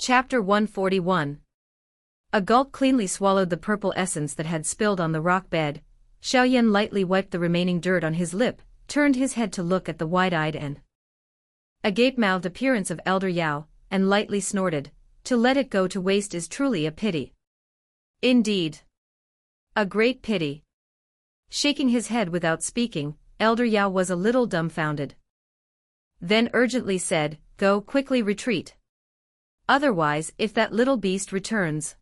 Chapter 141. A gulp cleanly swallowed the purple essence that had spilled on the rock bed. Xiaoyan lightly wiped the remaining dirt on his lip, turned his head to look at the wide-eyed and agape-mouthed appearance of Elder Yao, and lightly snorted. To let it go to waste is truly a pity. Indeed. A great pity. Shaking his head without speaking, Elder Yao was a little dumbfounded. Then urgently said, "Go quickly retreat. Otherwise, if that little beast returns."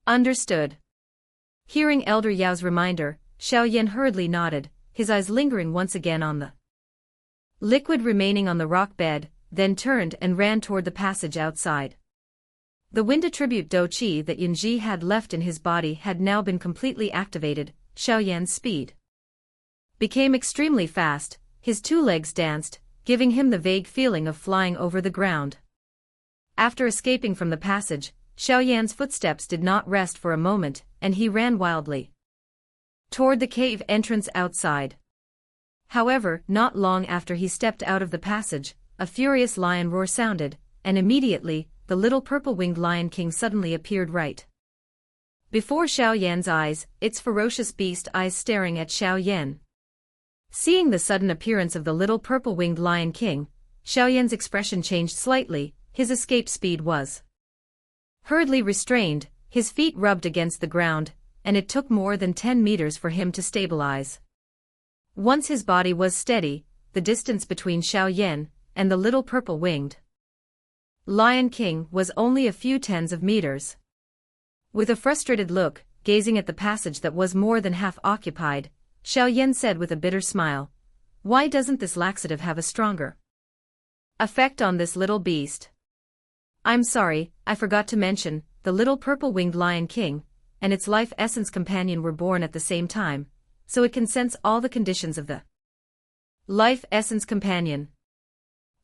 Understood. Hearing Elder Yao's reminder, Xiaoyan hurriedly nodded, his eyes lingering once again on the liquid remaining on the rock bed, then turned and ran toward the passage outside. The wind attribute Do Qi that Yunji had left in his body had now been completely activated. Xiaoyan's speed became extremely fast, his two legs danced, giving him the vague feeling of flying over the ground. After escaping from the passage, Xiaoyan's footsteps did not rest for a moment, and he ran wildly toward the cave entrance outside. However, not long after he stepped out of the passage, a furious lion roar sounded, and immediately, the little purple-winged Lion King suddenly appeared right before Xiaoyan's eyes, its ferocious beast eyes staring at Xiaoyan. Seeing the sudden appearance of the little purple-winged Lion King, Xiaoyan's expression changed slightly. His escape speed was hurriedly restrained, his feet rubbed against the ground, and it took more than 10 meters for him to stabilize. Once his body was steady, the distance between Xiaoyan and the little purple-winged Lion King was only a few tens of meters. With a frustrated look, gazing at the passage that was more than half occupied, Xiaoyan said with a bitter smile, "Why doesn't this laxative have a stronger effect on this little beast?" "I'm sorry, I forgot to mention, the little purple-winged Lion King and its life essence companion were born at the same time, so it can sense all the conditions of the life essence companion.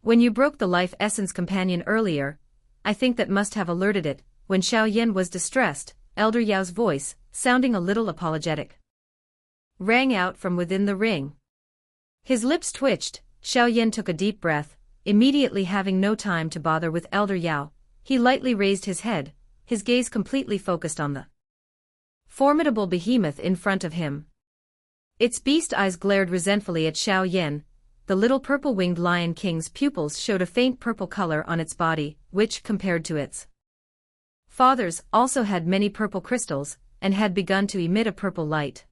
When you broke the life essence companion earlier, I think that must have alerted it." When Xiaoyan was distressed, Elder Yao's voice, sounding a little apologetic, rang out from within the ring. His lips twitched. Xiaoyan took a deep breath. Immediately, having no time to bother with Elder Yao, he lightly raised his head, his gaze completely focused on the formidable behemoth in front of him. Its beast eyes glared resentfully at Xiaoyan. The little purple-winged Lion King's pupils showed a faint purple color on its body, which, compared to its father's, also had many purple crystals, and had begun to emit a purple light.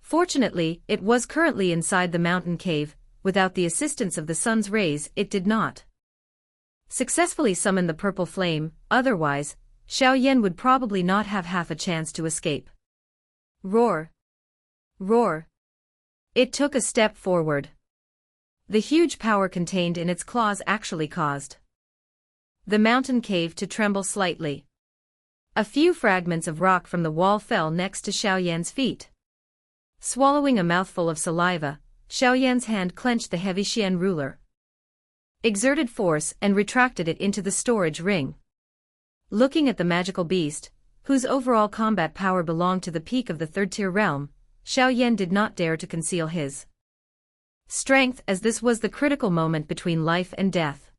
Fortunately, it was currently inside the mountain cave. Without the assistance of the sun's rays, it did not successfully summon the purple flame, otherwise, Xiaoyan would probably not have half a chance to escape. Roar! Roar! It took a step forward. The huge power contained in its claws actually caused the mountain cave to tremble slightly. A few fragments of rock from the wall fell next to Xiaoyan's feet. Swallowing a mouthful of saliva, Xiaoyan's hand clenched the heavy Xian ruler, exerted force and retracted it into the storage ring. Looking at the magical beast, whose overall combat power belonged to the peak of the third-tier realm, Xiaoyan did not dare to conceal his strength, as this was the critical moment between life and death.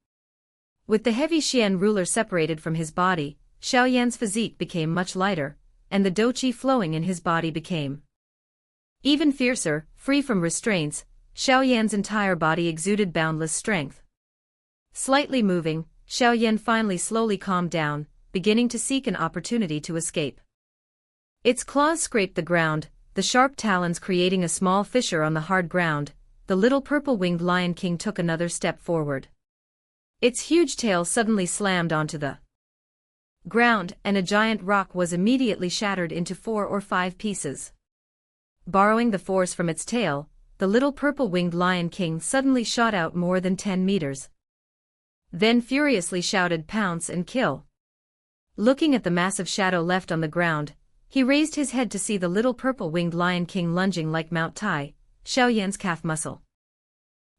With the heavy Xian ruler separated from his body, Xiaoyan's physique became much lighter, and the Do Qi flowing in his body became even fiercer. Free from restraints, Xiaoyan's entire body exuded boundless strength. Slightly moving, Xiaoyan finally slowly calmed down, beginning to seek an opportunity to escape. Its claws scraped the ground, the sharp talons creating a small fissure on the hard ground. The little purple-winged Lion King took another step forward. Its huge tail suddenly slammed onto the ground, and a giant rock was immediately shattered into 4 or 5 pieces. Borrowing the force from its tail, the little purple-winged Lion King suddenly shot out more than 10 meters. Then furiously shouted, "Pounce and kill!" Looking at the massive shadow left on the ground, he raised his head to see the little purple-winged Lion King lunging like Mount Tai. Xiaoyan's calf muscle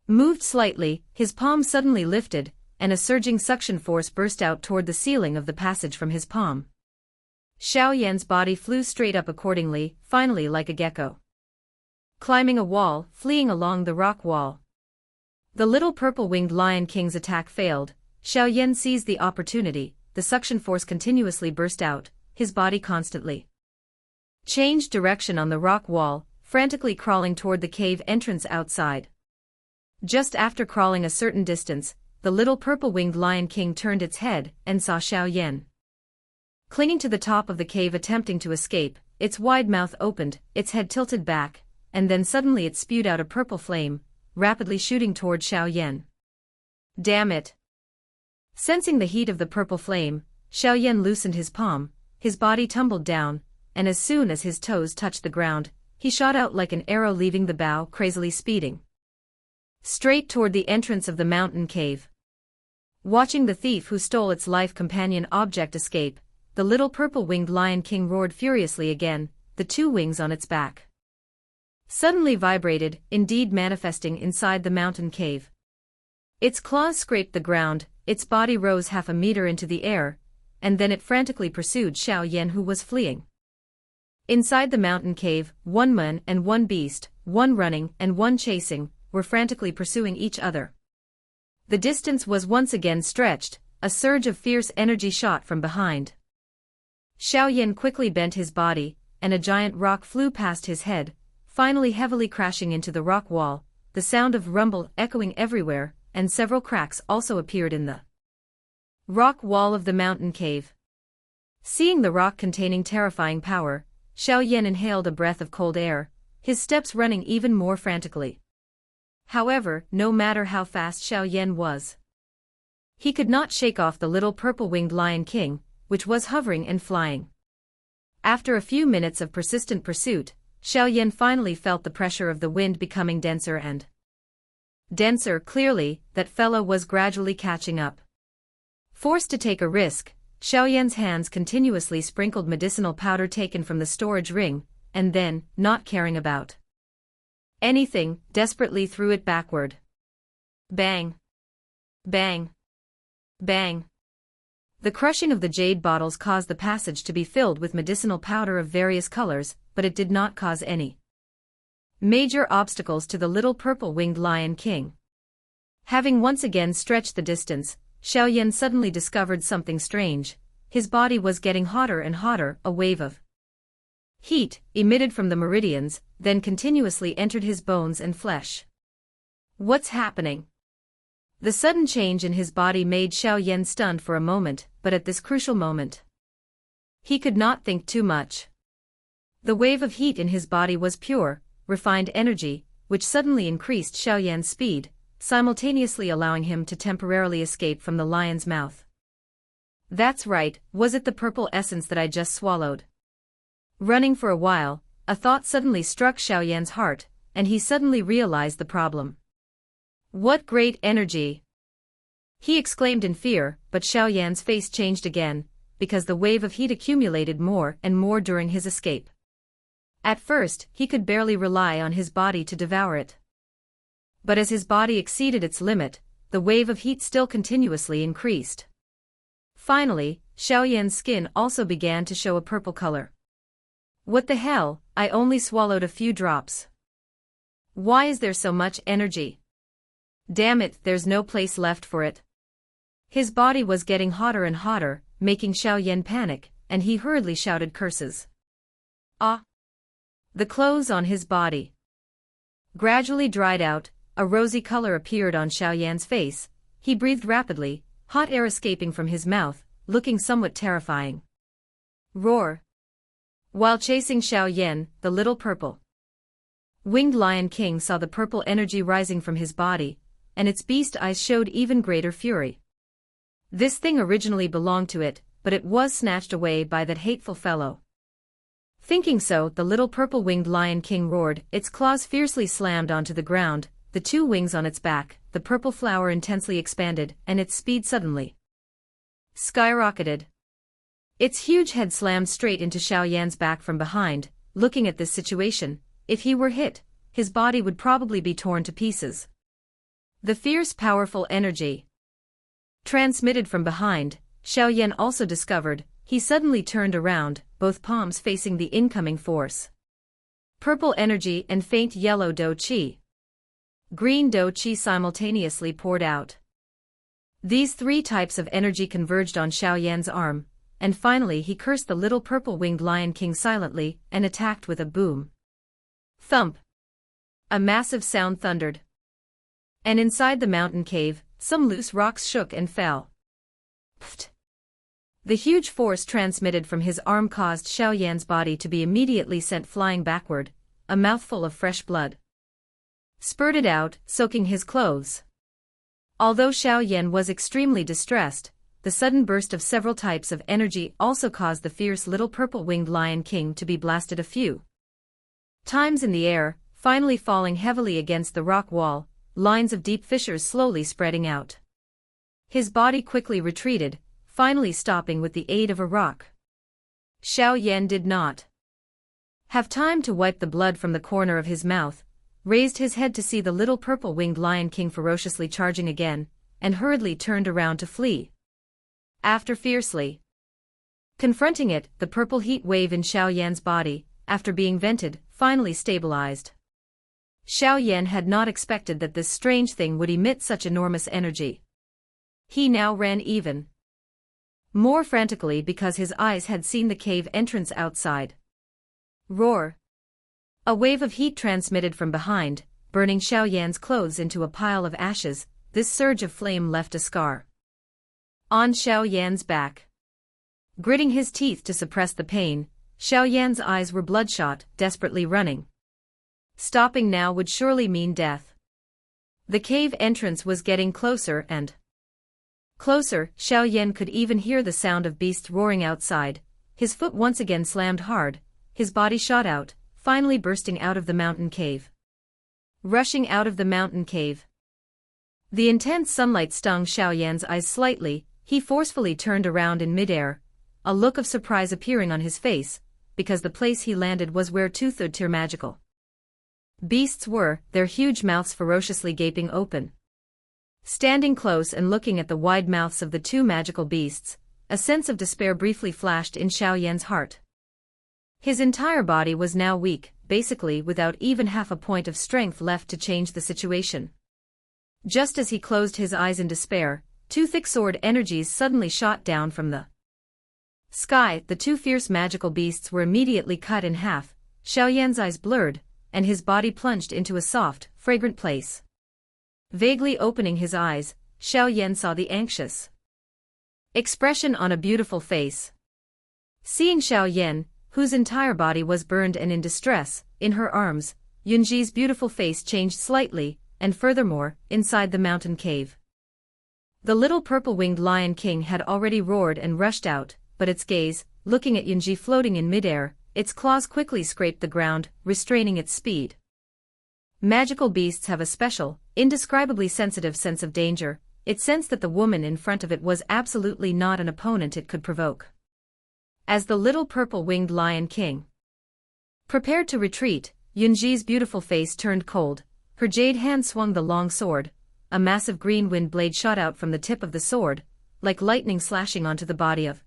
moved slightly, his palm suddenly lifted, and a surging suction force burst out toward the ceiling of the passage from his palm. Xiaoyan's body flew straight up accordingly, finally like a gecko climbing a wall, fleeing along the rock wall. The little purple-winged Lion King's attack failed. Xiaoyan seized the opportunity, the suction force continuously burst out, his body constantly changed direction on the rock wall, frantically crawling toward the cave entrance outside. Just after crawling a certain distance, the little purple-winged Lion King turned its head and saw Xiaoyan clinging to the top of the cave attempting to escape. Its wide mouth opened, its head tilted back, and then suddenly it spewed out a purple flame, rapidly shooting toward Xiaoyan. Damn it! Sensing the heat of the purple flame, Xiaoyan loosened his palm, his body tumbled down, and as soon as his toes touched the ground, he shot out like an arrow, leaving the bow crazily speeding straight toward the entrance of the mountain cave. Watching the thief who stole its life companion object escape, the little purple-winged Lion King roared furiously again, the two wings on its back suddenly vibrated, indeed manifesting inside the mountain cave. Its claws scraped the ground, its body rose 1/2 meter into the air, and then it frantically pursued Xiaoyan, who was fleeing. Inside the mountain cave, one man and one beast, one running and one chasing, were frantically pursuing each other. The distance was once again stretched, a surge of fierce energy shot from behind. Xiaoyan quickly bent his body, and a giant rock flew past his head, finally heavily crashing into the rock wall, the sound of rumble echoing everywhere, and several cracks also appeared in the rock wall of the mountain cave. Seeing the rock containing terrifying power, Xiaoyan inhaled a breath of cold air, his steps running even more frantically. However, no matter how fast Xiaoyan was, he could not shake off the little purple-winged Lion King, which was hovering and flying. After a few minutes of persistent pursuit, Xiaoyan finally felt the pressure of the wind becoming denser and denser. Clearly, that fellow was gradually catching up. Forced to take a risk, Xiaoyan's hands continuously sprinkled medicinal powder taken from the storage ring, and then, not caring about anything, desperately threw it backward. Bang! Bang! Bang! The crushing of the jade bottles caused the passage to be filled with medicinal powder of various colors, but it did not cause any major obstacles to the little purple-winged Lion King. Having once again stretched the distance, Xiaoyan suddenly discovered something strange. His body was getting hotter and hotter, a wave of heat, emitted from the meridians, then continuously entered his bones and flesh. What's happening? The sudden change in his body made Xiaoyan stunned for a moment, but at this crucial moment, he could not think too much. The wave of heat in his body was pure, refined energy, which suddenly increased Xiaoyan's speed, simultaneously allowing him to temporarily escape from the lion's mouth. That's right, was it the purple essence that I just swallowed? Running for a while, a thought suddenly struck Xiaoyan's heart, and he suddenly realized the problem. What great energy! He exclaimed in fear, but Xiaoyan's face changed again, because the wave of heat accumulated more and more during his escape. At first, he could barely rely on his body to devour it. But as his body exceeded its limit, the wave of heat still continuously increased. Finally, Xiaoyan's skin also began to show a purple color. What the hell, I only swallowed a few drops. Why is there so much energy? Damn it, there's no place left for it. His body was getting hotter and hotter, making Xiaoyan panic, and he hurriedly shouted curses. Ah! The clothes on his body gradually dried out, a rosy color appeared on Xiaoyan's face, he breathed rapidly, hot air escaping from his mouth, looking somewhat terrifying. Roar! While chasing Xiaoyan, the little purple-winged Lion King saw the purple energy rising from his body, and its beast eyes showed even greater fury. This thing originally belonged to it, but it was snatched away by that hateful fellow. Thinking so, the little purple-winged Lion King roared, its claws fiercely slammed onto the ground, the two wings on its back, the purple flower intensely expanded, and its speed suddenly skyrocketed. Its huge head slammed straight into Xiaoyan's back from behind. Looking at this situation, if he were hit, his body would probably be torn to pieces. The fierce, powerful energy transmitted from behind, Xiaoyan also discovered. He suddenly turned around, both palms facing the incoming force. Purple energy and faint yellow dou qi. Green dou qi simultaneously poured out. These three types of energy converged on Xiaoyan's arm, and finally he cursed the little purple-winged Lion King silently and attacked with a boom. Thump! A massive sound thundered. And inside the mountain cave, some loose rocks shook and fell. Pft! The huge force transmitted from his arm caused Xiaoyan's body to be immediately sent flying backward, a mouthful of fresh blood spurted out, soaking his clothes. Although Xiaoyan was extremely distressed, the sudden burst of several types of energy also caused the fierce little purple-winged Lion King to be blasted a few times in the air, finally falling heavily against the rock wall, lines of deep fissures slowly spreading out. His body quickly retreated, finally stopping with the aid of a rock. Xiaoyan did not have time to wipe the blood from the corner of his mouth, raised his head to see the little purple-winged Lion King ferociously charging again, and hurriedly turned around to flee. After fiercely confronting it, the purple heat wave in Xiaoyan's body, after being vented, finally stabilized. Xiaoyan had not expected that this strange thing would emit such enormous energy. He now ran even more frantically because his eyes had seen the cave entrance outside. Roar! A wave of heat transmitted from behind, burning Xiaoyan's clothes into a pile of ashes. This surge of flame left a scar on Xiaoyan's back. Gritting his teeth to suppress the pain, Xiaoyan's eyes were bloodshot, desperately running. Stopping now would surely mean death. The cave entrance was getting closer and closer. Xiaoyan could even hear the sound of beasts roaring outside. His foot once again slammed hard, his body shot out, finally bursting out of the mountain cave. Rushing out of the mountain cave. The intense sunlight stung Xiaoyan's eyes slightly. He forcefully turned around in midair, a look of surprise appearing on his face, because the place he landed was where two-third-tier magical beasts were, their huge mouths ferociously gaping open. Standing close and looking at the wide mouths of the two magical beasts, a sense of despair briefly flashed in Xiaoyan's heart. His entire body was now weak, basically without even half a point of strength left to change the situation. Just as he closed his eyes in despair, two thick sword energies suddenly shot down from the sky. The two fierce magical beasts were immediately cut in half. Xiaoyan's eyes blurred, and his body plunged into a soft, fragrant place. Vaguely opening his eyes, Xiaoyan saw the anxious expression on a beautiful face. Seeing Xiaoyan, whose entire body was burned and in distress, in her arms, Yunji's beautiful face changed slightly, and furthermore, inside the mountain cave. The little purple-winged Lion King had already roared and rushed out, but its gaze, looking at Yunji floating in midair, its claws quickly scraped the ground, restraining its speed. Magical beasts have a special, indescribably sensitive sense of danger. It sensed that the woman in front of it was absolutely not an opponent it could provoke. As the little purple-winged Lion King prepared to retreat, Yunji's beautiful face turned cold. Her jade hand swung the long sword. A massive green wind blade shot out from the tip of the sword, like lightning slashing onto the body of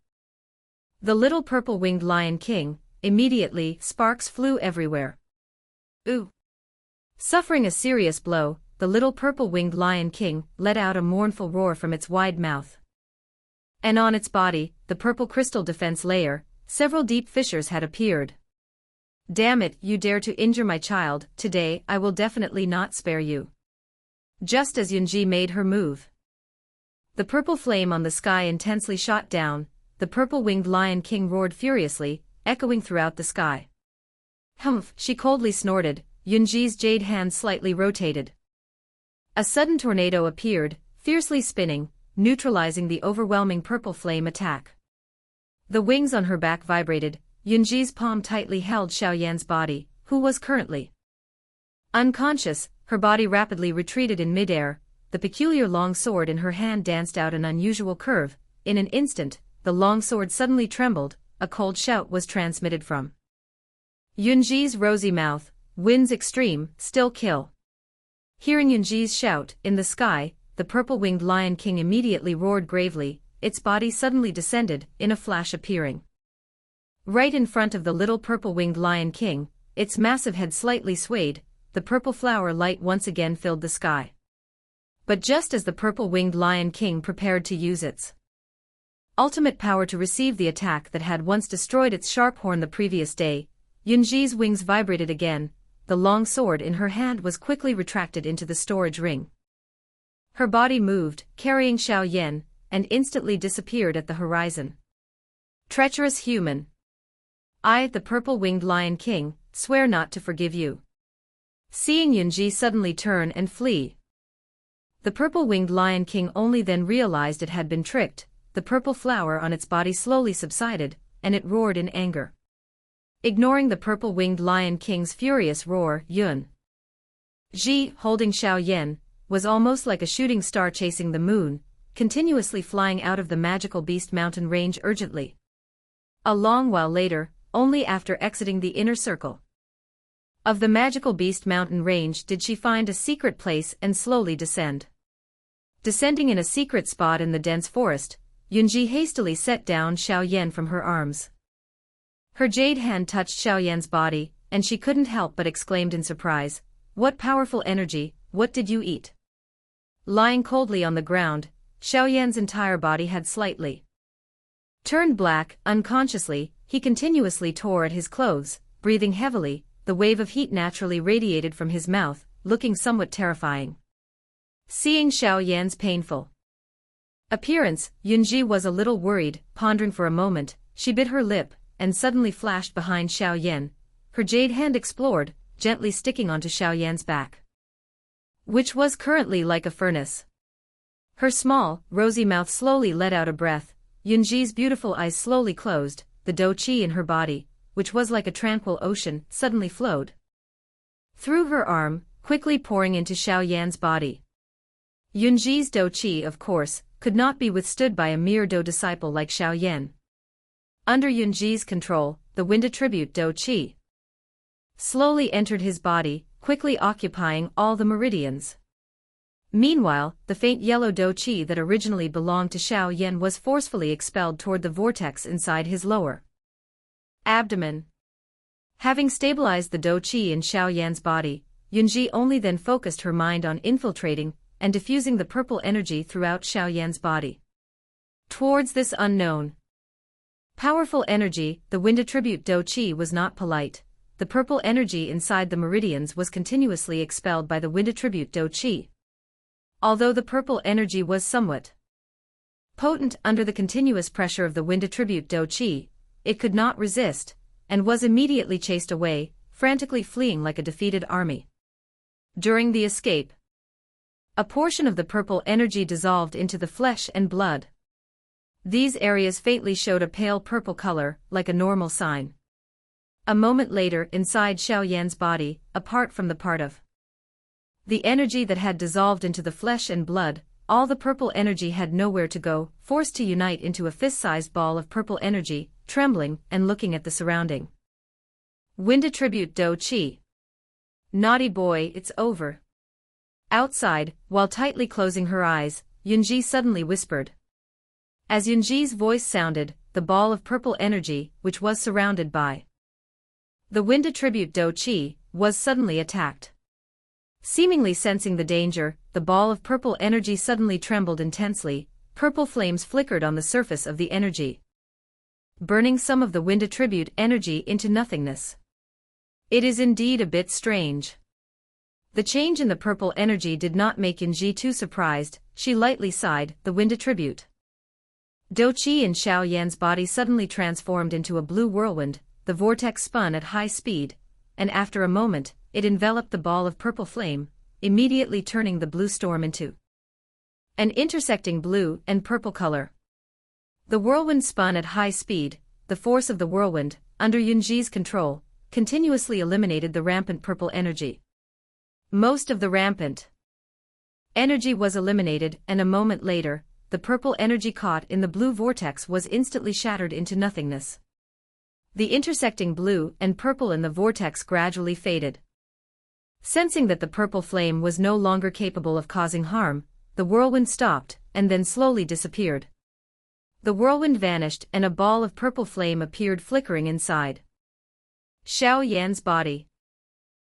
the little purple-winged Lion King. Immediately, sparks flew everywhere. Ooh! Suffering a serious blow, the little purple-winged Lion King let out a mournful roar from its wide mouth. And on its body, the purple crystal defense layer, several deep fissures had appeared. Damn it, you dare to injure my child, today I will definitely not spare you. Just as Yunji made her move, the purple flame on the sky intensely shot down. The purple-winged Lion King roared furiously, echoing throughout the sky. Humph, she coldly snorted. Yunji's jade hand slightly rotated. A sudden tornado appeared, fiercely spinning, neutralizing the overwhelming purple flame attack. The wings on her back vibrated. Yunji's palm tightly held Xiaoyan's body, who was currently unconscious. Her body rapidly retreated in midair. The peculiar long sword in her hand danced out an unusual curve. In an instant, the long sword suddenly trembled. A cold shout was transmitted from Yunji's rosy mouth. Winds extreme, still kill. Hearing Yunji's shout, in the sky, the purple-winged Lion King immediately roared gravely. Its body suddenly descended, in a flash appearing right in front of the little purple-winged Lion King. Its massive head slightly swayed. The purple flower light once again filled the sky. But just as the purple-winged Lion King prepared to use its ultimate power to receive the attack that had once destroyed its sharp horn the previous day, Yunji's wings vibrated again. The long sword in her hand was quickly retracted into the storage ring. Her body moved, carrying Xiaoyan, and instantly disappeared at the horizon. Treacherous human! I, the purple-winged Lion King, swear not to forgive you. Seeing Yunji suddenly turn and flee, the purple-winged Lion King only then realized it had been tricked. The purple flower on its body slowly subsided, and it roared in anger. Ignoring the purple-winged Lion King's furious roar, Yunji, holding Xiaoyan, was almost like a shooting star chasing the moon, continuously flying out of the magical beast mountain range urgently. A long while later, only after exiting the inner circle of the magical beast mountain range did she find a secret place and slowly descend. Descending in a secret spot in the dense forest, Yunji hastily set down Xiaoyan from her arms. Her jade hand touched Xiaoyan's body, and she couldn't help but exclaimed in surprise, "What powerful energy, what did you eat?" Lying coldly on the ground, Xiaoyan's entire body had slightly turned black. Unconsciously, he continuously tore at his clothes, breathing heavily. The wave of heat naturally radiated from his mouth, looking somewhat terrifying. Seeing Xiaoyan's painful appearance, Yunji was a little worried. Pondering for a moment, she bit her lip, and suddenly flashed behind Xiaoyan. Her jade hand explored, gently sticking onto Xiaoyan's back, which was currently like a furnace. Her small, rosy mouth slowly let out a breath. Yunji's beautiful eyes slowly closed. The dou qi in her body, which was like a tranquil ocean, suddenly flowed through her arm, quickly pouring into Xiaoyan's body. Yunji's dou qi, of course, could not be withstood by a mere dou disciple like Xiaoyan. Under Yunji's control, the wind attribute dou qi slowly entered his body, quickly occupying all the meridians. Meanwhile, the faint yellow dou qi that originally belonged to Xiaoyan was forcefully expelled toward the vortex inside his lower abdomen. Having stabilized the dou qi in Xiaoyan's body, Yunji only then focused her mind on infiltrating and diffusing the purple energy throughout Xiaoyan's body. Towards this unknown, powerful energy, the wind attribute dou qi was not polite. The purple energy inside the meridians was continuously expelled by the wind attribute dou qi. Although the purple energy was somewhat potent under the continuous pressure of the wind attribute dou qi, it could not resist, and was immediately chased away, frantically fleeing like a defeated army. During the escape, a portion of the purple energy dissolved into the flesh and blood. These areas faintly showed a pale purple color, like a normal sign. A moment later, inside Xiaoyan's body, apart from the part of the energy that had dissolved into the flesh and blood, all the purple energy had nowhere to go, forced to unite into a fist-sized ball of purple energy, trembling and looking at the surrounding wind attribute dou qi. Naughty boy, it's over. Outside, while tightly closing her eyes, Yunji suddenly whispered. As Yunji's voice sounded, the ball of purple energy, which was surrounded by the wind attribute dou qi, was suddenly attacked. Seemingly sensing the danger, the ball of purple energy suddenly trembled intensely. Purple flames flickered on the surface of the energy, burning some of the wind attribute energy into nothingness. It is indeed a bit strange. The change in the purple energy did not make Yunji too surprised. She lightly sighed. The wind attribute dou qi in Xiaoyan's body suddenly transformed into a blue whirlwind. The vortex spun at high speed, and after a moment, it enveloped the ball of purple flame, immediately turning the blue storm into an intersecting blue and purple color. The whirlwind spun at high speed. The force of the whirlwind, under Yunji's control, continuously eliminated the rampant purple energy. Most of the rampant energy was eliminated, and a moment later, the purple energy caught in the blue vortex was instantly shattered into nothingness. The intersecting blue and purple in the vortex gradually faded. Sensing that the purple flame was no longer capable of causing harm, the whirlwind stopped, and then slowly disappeared. The whirlwind vanished and a ball of purple flame appeared flickering inside Xiaoyan's body.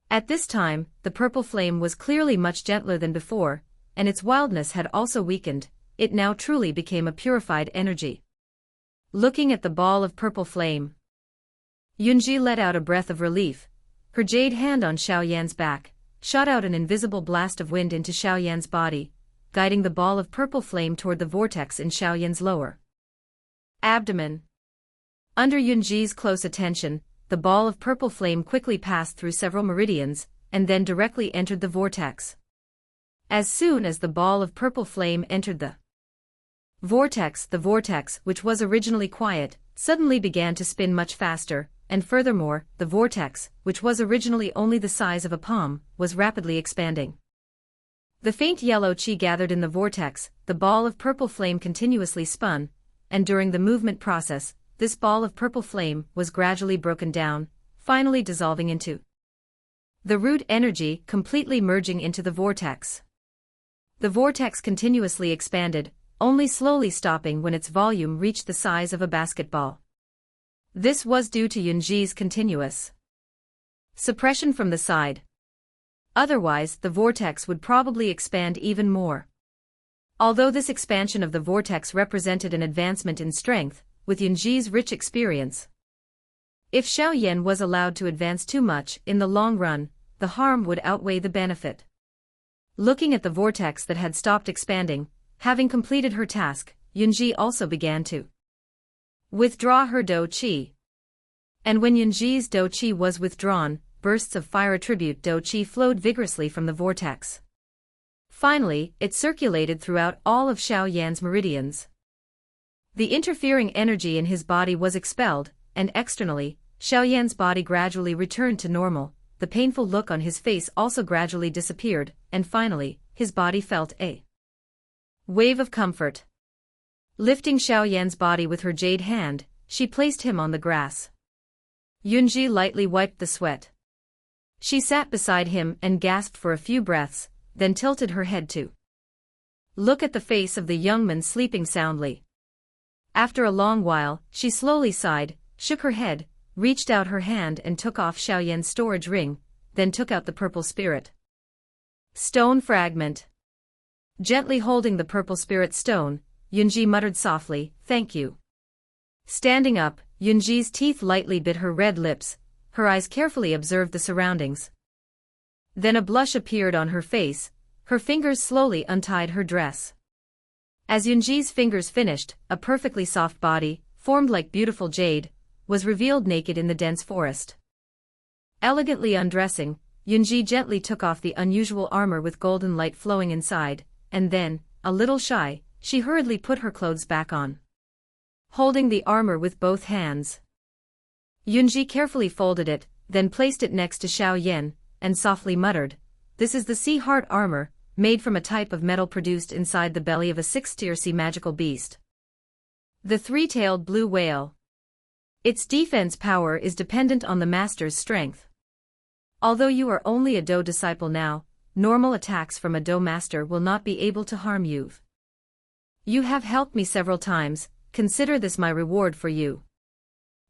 At this time, the purple flame was clearly much gentler than before, and its wildness had also weakened. It now truly became a purified energy. Looking at the ball of purple flame, Yunji let out a breath of relief. Her jade hand on Xiaoyan's back shot out an invisible blast of wind into Xiaoyan's body, guiding the ball of purple flame toward the vortex in Xiaoyan's lower abdomen. Under Yunji's close attention, the ball of purple flame quickly passed through several meridians, and then directly entered the vortex. As soon as the ball of purple flame entered the vortex, which was originally quiet, suddenly began to spin much faster, and furthermore, the vortex, which was originally only the size of a palm, was rapidly expanding. The faint yellow qi gathered in the vortex, the ball of purple flame continuously spun, and during the movement process, this ball of purple flame was gradually broken down, finally dissolving into the root energy, completely merging into the vortex. The vortex continuously expanded, only slowly stopping when its volume reached the size of a basketball. This was due to Yunji's continuous suppression from the side. Otherwise, the vortex would probably expand even more. Although this expansion of the vortex represented an advancement in strength, with Yunji's rich experience, if Xiaoyan was allowed to advance too much in the long run, the harm would outweigh the benefit. Looking at the vortex that had stopped expanding, having completed her task, Yunji also began to withdraw her dou qi. And when Yunji's dou qi was withdrawn, bursts of fire attribute dou qi flowed vigorously from the vortex. Finally, it circulated throughout all of Xiaoyan's meridians. The interfering energy in his body was expelled, and externally, Xiaoyan's body gradually returned to normal. The painful look on his face also gradually disappeared, and finally, his body felt a wave of comfort. Lifting Xiaoyan's body with her jade hand, she placed him on the grass. Yunji lightly wiped the sweat. She sat beside him and gasped for a few breaths, then tilted her head to look at the face of the young man sleeping soundly. After a long while, she slowly sighed, shook her head, reached out her hand and took off Xiaoyan's storage ring, then took out the purple spirit stone fragment. Gently holding the purple spirit stone, Yunji muttered softly, "Thank you." Standing up, Yunji's teeth lightly bit her red lips, her eyes carefully observed the surroundings. Then a blush appeared on her face, her fingers slowly untied her dress. As Yunji's fingers finished, a perfectly soft body, formed like beautiful jade, was revealed naked in the dense forest. Elegantly undressing, Yunji gently took off the unusual armor with golden light flowing inside, and then, a little shy, she hurriedly put her clothes back on. Holding the armor with both hands, Yunji carefully folded it, then placed it next to Xiaoyan, and softly muttered, "This is the sea heart armor, made from a type of metal produced inside the belly of a sixth-tier sea magical beast, the three-tailed blue whale. Its defense power is dependent on the master's strength. Although you are only a Dou disciple now, normal attacks from a Dou master will not be able to harm you. You have helped me several times, consider this my reward for you."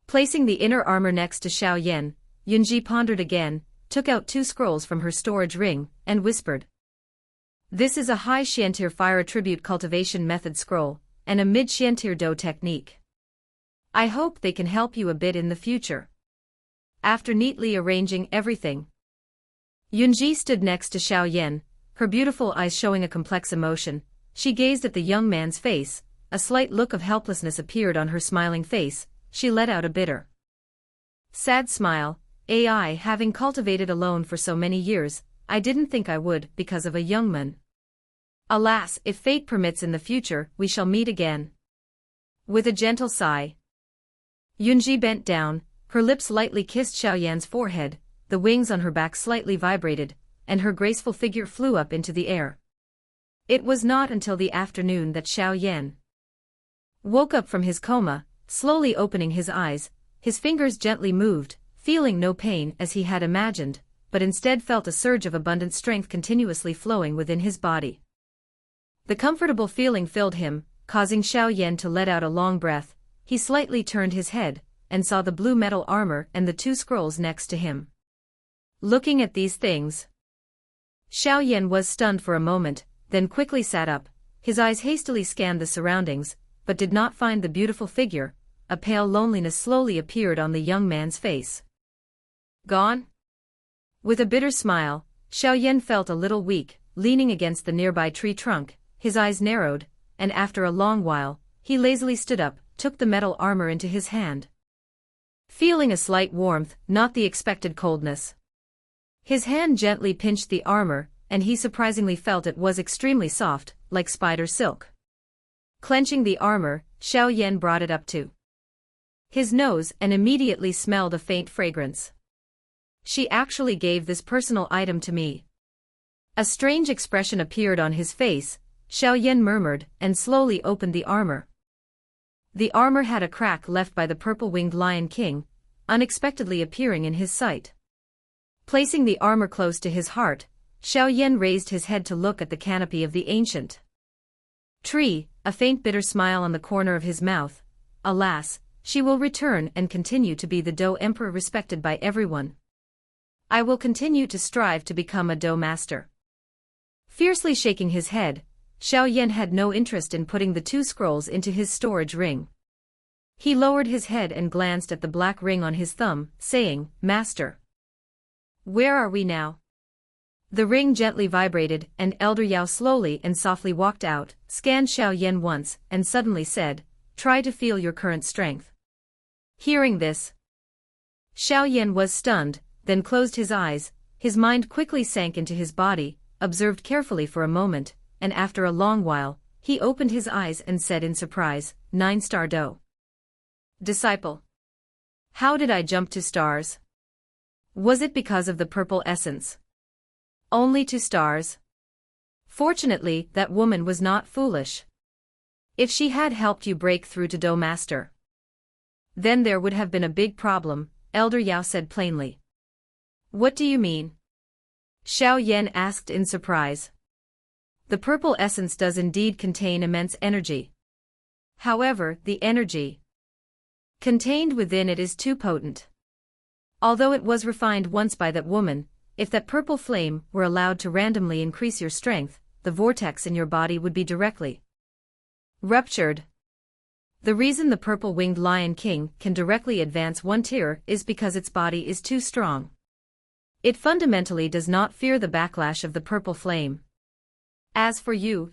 Placing the inner armor next to Xiaoyan, Yunji pondered again, took out 2 scrolls from her storage ring, and whispered, "This is a high Xiantier fire attribute cultivation method scroll, and a mid Xiantier Dou technique. I hope they can help you a bit in the future." After neatly arranging everything, Yunji stood next to Xiaoyan, her beautiful eyes showing a complex emotion. She gazed at the young man's face, a slight look of helplessness appeared on her smiling face. She let out a bitter, sad smile. "AI, having cultivated alone for so many years, I didn't think I would because of a young man. Alas, if fate permits in the future, we shall meet again." With a gentle sigh, Yunji bent down, her lips lightly kissed Xiaoyan's forehead, the wings on her back slightly vibrated, and her graceful figure flew up into the air. It was not until the afternoon that Xiaoyan woke up from his coma, slowly opening his eyes. His fingers gently moved, feeling no pain as he had imagined, but instead felt a surge of abundant strength continuously flowing within his body. The comfortable feeling filled him, causing Xiaoyan to let out a long breath. He slightly turned his head, and saw the blue metal armor and the 2 scrolls next to him. Looking at these things, Xiaoyan was stunned for a moment, then quickly sat up. His eyes hastily scanned the surroundings, but did not find the beautiful figure. A pale loneliness slowly appeared on the young man's face. Gone? With a bitter smile, Xiaoyan felt a little weak, leaning against the nearby tree trunk. His eyes narrowed, and after a long while, he lazily stood up, took the metal armor into his hand. Feeling a slight warmth, not the expected coldness. His hand gently pinched the armor, and he surprisingly felt it was extremely soft, like spider silk. Clenching the armor, Xiaoyan brought it up to his nose and immediately smelled a faint fragrance. She actually gave this personal item to me. A strange expression appeared on his face. Xiaoyan murmured and slowly opened the armor. The armor had a crack left by the purple-winged Lion King, unexpectedly appearing in his sight. Placing the armor close to his heart, Xiaoyan raised his head to look at the canopy of the ancient tree, a faint bitter smile on the corner of his mouth. Alas, she will return and continue to be the Dou Emperor respected by everyone. I will continue to strive to become a Dou Master. Fiercely shaking his head, Xiaoyan had no interest in putting the 2 scrolls into his storage ring. He lowered his head and glanced at the black ring on his thumb, saying, "Master, where are we now?" The ring gently vibrated, and Elder Yao slowly and softly walked out, scanned Xiaoyan once, and suddenly said, "Try to feel your current strength." Hearing this, Xiaoyan was stunned, then closed his eyes. His mind quickly sank into his body, observed carefully for a moment, and after a long while, he opened his eyes and said in surprise, 9-star Dou Disciple. How did I jump 2 stars? Was it because of the purple essence? Only 2 stars? Fortunately, that woman was not foolish. If she had helped you break through to Dou Master, then there would have been a big problem, Elder Yao said plainly. What do you mean? Xiaoyan asked in surprise. The purple essence does indeed contain immense energy. However, the energy contained within it is too potent. Although it was refined once by that woman, if that purple flame were allowed to randomly increase your strength, the vortex in your body would be directly ruptured. The reason the purple-winged Lion King can directly advance 1 tier is because its body is too strong. It fundamentally does not fear the backlash of the purple flame. As for you,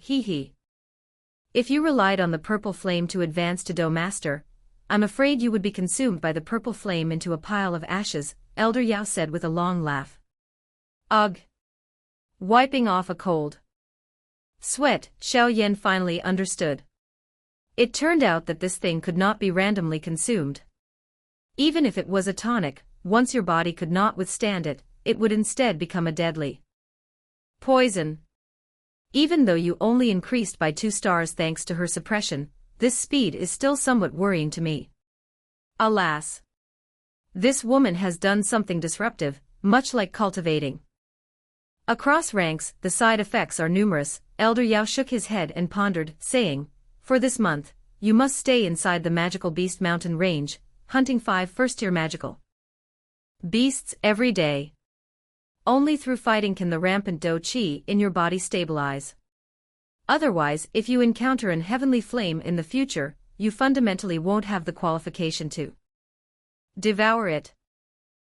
if you relied on the purple flame to advance to Dou Master, I'm afraid you would be consumed by the purple flame into a pile of ashes, Elder Yao said with a long laugh. Ugh! Wiping off a cold sweat, Xiaoyan finally understood. It turned out that this thing could not be randomly consumed. Even if it was a tonic, once your body could not withstand it, it would instead become a deadly poison. Even though you only increased by 2 stars thanks to her suppression, this speed is still somewhat worrying to me. Alas! This woman has done something disruptive, much like cultivating. Across ranks, the side effects are numerous. Elder Yao shook his head and pondered, saying, for this month, you must stay inside the magical beast mountain range, hunting 5 first-tier magical beasts every day. Only through fighting can the rampant Dou Qi in your body stabilize. Otherwise, if you encounter an heavenly flame in the future, you fundamentally won't have the qualification to devour it.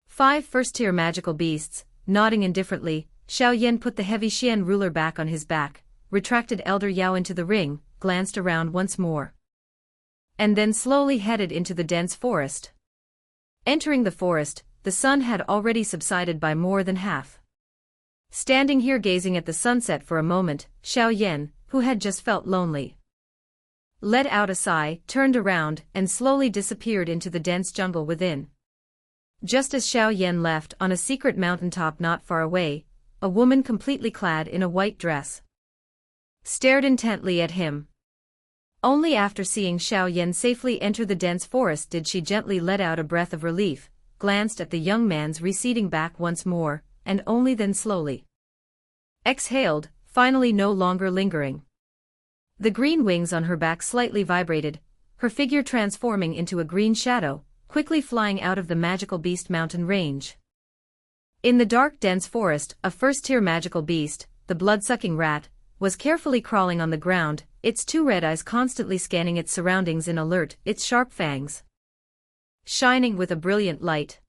5 first-tier magical beasts. Nodding indifferently, Xiaoyan put the heavy Xian ruler back on his back, retracted Elder Yao into the ring, glanced around once more, and then slowly headed into the dense forest. Entering the forest, the sun had already subsided by more than half. Standing here gazing at the sunset for a moment, Xiaoyan, who had just felt lonely, let out a sigh, turned around, and slowly disappeared into the dense jungle within. Just as Xiaoyan left, on a secret mountaintop not far away, a woman completely clad in a white dress stared intently at him. Only after seeing Xiaoyan safely enter the dense forest did she gently let out a breath of relief, glanced at the young man's receding back once more, and only then slowly exhaled, finally no longer lingering. The green wings on her back slightly vibrated, her figure transforming into a green shadow, quickly flying out of the magical beast mountain range. In the dark dense forest, a first-tier magical beast, the blood-sucking rat, was carefully crawling on the ground, its two red eyes constantly scanning its surroundings in alert, its sharp fangs shining with a brilliant light.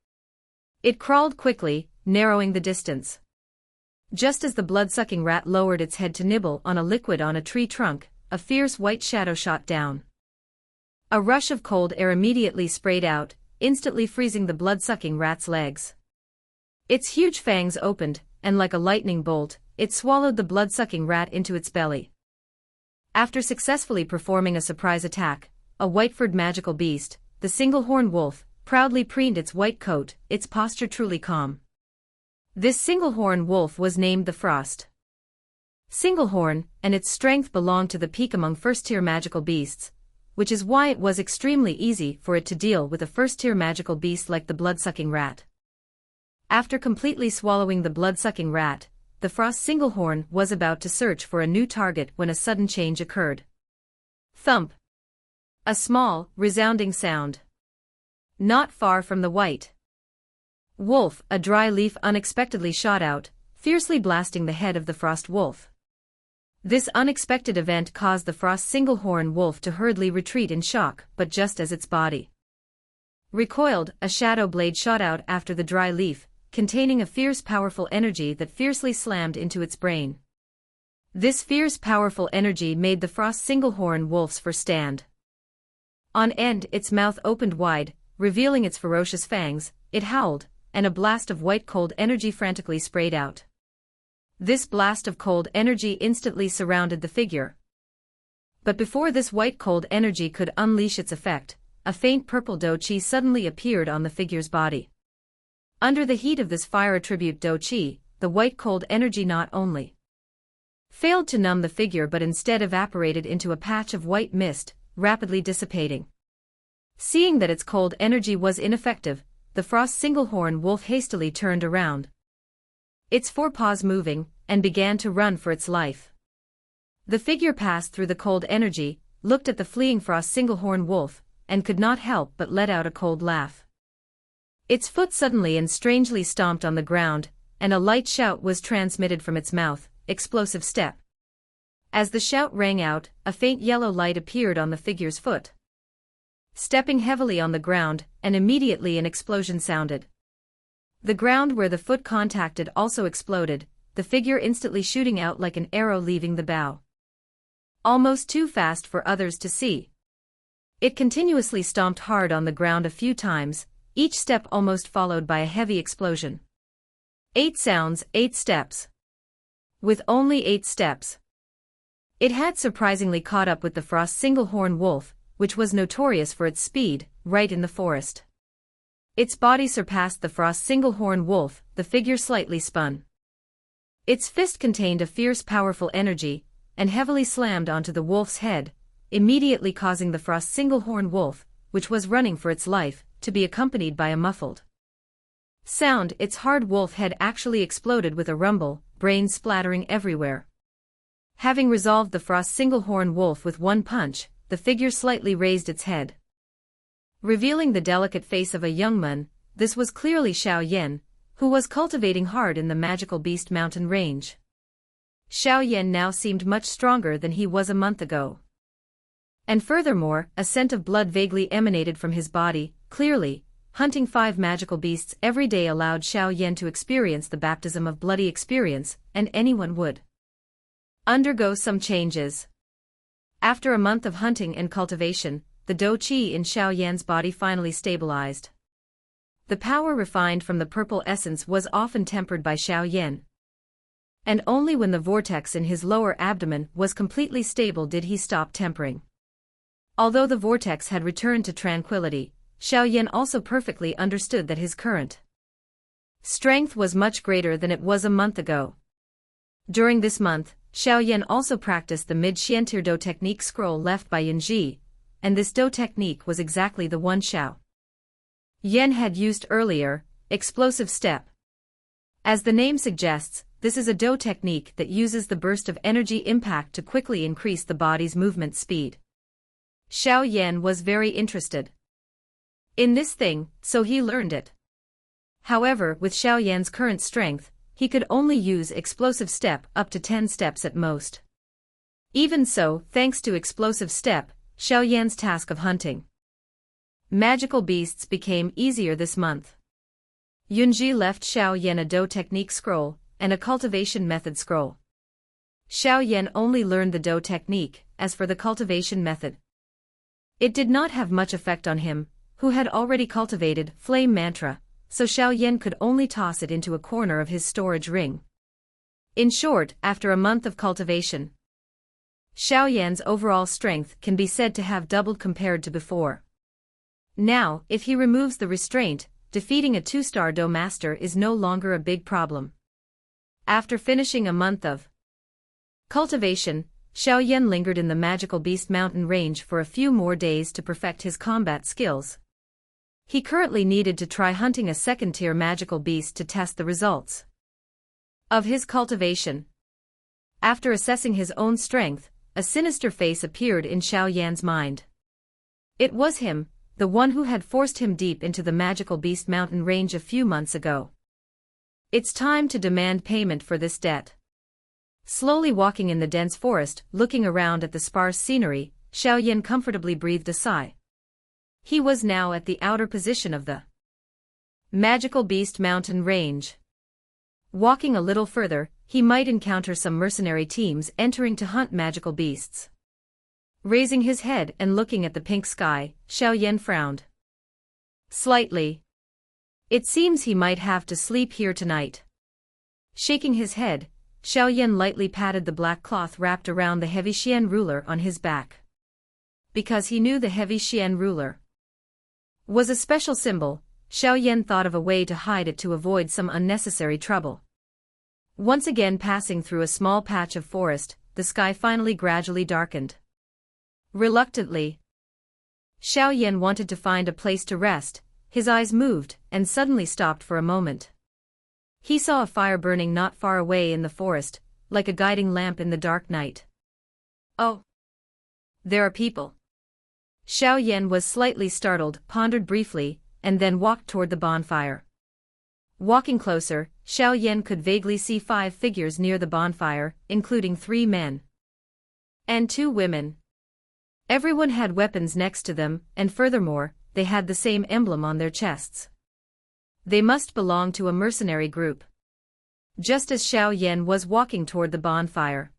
It crawled quickly, narrowing the distance. Just as the blood-sucking rat lowered its head to nibble on a liquid on a tree trunk, a fierce white shadow shot down. A rush of cold air immediately sprayed out, instantly freezing the blood-sucking rat's legs. Its huge fangs opened, and like a lightning bolt, it swallowed the blood-sucking rat into its belly. After successfully performing a surprise attack, a white-furred magical beast, the single-horned wolf, proudly preened its white coat, its posture truly calm. This single-horned wolf was named the Frost Singlehorn, and its strength belonged to the peak among first-tier magical beasts, which is why it was extremely easy for it to deal with a first-tier magical beast like the blood-sucking rat. After completely swallowing the blood-sucking rat, the Frost Singlehorn was about to search for a new target when a sudden change occurred. Thump! A small, resounding sound. Not far from the white wolf, a dry leaf unexpectedly shot out, fiercely blasting the head of the frost wolf. This unexpected event caused the Frost Singlehorn wolf to hurriedly retreat in shock, but just as its body recoiled, a shadow blade shot out after the dry leaf, containing a fierce powerful energy that fiercely slammed into its brain. This fierce powerful energy made the Frost Singlehorn wolf's fur stand on end, its mouth opened wide, revealing its ferocious fangs. It howled, and a blast of white cold energy frantically sprayed out. This blast of cold energy instantly surrounded the figure. But before this white cold energy could unleash its effect, a faint purple dou qi suddenly appeared on the figure's body. Under the heat of this fire attribute dou qi, the white cold energy not only failed to numb the figure but instead evaporated into a patch of white mist, rapidly dissipating. Seeing that its cold energy was ineffective, the Frost Singlehorn wolf hastily turned around, its forepaws moving, and began to run for its life. The figure passed through the cold energy, looked at the fleeing Frost Singlehorn wolf, and could not help but let out a cold laugh. Its foot suddenly and strangely stomped on the ground, and a light shout was transmitted from its mouth, explosive step. As the shout rang out, a faint yellow light appeared on the figure's foot, stepping heavily on the ground, and immediately an explosion sounded. The ground where the foot contacted also exploded, the figure instantly shooting out like an arrow leaving the bow. Almost too fast for others to see. It continuously stomped hard on the ground a few times, each step almost followed by a heavy explosion. 8 sounds, 8 steps. With only 8 steps, it had surprisingly caught up with the Frost Singlehorn wolf, which was notorious for its speed, right in the forest. Its body surpassed the Frost Singlehorn wolf, the figure slightly spun. Its fist contained a fierce powerful energy, and heavily slammed onto the wolf's head, immediately causing the Frost Singlehorn wolf, which was running for its life, to be accompanied by a muffled sound. Its hard wolf head actually exploded with a rumble, brains splattering everywhere. Having resolved the Frost Singlehorn wolf with one punch, the figure slightly raised its head, revealing the delicate face of a young man. This was clearly Xianxia, who was cultivating hard in the magical beast mountain range. Xianxia now seemed much stronger than he was a month ago. And furthermore, a scent of blood vaguely emanated from his body. Clearly, hunting 5 magical beasts every day allowed Xianxia to experience the baptism of bloody experience, and anyone would undergo some changes. After a month of hunting and cultivation, the dou qi in Xianxia's body finally stabilized. The power refined from the purple essence was often tempered by Xianxia, and only when the vortex in his lower abdomen was completely stable did he stop tempering. Although the vortex had returned to tranquility, Xianxia also perfectly understood that his current strength was much greater than it was a month ago. During this month, Xianxia also practiced the mid-Xiantir Dou technique scroll left by Yanji, and this Dou technique was exactly the one Xianxia had used earlier, explosive step. As the name suggests, this is a Dou technique that uses the burst of energy impact to quickly increase the body's movement speed. Xianxia was very interested in this thing, so he learned it. However, with Xianxia's current strength, he could only use explosive step up to 10 steps at most. Even so, thanks to Explosive Step, Xiaoyan's task of hunting magical beasts became easier this month. Yunji left Xiaoyan a Dou technique scroll and a cultivation method scroll. Xiaoyan only learned the Dou technique. As for the cultivation method, it did not have much effect on him, who had already cultivated flame mantra, so Xiaoyan could only toss it into a corner of his storage ring. In short, after a month of cultivation, Xiaoyan's overall strength can be said to have doubled compared to before. Now, if he removes the restraint, defeating a 2-star Dou master is no longer a big problem. After finishing a month of cultivation, Xiaoyan lingered in the magical beast mountain range for a few more days to perfect his combat skills. He currently needed to try hunting a second-tier magical beast to test the results of his cultivation. After assessing his own strength, a sinister face appeared in Xiaoyan's mind. It was him, the one who had forced him deep into the magical beast mountain range a few months ago. It's time to demand payment for this debt. Slowly walking in the dense forest, looking around at the sparse scenery, Xiaoyan comfortably breathed a sigh. He was now at the outer position of the magical beast mountain range. Walking a little further, he might encounter some mercenary teams entering to hunt magical beasts. Raising his head and looking at the pink sky, Xiaoyan frowned slightly. It seems he might have to sleep here tonight. Shaking his head, Xiaoyan lightly patted the black cloth wrapped around the heavy Xian ruler on his back. Because he knew the heavy Xian ruler was a special symbol, Xiaoyan thought of a way to hide it to avoid some unnecessary trouble. Once again passing through a small patch of forest, the sky finally gradually darkened. Reluctantly, Xiaoyan wanted to find a place to rest. His eyes moved and suddenly stopped for a moment. He saw a fire burning not far away in the forest, like a guiding lamp in the dark night. Oh! There are people. Xiaoyan was slightly startled, pondered briefly, and then walked toward the bonfire. Walking closer, Xiaoyan could vaguely see 5 figures near the bonfire, including 3 men and 2 women. Everyone had weapons next to them, and furthermore, they had the same emblem on their chests. They must belong to a mercenary group. Just as Xiaoyan was walking toward the bonfire,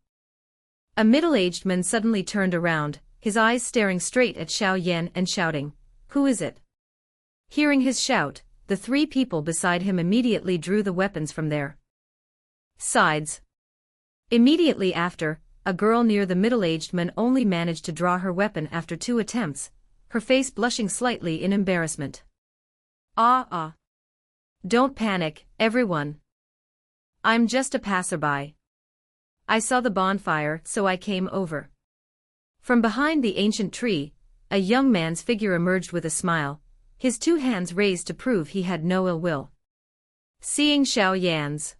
a middle-aged man suddenly turned around, his eyes staring straight at Xiaoyan and shouting, "Who is it?" Hearing his shout, the 3 people beside him immediately drew the weapons from their sides. Immediately after, a girl near the middle-aged man only managed to draw her weapon after 2 attempts, her face blushing slightly in embarrassment. Ah. Don't panic, everyone. I'm just a passerby. I saw the bonfire, so I came over. From behind the ancient tree, a young man's figure emerged with a smile, his 2 hands raised to prove he had no ill will. Seeing Xiaoyan's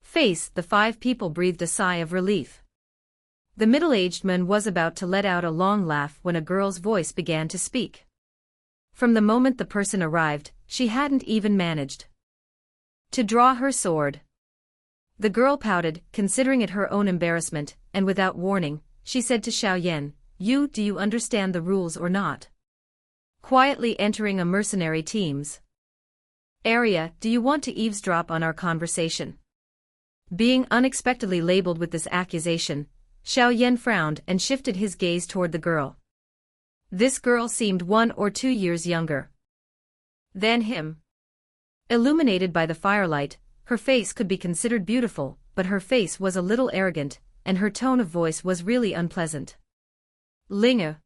face, the 5 people breathed a sigh of relief. The middle-aged man was about to let out a long laugh when a girl's voice began to speak. From the moment the person arrived, she hadn't even managed to draw her sword. The girl pouted, considering it her own embarrassment, and without warning, she said to Xiaoyan, do you understand the rules or not?" Quietly entering a mercenary team's area, "Do you want to eavesdrop on our conversation?" Being unexpectedly labeled with this accusation, Xiaoyan frowned and shifted his gaze toward the girl. This girl seemed 1 or 2 years younger than him. Illuminated by the firelight, her face could be considered beautiful, but her face was a little arrogant, and her tone of voice was really unpleasant. "Linga.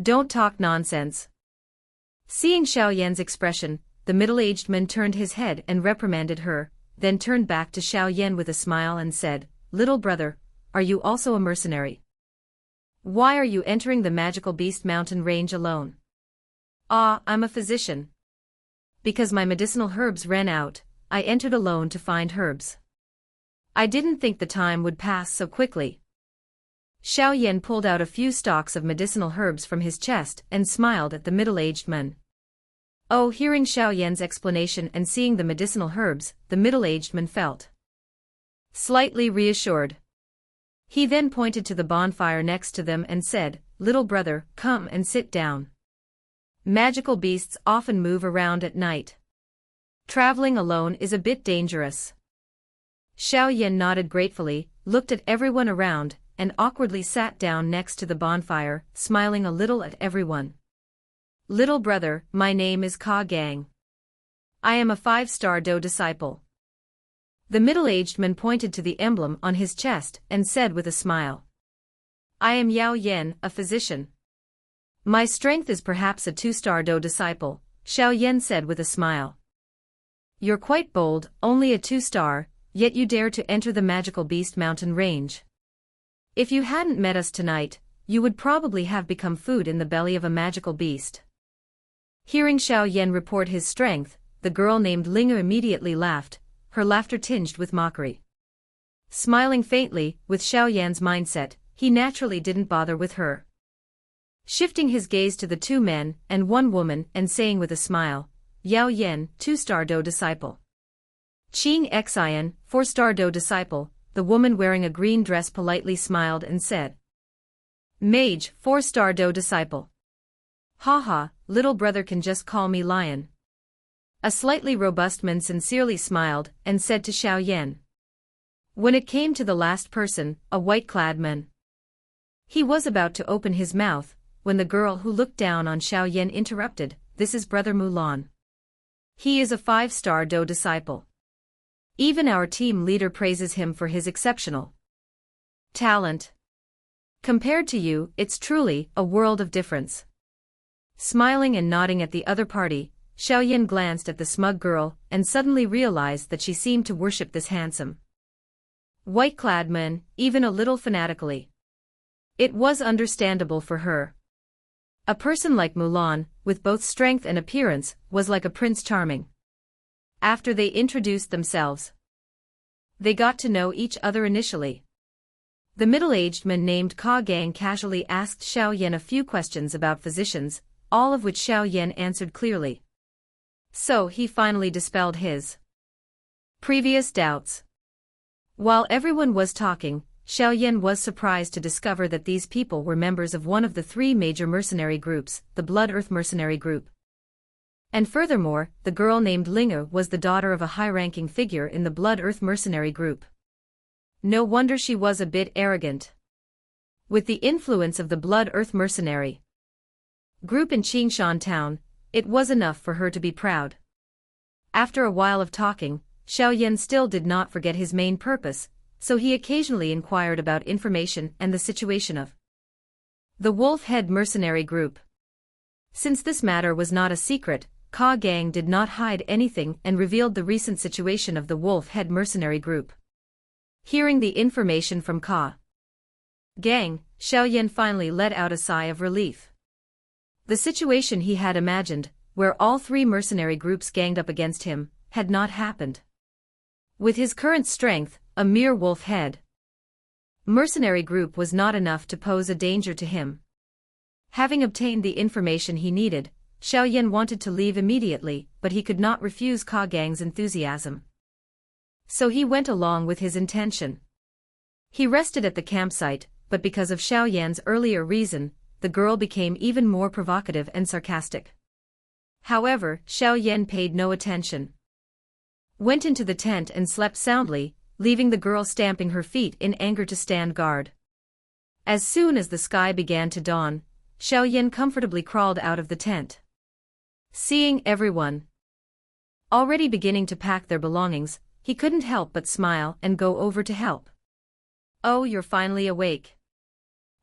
Don't talk nonsense." Seeing Xiaoyan's expression, the middle-aged man turned his head and reprimanded her, then turned back to Xiaoyan with a smile and said, "Little brother, are you also a mercenary? Why are you entering the magical beast mountain range alone?" "I'm a physician. Because my medicinal herbs ran out, I entered alone to find herbs. I didn't think the time would pass so quickly." Xiaoyan pulled out a few stalks of medicinal herbs from his chest and smiled at the middle-aged man. Hearing Xiaoyan's explanation and seeing the medicinal herbs, the middle-aged man felt slightly reassured. He then pointed to the bonfire next to them and said, "Little brother, come and sit down. Magical beasts often move around at night. Traveling alone is a bit dangerous." Xiaoyan nodded gratefully, looked at everyone around, and awkwardly sat down next to the bonfire, smiling a little at everyone. "Little brother, my name is Ka Gang. I am a 5-star Dou disciple." The middle-aged man pointed to the emblem on his chest and said with a smile, "I am Yao Yan, a physician. My strength is perhaps a 2-star Dou disciple," Xiao Yan said with a smile. "You're quite bold, only a 2-star, yet you dare to enter the magical beast mountain range. If you hadn't met us tonight, you would probably have become food in the belly of a magical beast." Hearing Xiao Yan report his strength, the girl named Linga immediately laughed, her laughter tinged with mockery. Smiling faintly, with Xiao Yan's mindset, he naturally didn't bother with her. Shifting his gaze to the 2 men and 1 woman and saying with a smile, "Yao Yan, 2-star Dou disciple. Qing Xian, 4-star Dou disciple." The woman wearing a green dress politely smiled and said, "Mage, 4-star Dou disciple. Haha, little brother can just call me Lion." A slightly robust man sincerely smiled and said to Xiao Yan. When it came to the last person, a white-clad man, he was about to open his mouth, when the girl who looked down on Xiao Yan interrupted, "This is Brother Mulan. He is a 5-star Dou disciple. Even our team leader praises him for his exceptional talent. Compared to you, it's truly a world of difference." Smiling and nodding at the other party, Xiao Yan glanced at the smug girl and suddenly realized that she seemed to worship this handsome white-clad man, even a little fanatically. It was understandable for her. A person like Mulan, with both strength and appearance, was like a prince charming. After they introduced themselves, they got to know each other initially. The middle-aged man named Ka Gang casually asked Xiao Yan a few questions about physicians, all of which Xiao Yan answered clearly. So he finally dispelled his previous doubts. While everyone was talking, Xiao Yan was surprised to discover that these people were members of one of the 3 major mercenary groups, the Blood Earth Mercenary Group. And furthermore, the girl named Linga was the daughter of a high-ranking figure in the Blood Earth Mercenary Group. No wonder she was a bit arrogant. With the influence of the Blood Earth Mercenary Group in Qingshan Town, it was enough for her to be proud. After a while of talking, Xiao Yan still did not forget his main purpose, so he occasionally inquired about information and the situation of the Wolf Head Mercenary Group. Since this matter was not a secret, Ka Gang did not hide anything and revealed the recent situation of the Wolf Head Mercenary Group. Hearing the information from Ka Gang, Xiao Yan finally let out a sigh of relief. The situation he had imagined, where all 3 mercenary groups ganged up against him, had not happened. With his current strength, a mere wolf head mercenary group was not enough to pose a danger to him. Having obtained the information he needed, Xiao Yan wanted to leave immediately, but he could not refuse Ka Gang's enthusiasm. So he went along with his intention. He rested at the campsite, but because of Xiao Yan's earlier reason, the girl became even more provocative and sarcastic. However, Xiao Yan paid no attention. Went into the tent and slept soundly, leaving the girl stamping her feet in anger to stand guard. As soon as the sky began to dawn, Xiao Yan comfortably crawled out of the tent. Seeing everyone already beginning to pack their belongings, he couldn't help but smile and go over to help. "Oh, you're finally awake.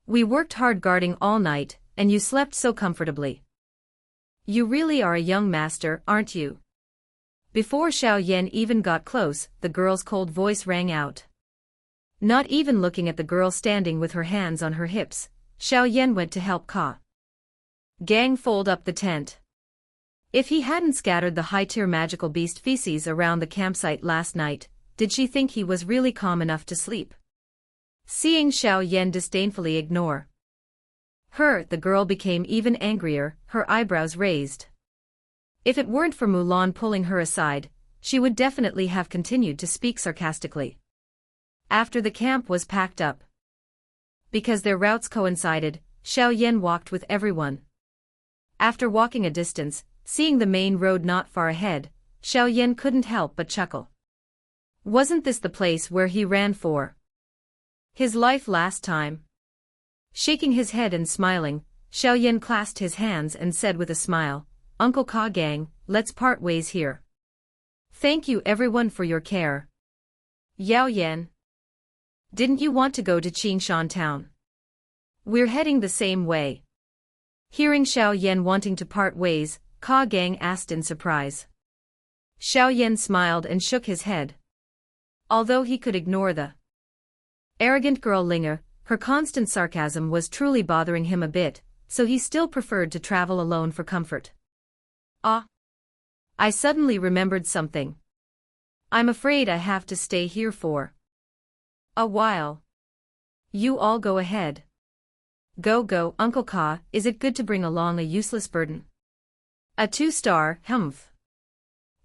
We worked hard guarding all night, and you slept so comfortably. You really are a young master, aren't you?" Before Xiao Yan even got close, the girl's cold voice rang out. Not even looking at the girl standing with her hands on her hips, Xiao Yan went to help Ka Gang fold up the tent. If he hadn't scattered the high-tier magical beast feces around the campsite last night, did she think he was really calm enough to sleep? Seeing Xiao Yan disdainfully ignore her, the girl became even angrier, her eyebrows raised. If it weren't for Mulan pulling her aside, she would definitely have continued to speak sarcastically. After the camp was packed up, Because their routes coincided, Xiaoyan walked with everyone. After walking a distance, seeing the main road not far ahead, Xiaoyan couldn't help but chuckle. Wasn't this the place where he ran for his life last time? Shaking his head and smiling, Xiaoyan clasped his hands and said with a smile, Uncle Ka Gang, let's part ways here. Thank you everyone for your care. Yao Yan. Didn't you want to go to Qingshan town? We're heading the same way. Hearing Xiaoyan wanting to part ways, Ka Gang asked in surprise. Xiaoyan smiled and shook his head. Although he could ignore the arrogant girl Linger, her constant sarcasm was truly bothering him a bit, so he still preferred to travel alone for comfort. Ah! I suddenly remembered something. I'm afraid I have to stay here for a while. You all go ahead. Go, Uncle Ka, is it good to bring along a useless burden? A 2-star, humph.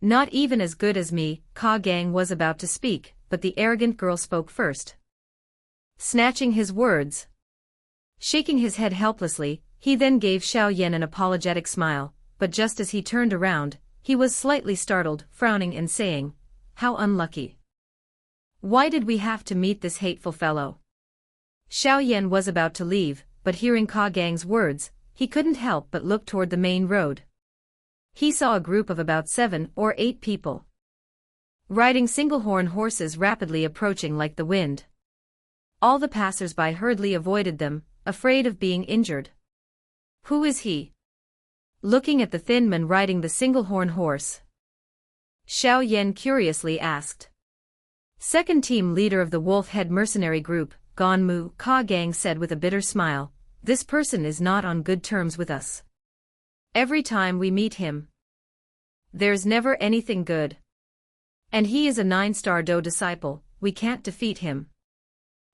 Not even as good as me, Ka Gang was about to speak, but the arrogant girl spoke first. Snatching his words. Shaking his head helplessly, he then gave Xiaoyan an apologetic smile, but just as he turned around, he was slightly startled, frowning and saying, How unlucky. Why did we have to meet this hateful fellow? Xiaoyan was about to leave, but hearing Ka Gang's words, he couldn't help but look toward the main road. He saw a group of about 7 or 8 people riding single-horn horses rapidly approaching like the wind. All the passers-by hurriedly avoided them, afraid of being injured. Who is he? Looking at the thin man riding the single-horn horse, Xiaoyan curiously asked. Second team leader of the wolf-head mercenary group, Ganmu, Ka Gang said with a bitter smile, This person is not on good terms with us. Every time we meet him, there's never anything good. And he is a 9-star Dou disciple, we can't defeat him.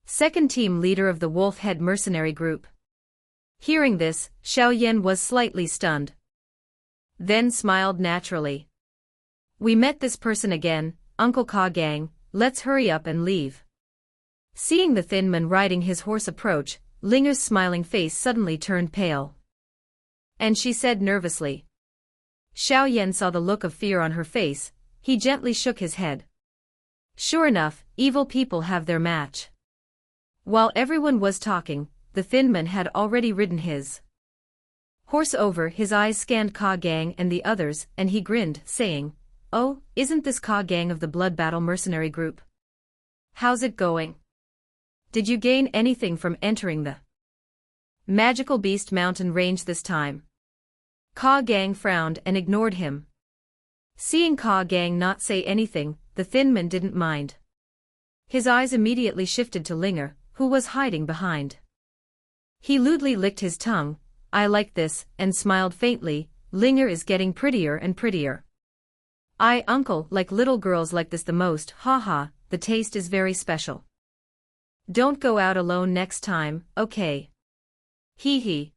Second team leader of the wolf-head mercenary group. Hearing this, Xiaoyan was slightly stunned. Then smiled naturally. We met this person again, Uncle Ka Gang, let's hurry up and leave. Seeing the thin man riding his horse approach, Linger's smiling face suddenly turned pale. And she said nervously. Xiaoyan saw the look of fear on her face, he gently shook his head. Sure enough, evil people have their match. While everyone was talking, the thin man had already ridden his horse over. His eyes scanned Ka Gang and the others, and he grinned, saying, Oh, isn't this Ka Gang of the Blood Battle mercenary group? How's it going? Did you gain anything from entering the Magical Beast Mountain range this time? Ka Gang frowned and ignored him. Seeing Ka Gang not say anything, the thin man didn't mind. His eyes immediately shifted to Linger, who was hiding behind. He lewdly licked his tongue, I like this, and smiled faintly, Linger is getting prettier and prettier. I, uncle, like little girls like this the most, haha, the taste is very special. Don't go out alone next time, okay? Hee hee.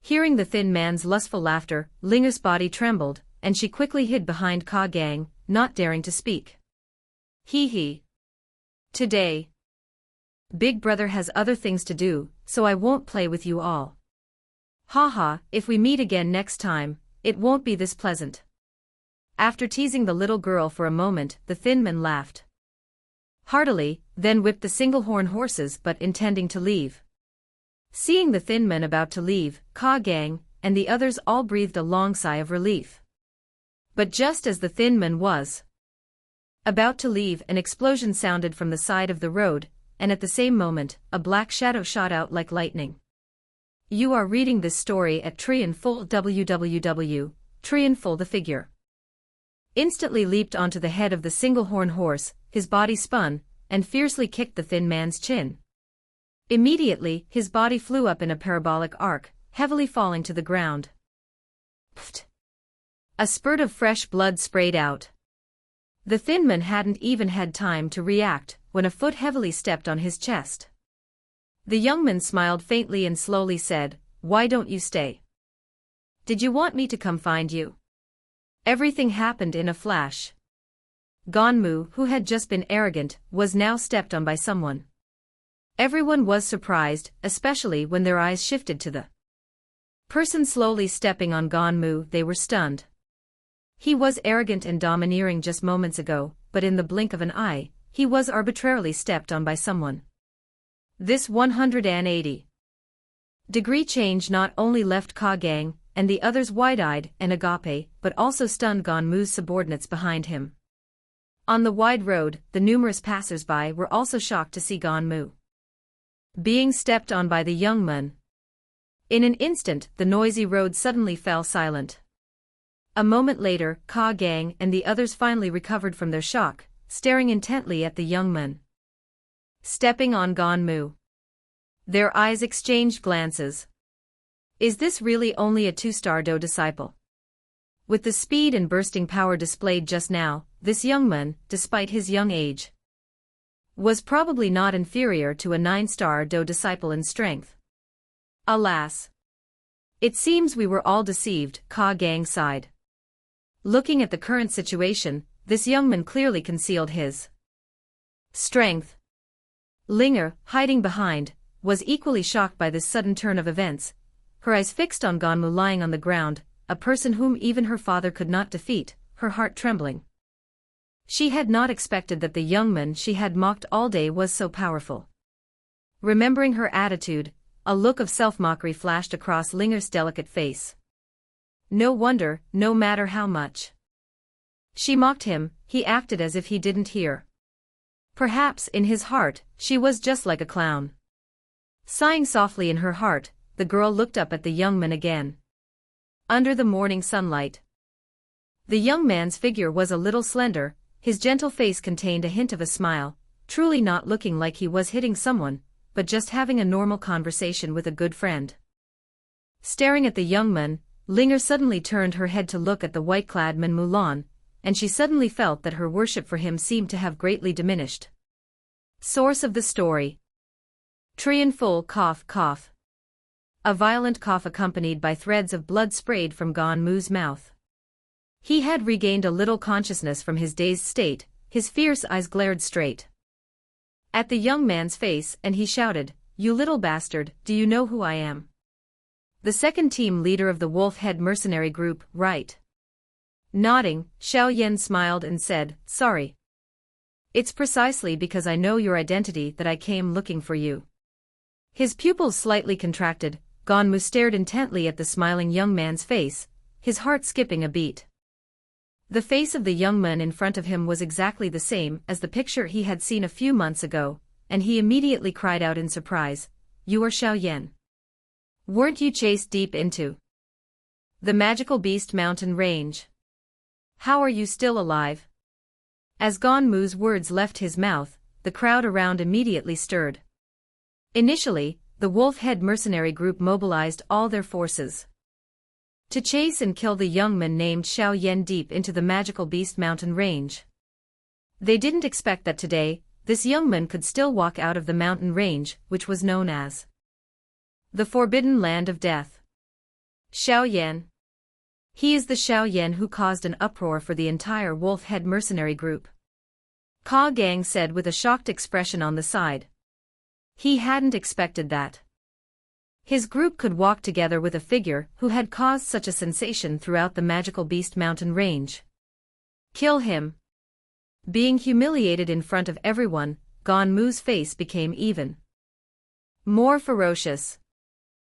Hearing the thin man's lustful laughter, Linger's body trembled, and she quickly hid behind Ka Gang, not daring to speak. Hee hee. Today, Big Brother has other things to do, so I won't play with you all. Haha, if we meet again next time, it won't be this pleasant. After teasing the little girl for a moment, the thin man laughed heartily, then whipped the single-horn horses but intending to leave. Seeing the thin man about to leave, Ka Gang and the others all breathed a long sigh of relief. But just as the thin man was about to leave, an explosion sounded from the side of the road, and at the same moment, a black shadow shot out like lightning. You are reading this story at Thien Full www. Thien Full the figure instantly leaped onto the head of the single-horn horse, his body spun, and fiercely kicked the thin man's chin. Immediately, his body flew up in a parabolic arc, heavily falling to the ground. Pfft! A spurt of fresh blood sprayed out. The thin man hadn't even had time to react, when a foot heavily stepped on his chest. The young man smiled faintly and slowly said, Why don't you stay? Did you want me to come find you? Everything happened in a flash. Ganmu, who had just been arrogant, was now stepped on by someone. Everyone was surprised, especially when their eyes shifted to the person slowly stepping on Ganmu. They were stunned. He was arrogant and domineering just moments ago, but in the blink of an eye, he was arbitrarily stepped on by someone. This 180-degree change not only left Ka Gang and the others wide-eyed and agape, but also stunned Ganmu's subordinates behind him. On the wide road, the numerous passers-by were also shocked to see Ganmu being stepped on by the young man. In an instant, the noisy road suddenly fell silent. A moment later, Ka Gang and the others finally recovered from their shock, staring intently at the young man stepping on Ganmu. Their eyes exchanged glances. Is this really only a two-star Dou disciple? With the speed and bursting power displayed just now, this young man, despite his young age, was probably not inferior to a 9-star Dou disciple in strength. Alas! It seems we were all deceived, Ka Gang sighed. Looking at the current situation, this young man clearly concealed his strength. Linger, hiding behind, was equally shocked by this sudden turn of events, her eyes fixed on Ganmu lying on the ground, a person whom even her father could not defeat, her heart trembling. She had not expected that the young man she had mocked all day was so powerful. Remembering her attitude, a look of self-mockery flashed across Linger's delicate face. No wonder, no matter how much she mocked him, he acted as if he didn't hear. Perhaps in his heart, she was just like a clown. Sighing softly in her heart, the girl looked up at the young man again. Under the morning sunlight, the young man's figure was a little slender, his gentle face contained a hint of a smile, truly not looking like he was hitting someone, but just having a normal conversation with a good friend. Staring at the young man, Linger suddenly turned her head to look at the white-clad man Mulan, and she suddenly felt that her worship for him seemed to have greatly diminished. Source of the story. Trien full cough cough. A violent cough accompanied by threads of blood sprayed from Ganmu's mouth. He had regained a little consciousness from his dazed state, his fierce eyes glared straight at the young man's face and he shouted, "You little bastard, do you know who I am?" The second team leader of the Wolf-Head mercenary group, right? Nodding, Xiaoyan smiled and said, "Sorry. It's precisely because I know your identity that I came looking for you." His pupils slightly contracted, Ganmu stared intently at the smiling young man's face, his heart skipping a beat. The face of the young man in front of him was exactly the same as the picture he had seen a few months ago, and he immediately cried out in surprise, "You are Xiaoyan. Weren't you chased deep into the magical beast mountain range? How are you still alive?" As Ganmu's words left his mouth, the crowd around immediately stirred. Initially, the Wolf-Head mercenary group mobilized all their forces to chase and kill the young man named Xiaoyan deep into the magical beast mountain range. They didn't expect that today, this young man could still walk out of the mountain range, which was known as the Forbidden Land of Death. Xiaoyan. He is the Xiaoyan who caused an uproar for the entire Wolf-Head mercenary group. Ka Gang said with a shocked expression on the side. He hadn't expected that his group could walk together with a figure who had caused such a sensation throughout the magical beast mountain range. Kill him. Being humiliated in front of everyone, Ganmu's face became even more ferocious.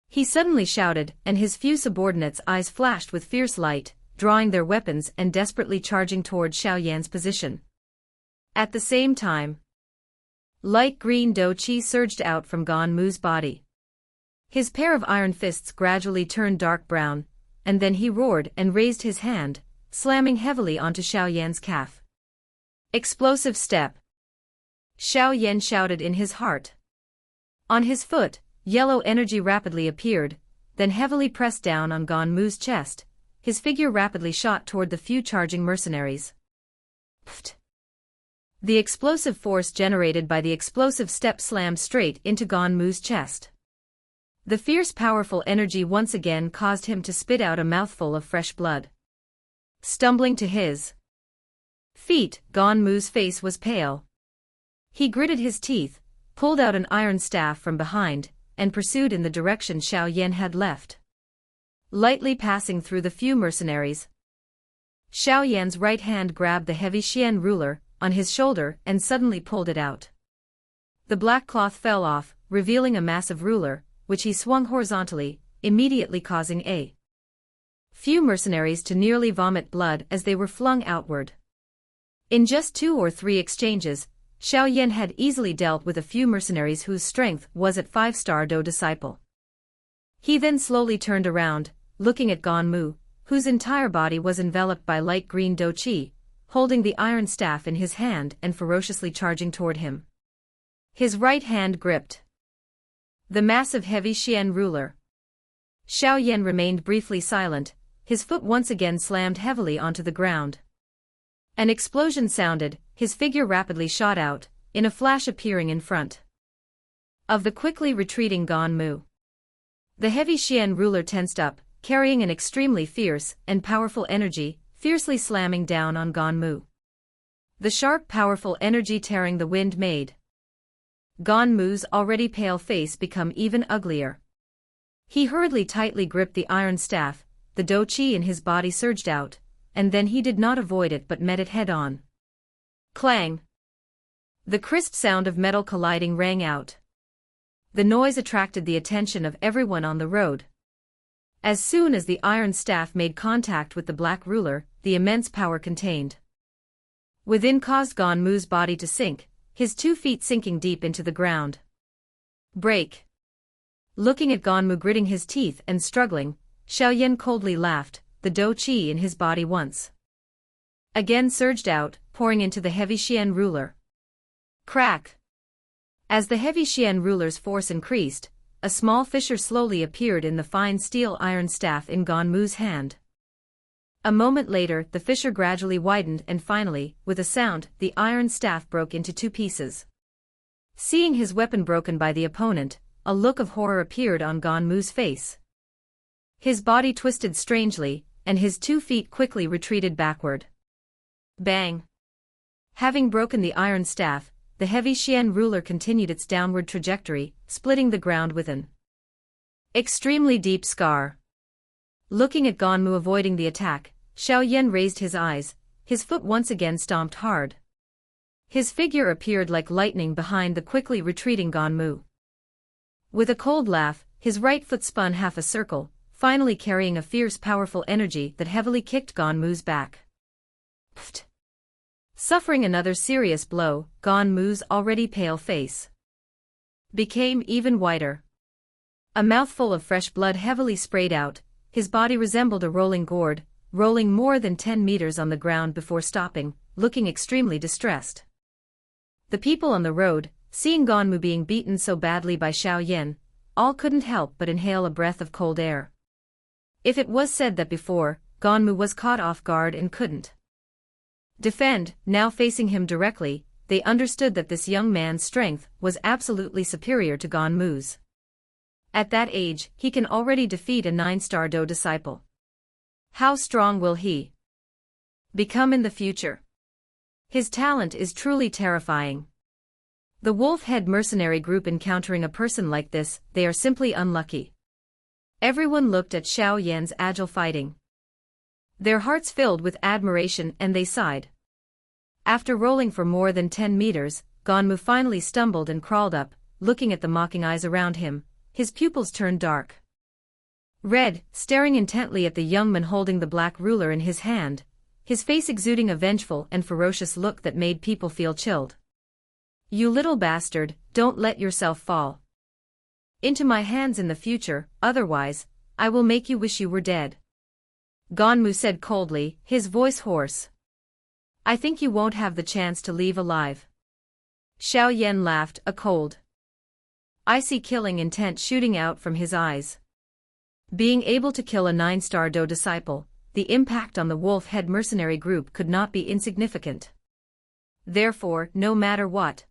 He suddenly shouted, and his few subordinates' eyes flashed with fierce light, drawing their weapons and desperately charging toward Xiaoyan's position. At the same time, light green dou qi surged out from Ganmu's body. His pair of iron fists gradually turned dark brown, and then he roared and raised his hand, slamming heavily onto Xiaoyan's calf. Explosive step. Xiaoyan shouted in his heart. On his foot, yellow energy rapidly appeared, then heavily pressed down on Ganmu's chest, his figure rapidly shot toward the few charging mercenaries. Pfft. The explosive force generated by the explosive step slammed straight into Ganmu's chest. The fierce powerful energy once again caused him to spit out a mouthful of fresh blood. Stumbling to his feet, Ganmu's face was pale. He gritted his teeth, pulled out an iron staff from behind, and pursued in the direction Xiaoyan had left. Lightly passing through the few mercenaries, Xiaoyan's right hand grabbed the heavy Xian ruler on his shoulder and suddenly pulled it out. The black cloth fell off, revealing a massive ruler, which he swung horizontally, immediately causing a few mercenaries to nearly vomit blood as they were flung outward. In just 2 or 3 exchanges, Xiaoyan had easily dealt with a few mercenaries whose strength was at 5-star Dou disciple. He then slowly turned around, looking at Ganmu, whose entire body was enveloped by light green Dou Qi, holding the iron staff in his hand and ferociously charging toward him. His right hand gripped the massive heavy Xian ruler. Xiaoyan remained briefly silent, his foot once again slammed heavily onto the ground. An explosion sounded, his figure rapidly shot out, in a flash appearing in front of the quickly retreating Ganmu. The heavy Xian ruler tensed up, carrying an extremely fierce and powerful energy, fiercely slamming down on Ganmu. The sharp powerful energy tearing the wind made Ganmu's already pale face become even uglier. He hurriedly tightly gripped the iron staff, the Dou Qi in his body surged out, and then he did not avoid it but met it head-on. Clang! The crisp sound of metal colliding rang out. The noise attracted the attention of everyone on the road. As soon as the iron staff made contact with the black ruler, the immense power contained within caused Ganmu's body to sink, his 2 feet sinking deep into the ground. Break! Looking at Ganmu gritting his teeth and struggling, Xiaoyan coldly laughed, the Dou Qi in his body once again surged out, pouring into the heavy Xian ruler. Crack! As the heavy Xian ruler's force increased, a small fissure slowly appeared in the fine steel iron staff in Ganmu's hand. A moment later, the fissure gradually widened and finally, with a sound, the iron staff broke into 2 pieces. Seeing his weapon broken by the opponent, a look of horror appeared on Ganmu's face. His body twisted strangely, and his 2 feet quickly retreated backward. Bang! Having broken the iron staff, the heavy Xian ruler continued its downward trajectory, splitting the ground with an extremely deep scar. Looking at Ganmu avoiding the attack, Xiaoyan raised his eyes, his foot once again stomped hard. His figure appeared like lightning behind the quickly retreating Ganmu. With a cold laugh, his right foot spun half a circle, finally carrying a fierce powerful energy that heavily kicked Ganmu's back. Pfft! Suffering another serious blow, Ganmu's already pale face became even whiter. A mouthful of fresh blood heavily sprayed out, his body resembled a rolling gourd, rolling more than 10 meters on the ground before stopping, looking extremely distressed. The people on the road, seeing Ganmu being beaten so badly by Xiaoyan, all couldn't help but inhale a breath of cold air. If it was said that before, Ganmu was caught off guard and couldn't defend, now facing him directly, they understood that this young man's strength was absolutely superior to Ganmu's. At that age, he can already defeat a 9-star Dou disciple. How strong will he become in the future? His talent is truly terrifying. The wolf-head mercenary group encountering a person like this, they are simply unlucky. Everyone looked at Xiaoyan's agile fighting. Their hearts filled with admiration and they sighed. After rolling for more than 10 meters, Ganmu finally stumbled and crawled up, looking at the mocking eyes around him, his pupils turned dark red, staring intently at the young man holding the black ruler in his hand, his face exuding a vengeful and ferocious look that made people feel chilled. You little bastard, don't let yourself fall into my hands in the future, otherwise, I will make you wish you were dead. Ganmu said coldly, his voice hoarse. I think you won't have the chance to leave alive. Xiaoyan laughed, a cold, icy killing intent shooting out from his eyes. Being able to kill a 9-star Dou disciple, the impact on the wolf-head mercenary group could not be insignificant. Therefore, no matter what,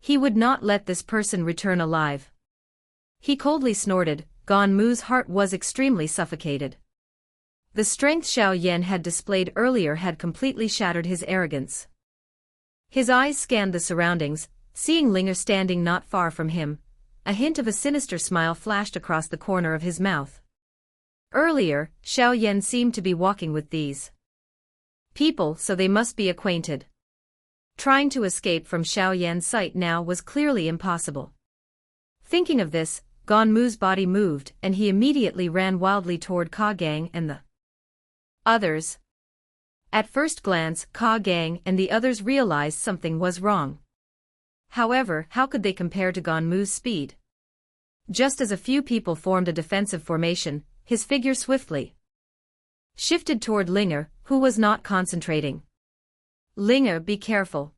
he would not let this person return alive. He coldly snorted, Ganmu's heart was extremely suffocated. The strength Xiaoyan had displayed earlier had completely shattered his arrogance. His eyes scanned the surroundings, Seeing Linger standing not far from him, a hint of a sinister smile flashed across the corner of his mouth. Earlier, Xiaoyan seemed to be walking with these people, so they must be acquainted. Trying to escape from Xiaoyan's sight now was clearly impossible. Thinking of this, Ganmu's body moved and he immediately ran wildly toward Ka Gang and the others. At first glance, Ka Gang and the others realized something was wrong. However, how could they compare to Ganmu's speed? Just as a few people formed a defensive formation, his figure swiftly shifted toward Linger, who was not concentrating. Linger, be careful.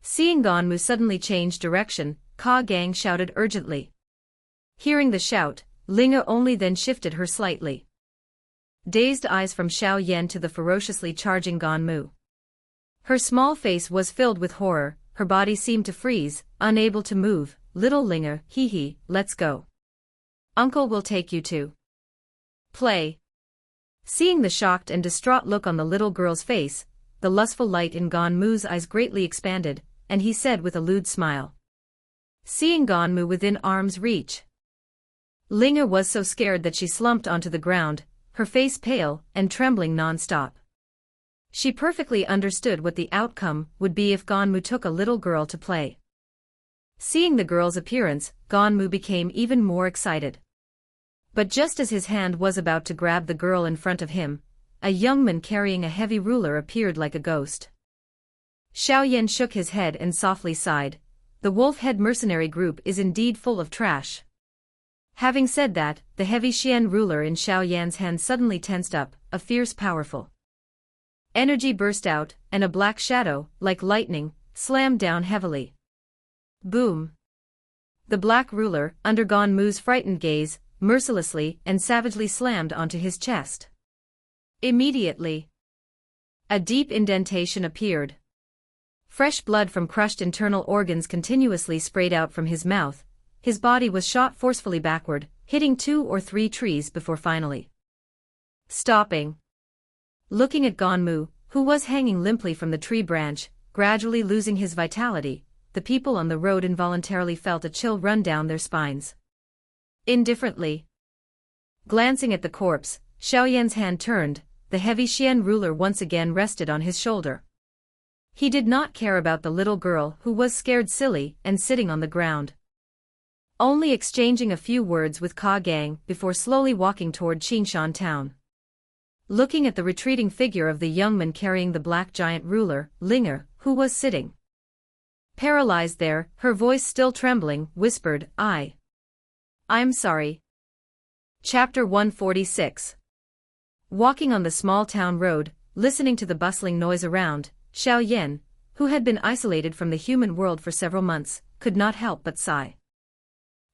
Seeing Ganmu suddenly change direction, Ka Gang shouted urgently. Hearing the shout, Linger only then shifted her slightly. Dazed eyes from Xiaoyan to the ferociously charging Ganmu. Her small face was filled with horror, her body seemed to freeze, unable to move. Little Linger, hee, let's go. Uncle will take you to play. Seeing the shocked and distraught look on the little girl's face, the lustful light in Ganmu's eyes greatly expanded, and he said with a lewd smile. Seeing Ganmu within arm's reach, Linger was so scared that she slumped onto the ground, her face pale and trembling non-stop. She perfectly understood what the outcome would be if Ganmu took a little girl to play. Seeing the girl's appearance, Ganmu became even more excited. But just as his hand was about to grab the girl in front of him, a young man carrying a heavy ruler appeared like a ghost. Xiaoyan shook his head and softly sighed. The wolf-head mercenary group is indeed full of trash. Having said that, the heavy Xian ruler in Xiaoyan's hand suddenly tensed up, a fierce powerful energy burst out, and a black shadow, like lightning, slammed down heavily. Boom! The black ruler, under Ganmu's frightened gaze, mercilessly and savagely slammed onto his chest. Immediately, a deep indentation appeared. Fresh blood from crushed internal organs continuously sprayed out from his mouth. His body was shot forcefully backward, hitting 2 or 3 trees before finally stopping. Looking at Ganmu, who was hanging limply from the tree branch, gradually losing his vitality, the people on the road involuntarily felt a chill run down their spines. Indifferently glancing at the corpse, Xiaoyan's hand turned, the heavy Xian ruler once again rested on his shoulder. He did not care about the little girl who was scared silly and sitting on the ground. Only exchanging a few words with Ka Gang before slowly walking toward Xingshan town. Looking at the retreating figure of the young man carrying the black giant ruler, Linger, who was sitting paralyzed there, her voice still trembling, whispered, I'm sorry. Chapter 146. Walking on the small town road, listening to the bustling noise around, Xiaoyan, who had been isolated from the human world for several months, could not help but sigh.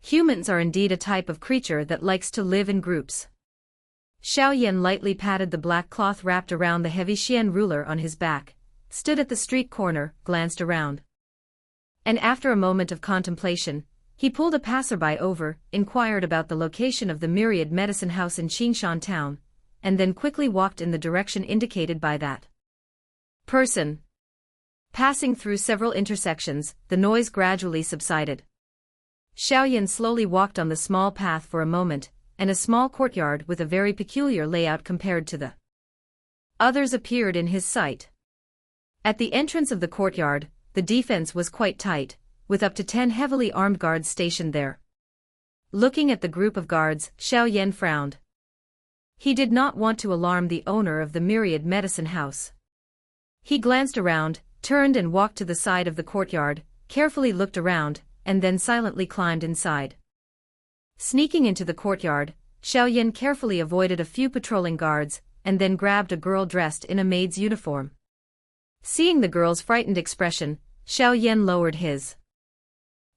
Humans are indeed a type of creature that likes to live in groups. Xiaoyan lightly patted the black cloth wrapped around the heavy Xian ruler on his back, stood at the street corner, glanced around. And after a moment of contemplation, he pulled a passerby over, inquired about the location of the Myriad Medicine House in Xingshan town, and then quickly walked in the direction indicated by that person. Passing through several intersections, the noise gradually subsided. Xiaoyan slowly walked on the small path for a moment, and a small courtyard with a very peculiar layout compared to the others appeared in his sight. At the entrance of the courtyard, the defense was quite tight, with up to 10 heavily armed guards stationed there. Looking at the group of guards, Xiaoyan frowned. He did not want to alarm the owner of the Myriad Medicine House. He glanced around, turned and walked to the side of the courtyard, carefully looked around, and then silently climbed inside. Sneaking into the courtyard, Xiaoyan carefully avoided a few patrolling guards, and then grabbed a girl dressed in a maid's uniform. Seeing the girl's frightened expression, Xiaoyan lowered his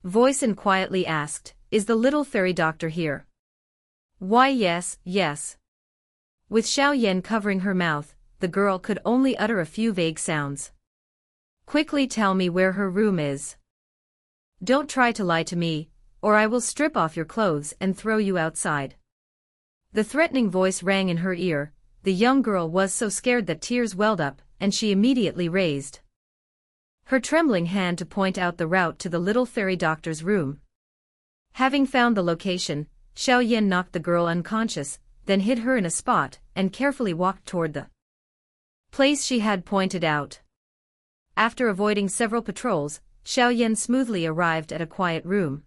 voice and quietly asked, "Is the little fairy doctor here?" "Why yes. With Xiaoyan covering her mouth, the girl could only utter a few vague sounds. "Quickly tell me where her room is. Don't try to lie to me, or I will strip off your clothes and throw you outside." The threatening voice rang in her ear. The young girl was so scared that tears welled up, and she immediately raised her trembling hand to point out the route to the little fairy doctor's room. Having found the location, Xiaoyan knocked the girl unconscious, then hid her in a spot, and carefully walked toward the place she had pointed out. After avoiding several patrols, Xiaoyan smoothly arrived at a quiet room.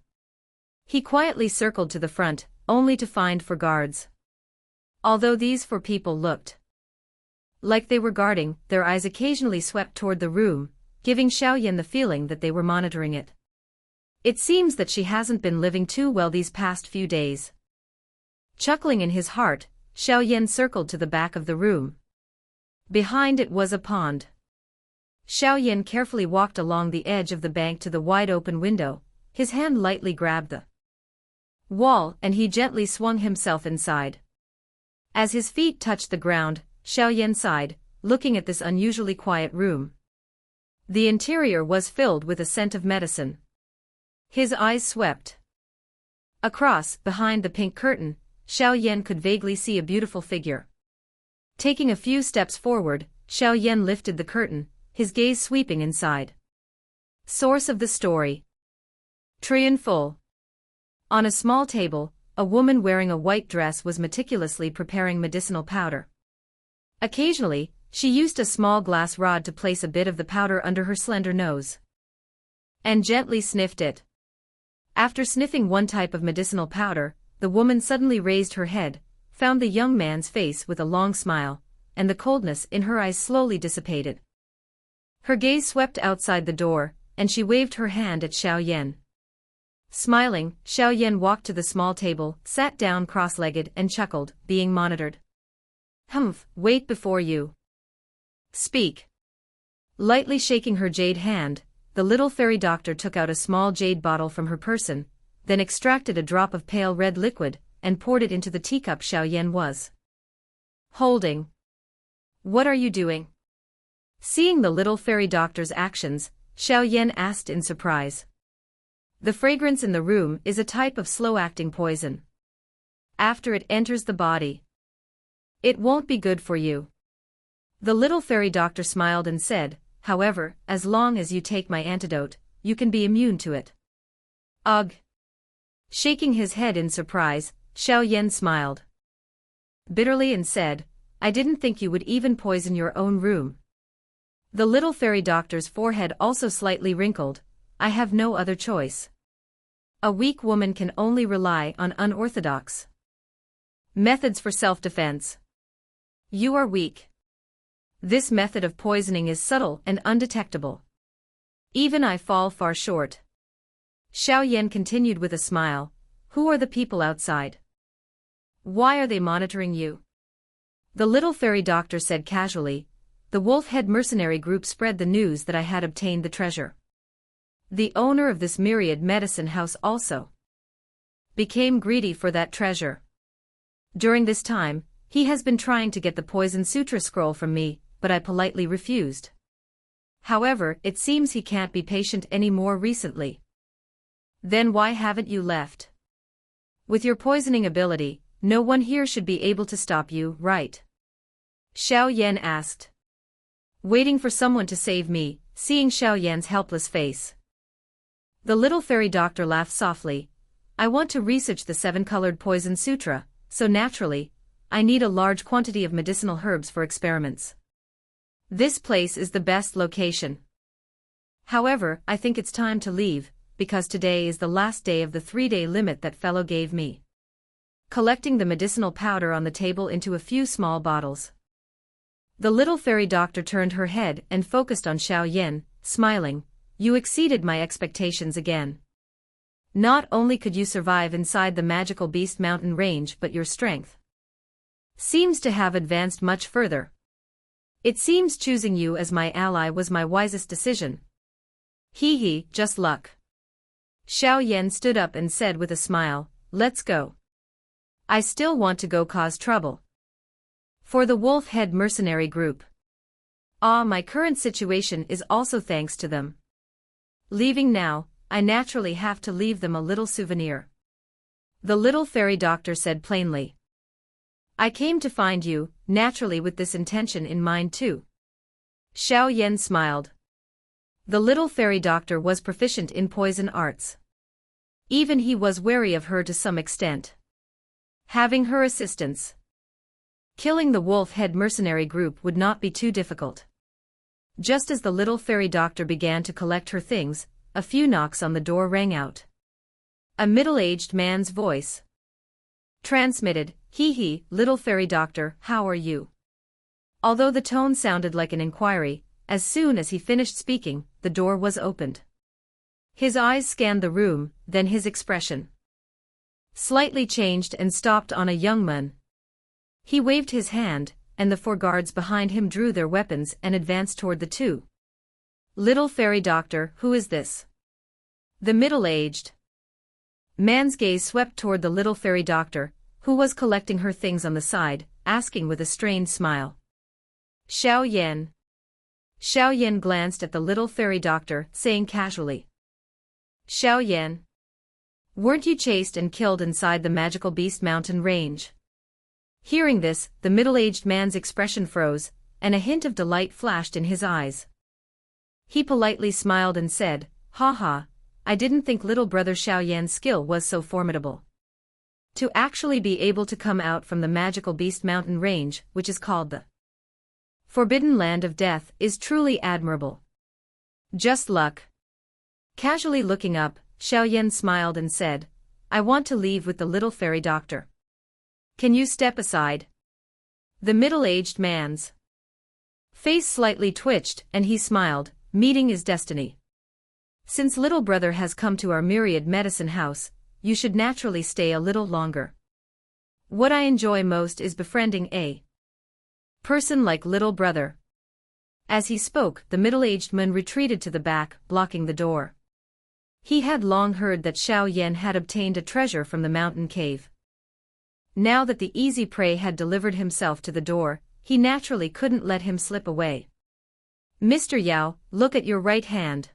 He quietly circled to the front, only to find 4 guards. Although these 4 people looked like they were guarding, their eyes occasionally swept toward the room, giving Xiaoyan the feeling that they were monitoring it. It seems that she hasn't been living too well these past few days. Chuckling in his heart, Xiaoyan circled to the back of the room. Behind it was a pond. Xiaoyan carefully walked along the edge of the bank to the wide-open window, his hand lightly grabbed the wall and he gently swung himself inside. As his feet touched the ground, Xiaoyan sighed, looking at this unusually quiet room. The interior was filled with a scent of medicine. His eyes swept across, behind the pink curtain. Xiaoyan could vaguely see a beautiful figure. Taking a few steps forward, Xiaoyan lifted the curtain, his gaze sweeping inside. Source of the story. Thien Full. On a small table, a woman wearing a white dress was meticulously preparing medicinal powder. Occasionally, she used a small glass rod to place a bit of the powder under her slender nose and gently sniffed it. After sniffing one type of medicinal powder, the woman suddenly raised her head, found the young man's face with a long smile, and the coldness in her eyes slowly dissipated. Her gaze swept outside the door, and she waved her hand at Xiaoyan. Smiling, Xiaoyan walked to the small table, sat down cross-legged and chuckled, being monitored. Humph, wait before you speak. Lightly shaking her jade hand, the little fairy doctor took out a small jade bottle from her person, then extracted a drop of pale red liquid, and poured it into the teacup Xiaoyan was holding. What are you doing? Seeing the little fairy doctor's actions, Xiaoyan asked in surprise. The fragrance in the room is a type of slow-acting poison. After it enters the body, it won't be good for you. The little fairy doctor smiled and said, however, as long as you take my antidote, you can be immune to it. Ugh. Shaking his head in surprise, Xiaoyan smiled bitterly and said, I didn't think you would even poison your own room. The little fairy doctor's forehead also slightly wrinkled. I have no other choice. A weak woman can only rely on unorthodox methods for self-defense. You are weak. This method of poisoning is subtle and undetectable. Even I fall far short. Xiaoyan continued with a smile. Who are the people outside? Why are they monitoring you? The little fairy doctor said casually, the wolf-head mercenary group spread the news that I had obtained the treasure. The owner of this myriad medicine house also became greedy for that treasure. During this time, he has been trying to get the Poison Sutra scroll from me, but I politely refused. However, it seems he can't be patient anymore recently. Then why haven't you left? With your poisoning ability, no one here should be able to stop you, right? Xiaoyan asked. Waiting for someone to save me, seeing Xiaoyan's helpless face. The little fairy doctor laughed softly. I want to research the 7-colored Poison Sutra, so naturally, I need a large quantity of medicinal herbs for experiments. This place is the best location. However, I think it's time to leave, because today is the last day of the 3-day limit that fellow gave me. Collecting the medicinal powder on the table into a few small bottles. The little fairy doctor turned her head and focused on Xiaoyan, smiling. You exceeded my expectations again. Not only could you survive inside the magical beast mountain range, but your strength seems to have advanced much further. It seems choosing you as my ally was my wisest decision. Hee hee, just luck. Xiaoyan stood up and said with a smile, let's go. I still want to go cause trouble. For the wolf-head mercenary group. My current situation is also thanks to them. Leaving now, I naturally have to leave them a little souvenir. The little fairy doctor said plainly. I came to find you, naturally with this intention in mind too. Xiaoyan smiled. The little fairy doctor was proficient in poison arts. Even he was wary of her to some extent. Having her assistance, killing the wolf-head mercenary group would not be too difficult. Just as the little fairy doctor began to collect her things, a few knocks on the door rang out. A middle-aged man's voice transmitted, "Hee, little fairy doctor, how are you?" Although the tone sounded like an inquiry, as soon as he finished speaking, the door was opened. His eyes scanned the room, then his expression slightly changed and stopped on a young man. He waved his hand, and the 4 guards behind him drew their weapons and advanced toward the 2. Little fairy doctor, who is this? The middle-aged man's gaze swept toward the little fairy doctor, who was collecting her things on the side, asking with a strained smile. Xiaoyan. Xiaoyan glanced at the little fairy doctor, saying casually, "Xiaoyan, weren't you chased and killed inside the magical beast mountain range?" Hearing this, the middle-aged man's expression froze, and a hint of delight flashed in his eyes. He politely smiled and said, "Ha, I didn't think little brother Xiaoyan's skill was so formidable. To actually be able to come out from the magical beast mountain range, which is called the Forbidden Land of Death, is truly admirable. Just luck." Casually looking up, Xiaoyan smiled and said, "I want to leave with the little fairy doctor. Can you step aside?" The middle-aged man's face slightly twitched, and he smiled, meeting his destiny. "Since little brother has come to our myriad medicine house, you should naturally stay a little longer. What I enjoy most is befriending a person like little brother." As he spoke, the middle-aged man retreated to the back, blocking the door. He had long heard that Xiaoyan had obtained a treasure from the mountain cave. Now that the easy prey had delivered himself to the door, he naturally couldn't let him slip away. "Mr. Yao, look at your right hand.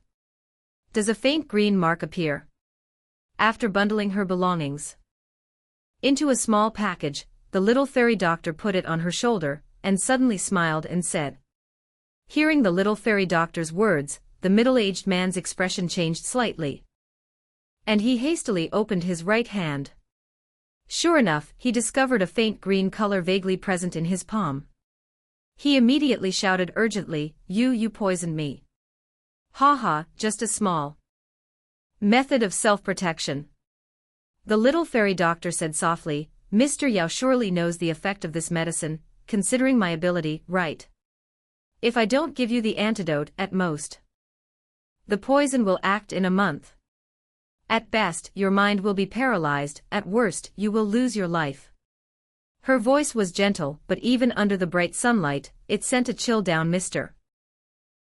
Does a faint green mark appear?" After bundling her belongings into a small package, the little fairy doctor put it on her shoulder, and suddenly smiled and said. Hearing the little fairy doctor's words, the middle-aged man's expression changed slightly, and he hastily opened his right hand. Sure enough, he discovered a faint green color vaguely present in his palm. He immediately shouted urgently, You poisoned me. Ha, just a small method of self-protection." The little fairy doctor said softly, "Mr. Yao surely knows the effect of this medicine, considering my ability, right? If I don't give you the antidote, at most, the poison will act in a month. At best, your mind will be paralyzed, at worst, you will lose your life." Her voice was gentle, but even under the bright sunlight, it sent a chill down Mr.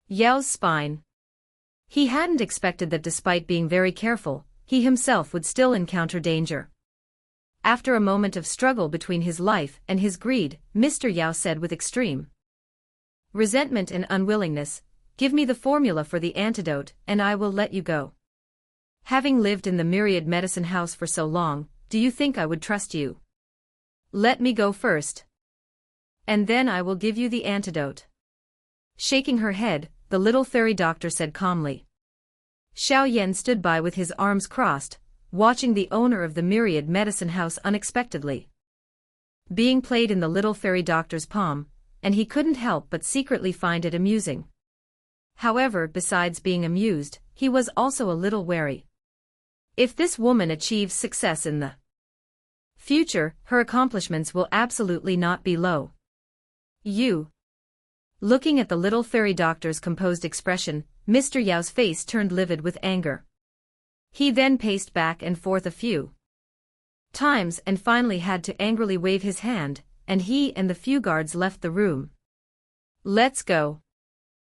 Yao's spine. He hadn't expected that despite being very careful, he himself would still encounter danger. After a moment of struggle between his life and his greed, Mr. Yao said with extreme resentment and unwillingness, "Give me the formula for the antidote, and I will let you go. Having lived in the myriad medicine house for so long, do you think I would trust you? Let me go first, and then I will give you the antidote." Shaking her head, the little fairy doctor said calmly. Xiaoyan stood by with his arms crossed, watching the owner of the myriad medicine house unexpectedly being played in the little fairy doctor's palm, and he couldn't help but secretly find it amusing. However, besides being amused, he was also a little wary. If this woman achieves success in the future, her accomplishments will absolutely not be low. Looking at the little fairy doctor's composed expression, Mr. Yao's face turned livid with anger. He then paced back and forth a few times and finally had to angrily wave his hand, and he and the few guards left the room. "Let's go."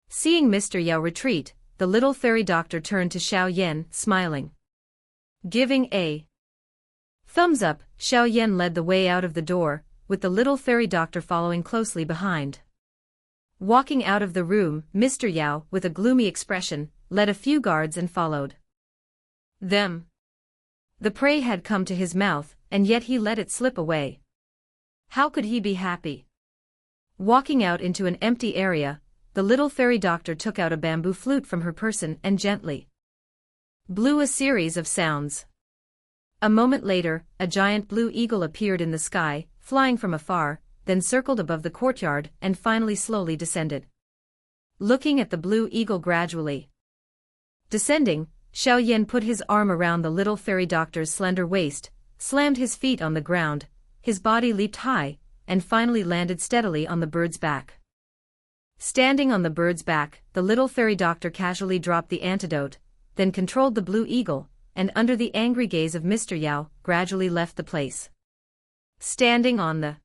Seeing Mr. Yao retreat, the little fairy doctor turned to Xiaoyan, smiling. Giving a thumbs up, Xiaoyan led the way out of the door, with the little fairy doctor following closely behind. Walking out of the room, Mr. Yao, with a gloomy expression, led a few guards and followed them. The prey had come to his mouth, and yet he let it slip away. How could he be happy? Walking out into an empty area, the little fairy doctor took out a bamboo flute from her person and gently blew a series of sounds. A moment later, a giant blue eagle appeared in the sky, flying from afar, then circled above the courtyard and finally slowly descended. Looking at the blue eagle gradually descending, Xiaoyan put his arm around the little fairy doctor's slender waist, slammed his feet on the ground, his body leaped high, and finally landed steadily on the bird's back. Standing on the bird's back, the little fairy doctor casually dropped the antidote, then controlled the blue eagle, and under the angry gaze of Mr. Yao, gradually left the place. Standing on the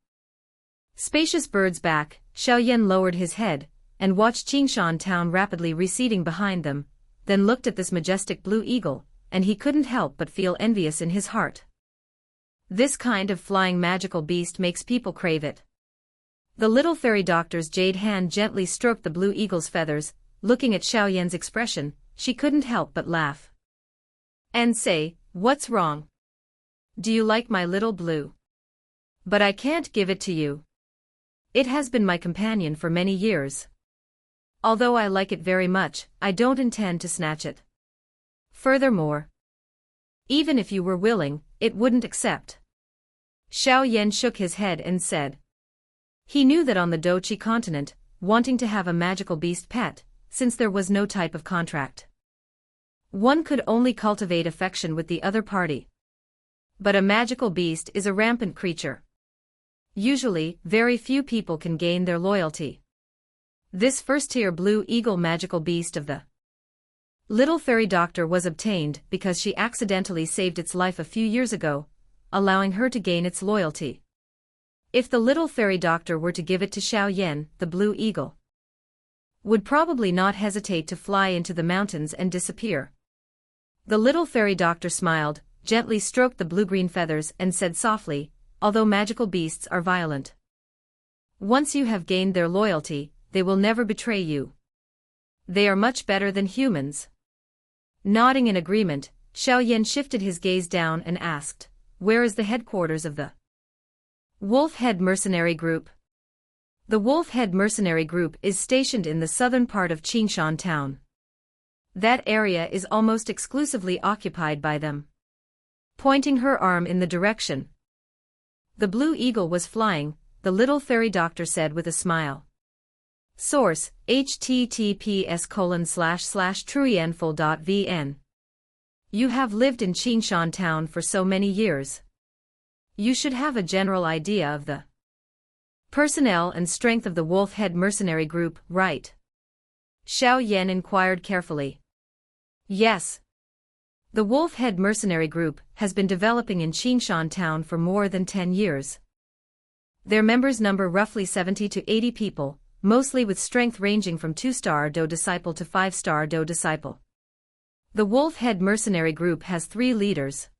spacious bird's back, Xiaoyan lowered his head, and watched Xingshan town rapidly receding behind them, then looked at this majestic blue eagle, and he couldn't help but feel envious in his heart. This kind of flying magical beast makes people crave it. The little fairy doctor's jade hand gently stroked the blue eagle's feathers. Looking at Xiaoyan's expression, she couldn't help but laugh and say, "What's wrong? Do you like my little blue? But I can't give it to you. It has been my companion for many years. Although I like it very much, I don't intend to snatch it. Furthermore, even if you were willing, it wouldn't accept." Xiaoyan shook his head and said. He knew that on the Douqi continent, wanting to have a magical beast pet, since there was no type of contract, one could only cultivate affection with the other party. But a magical beast is a rampant creature. Usually, very few people can gain their loyalty. This first-tier blue eagle magical beast of the little fairy doctor was obtained because she accidentally saved its life a few years ago, allowing her to gain its loyalty. If the little fairy doctor were to give it to Xiaoyan, the blue eagle would probably not hesitate to fly into the mountains and disappear. The little fairy doctor smiled, gently stroked the blue-green feathers and said softly, "Although magical beasts are violent, once you have gained their loyalty, they will never betray you. They are much better than humans." Nodding in agreement, Xiaoyan shifted his gaze down and asked, "Where is the headquarters of the Wolf Head Mercenary Group?" The Wolf Head Mercenary Group is stationed in the southern part of Xingshan town. That area is almost exclusively occupied by them. Pointing her arm in the direction the blue eagle was flying, the little fairy doctor said with a smile. Source: https://truyenful.vn. You have lived in Xingshan town for so many years. You should have a general idea of the personnel and strength of the Wolf Head Mercenary Group, right? Xiaoyan inquired carefully. Yes. The Wolf Head Mercenary Group has been developing in Xingshan town for more than 10 years. Their members number roughly 70 to 80 people, mostly with strength ranging from 2-star Do Disciple to 5-star Do Disciple. The Wolf Head Mercenary Group has 3 leaders.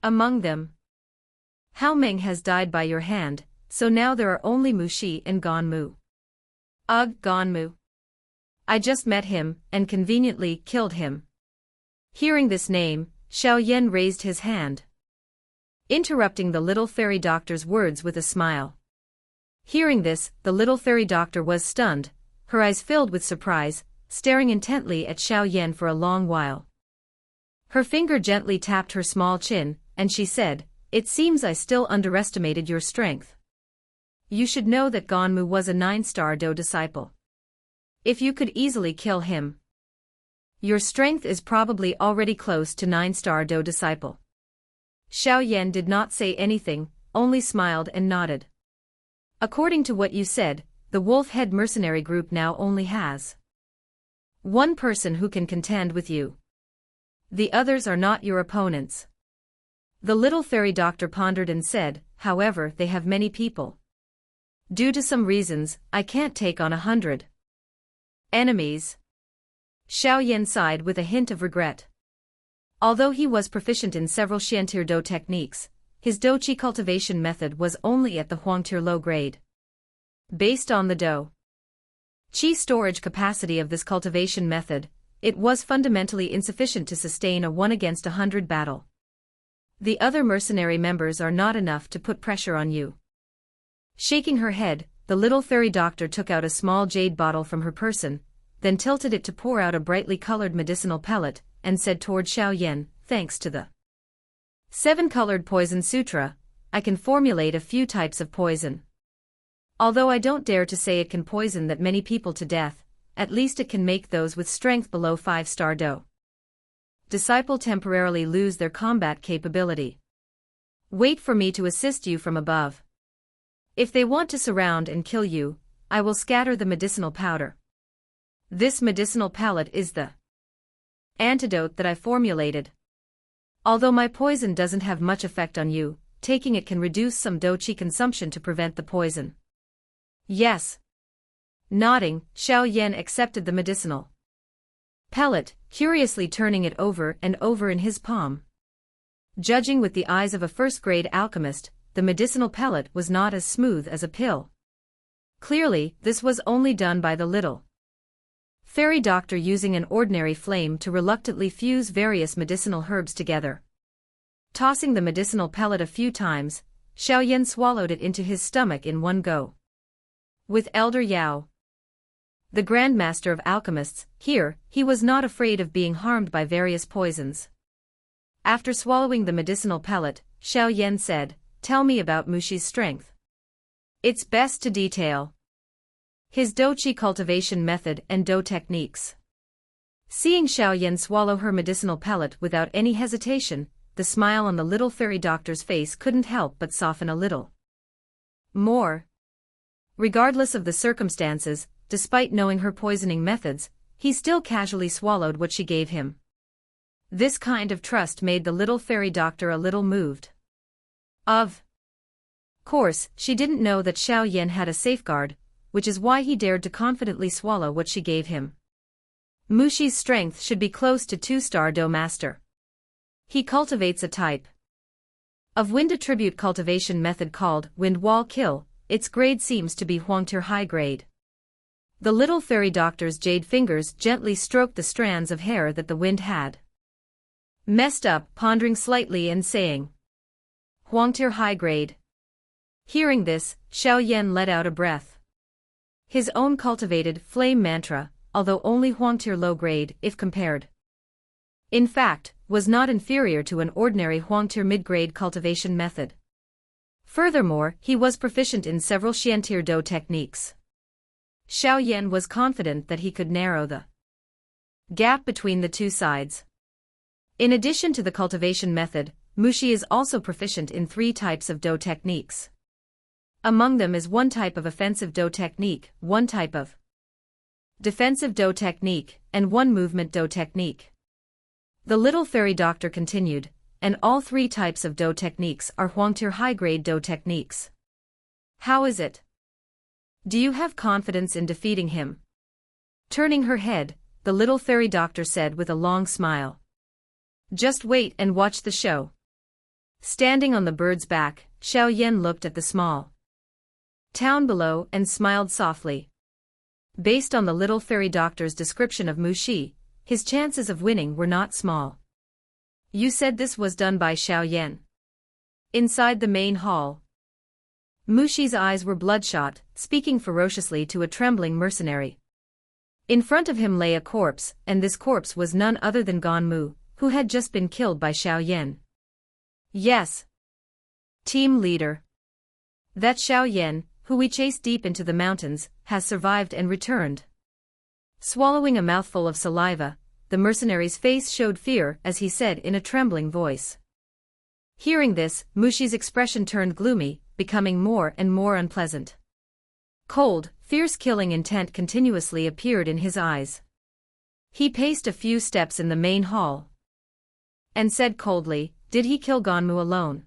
Among them, Hao Meng has died by your hand, so now there are only Mu Shi and Gan Mu. Ugh, Gan Mu. I just met him, and conveniently killed him. Hearing this name, Xiaoyan raised his hand, interrupting the little fairy doctor's words with a smile. Hearing this, the little fairy doctor was stunned, her eyes filled with surprise, staring intently at Xiaoyan for a long while. Her finger gently tapped her small chin, and she said, "It seems I still underestimated your strength. You should know that Ganmu was a 9-star Do disciple. If you could easily kill him, your strength is probably already close to 9-star Do disciple." Xiaoyan did not say anything, only smiled and nodded. According to what you said, the Wolf Head Mercenary Group now only has one person who can contend with you. The others are not your opponents. The little fairy doctor pondered and said, "However, they have many people. Due to some reasons, I can't take on 100 enemies." Xiaoyan sighed with a hint of regret. Although he was proficient in several Xiantier Do techniques, his Douqi cultivation method was only at the Huangtier low grade. Based on the Do Qi storage capacity of this cultivation method, it was fundamentally insufficient to sustain a 1 against 100 battle. The other mercenary members are not enough to put pressure on you. Shaking her head, the little fairy doctor took out a small jade bottle from her person, then tilted it to pour out a brightly colored medicinal pellet, and said toward Xiaoyan, "Thanks to the 7-colored poison sutra, I can formulate a few types of poison. Although I don't dare to say it can poison that many people to death, at least it can make those with strength below 5-star Dou disciple temporarily lose their combat capability. Wait for me to assist you from above. If they want to surround and kill you, I will scatter the medicinal powder. This medicinal pellet is the antidote that I formulated. Although my poison doesn't have much effect on you, taking it can reduce some Dou Qi consumption to prevent the poison." "Yes." Nodding, Xiaoyan accepted the medicinal pellet, curiously turning it over and over in his palm. Judging with the eyes of a first-grade alchemist, the medicinal pellet was not as smooth as a pill. Clearly, this was only done by the little fairy doctor using an ordinary flame to reluctantly fuse various medicinal herbs together. Tossing the medicinal pellet a few times, Xiaoyan swallowed it into his stomach in one go. With Elder Yao, the Grand Master of Alchemists, here, he was not afraid of being harmed by various poisons. After swallowing the medicinal pellet, Xiaoyan said, "Tell me about Mushi's strength." "It's best to detail his Dou Qi cultivation method and Dou techniques." Seeing Xiaoyan swallow her medicinal pellet without any hesitation, the smile on the little fairy doctor's face couldn't help but soften a little more. Regardless of the circumstances, despite knowing her poisoning methods, he still casually swallowed what she gave him. This kind of trust made the little fairy doctor a little moved. Of course, she didn't know that Xiaoyan had a safeguard, which is why he dared to confidently swallow what she gave him. Mushi's strength should be close to 2-star Dou Master. He cultivates a type of wind attribute cultivation method called Wind Wall Kill. Its grade seems to be Huangtir high grade. The little fairy doctor's jade fingers gently stroked the strands of hair that the wind had messed up, pondering slightly and saying, "Huangtir high grade." Hearing this, Xiaoyan let out a breath. His own cultivated flame mantra, although only Huangtir low grade if compared, in fact, was not inferior to an ordinary Huangtir mid-grade cultivation method. Furthermore, he was proficient in several Xianxia Dou techniques. Xiaoyan was confident that he could narrow the gap between the two sides. In addition to the cultivation method, Mushi is also proficient in 3 types of Dou techniques. Among them is 1 type of offensive Dou technique, 1 type of defensive Dou technique, and 1 movement Dou technique. The little fairy doctor continued, and all 3 types of Dou techniques are Huangtir high-grade Dou techniques. "How is it? Do you have confidence in defeating him?" Turning her head, the little fairy doctor said with a long smile. "Just wait and watch the show." Standing on the bird's back, Xiaoyan looked at the small town below and smiled softly. Based on the little fairy doctor's description of Mushi, his chances of winning were not small. "You said this was done by Xiaoyan?" Inside the main hall, Mushi's eyes were bloodshot, speaking ferociously to a trembling mercenary. In front of him lay a corpse, and this corpse was none other than Ganmu, who had just been killed by Xiaoyan. "Yes. Team leader. That Xiaoyan, who we chased deep into the mountains, has survived and returned." Swallowing a mouthful of saliva, the mercenary's face showed fear as he said in a trembling voice. Hearing this, Mushi's expression turned gloomy, becoming more and more unpleasant. Cold, fierce killing intent continuously appeared in his eyes. He paced a few steps in the main hall and said coldly, "Did he kill Ganmu alone?"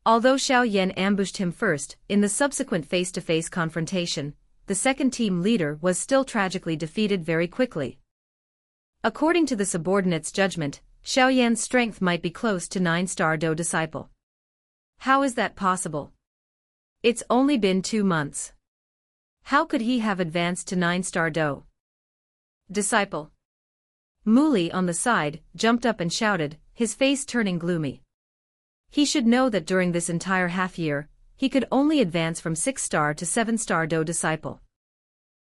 Although Xiaoyan ambushed him first, in the subsequent face-to-face confrontation, the second team leader was still tragically defeated very quickly. According to the subordinate's judgment, Xiaoyan's strength might be close to 9-star Dou disciple. How is that possible? It's only been 2 months. How could he have advanced to 9-star Dou disciple? Muli on the side jumped up and shouted, his face turning gloomy. He should know that during this entire half-year, he could only advance from 6-star to 7-star Dou disciple.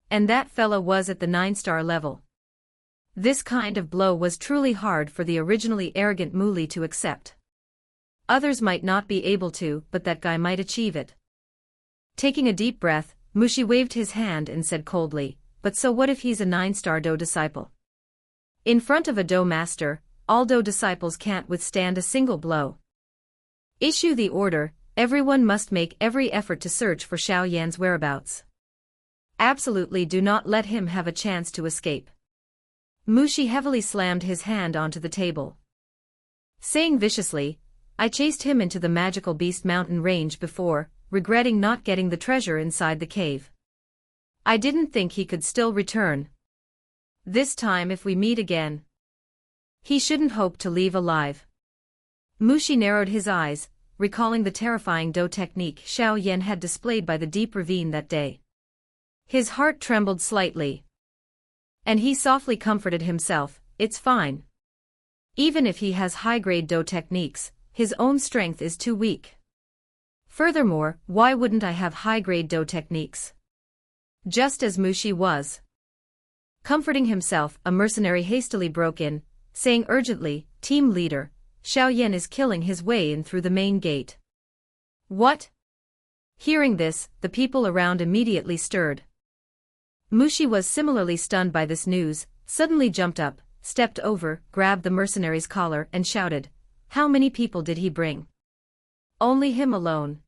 And that fella was at the 9-star level. This kind of blow was truly hard for the originally arrogant Muli to accept. Others might not be able to, but that guy might achieve it. Taking a deep breath, Mushi waved his hand and said coldly, "But so what if he's a 9-star Dou disciple? In front of a Dou master, all Dou disciples can't withstand a single blow. Issue the order, everyone must make every effort to search for Xiaoyan's whereabouts. Absolutely do not let him have a chance to escape." Mushi heavily slammed his hand onto the table, saying viciously, "I chased him into the magical beast mountain range before, regretting not getting the treasure inside the cave. I didn't think he could still return. This time if we meet again, he shouldn't hope to leave alive." Mushi narrowed his eyes, recalling the terrifying Dou technique Xiaoyan had displayed by the deep ravine that day. His heart trembled slightly. And he softly comforted himself, "It's fine. Even if he has high-grade Dou techniques, his own strength is too weak. Furthermore, why wouldn't I have high-grade Dou techniques?" Just as Mushi was comforting himself, a mercenary hastily broke in, saying urgently, "Team leader, Xiaoyan is killing his way in through the main gate." "What?" Hearing this, the people around immediately stirred. Mushi was similarly stunned by this news, suddenly jumped up, stepped over, grabbed the mercenary's collar and shouted, "How many people did he bring?" "Only him alone,"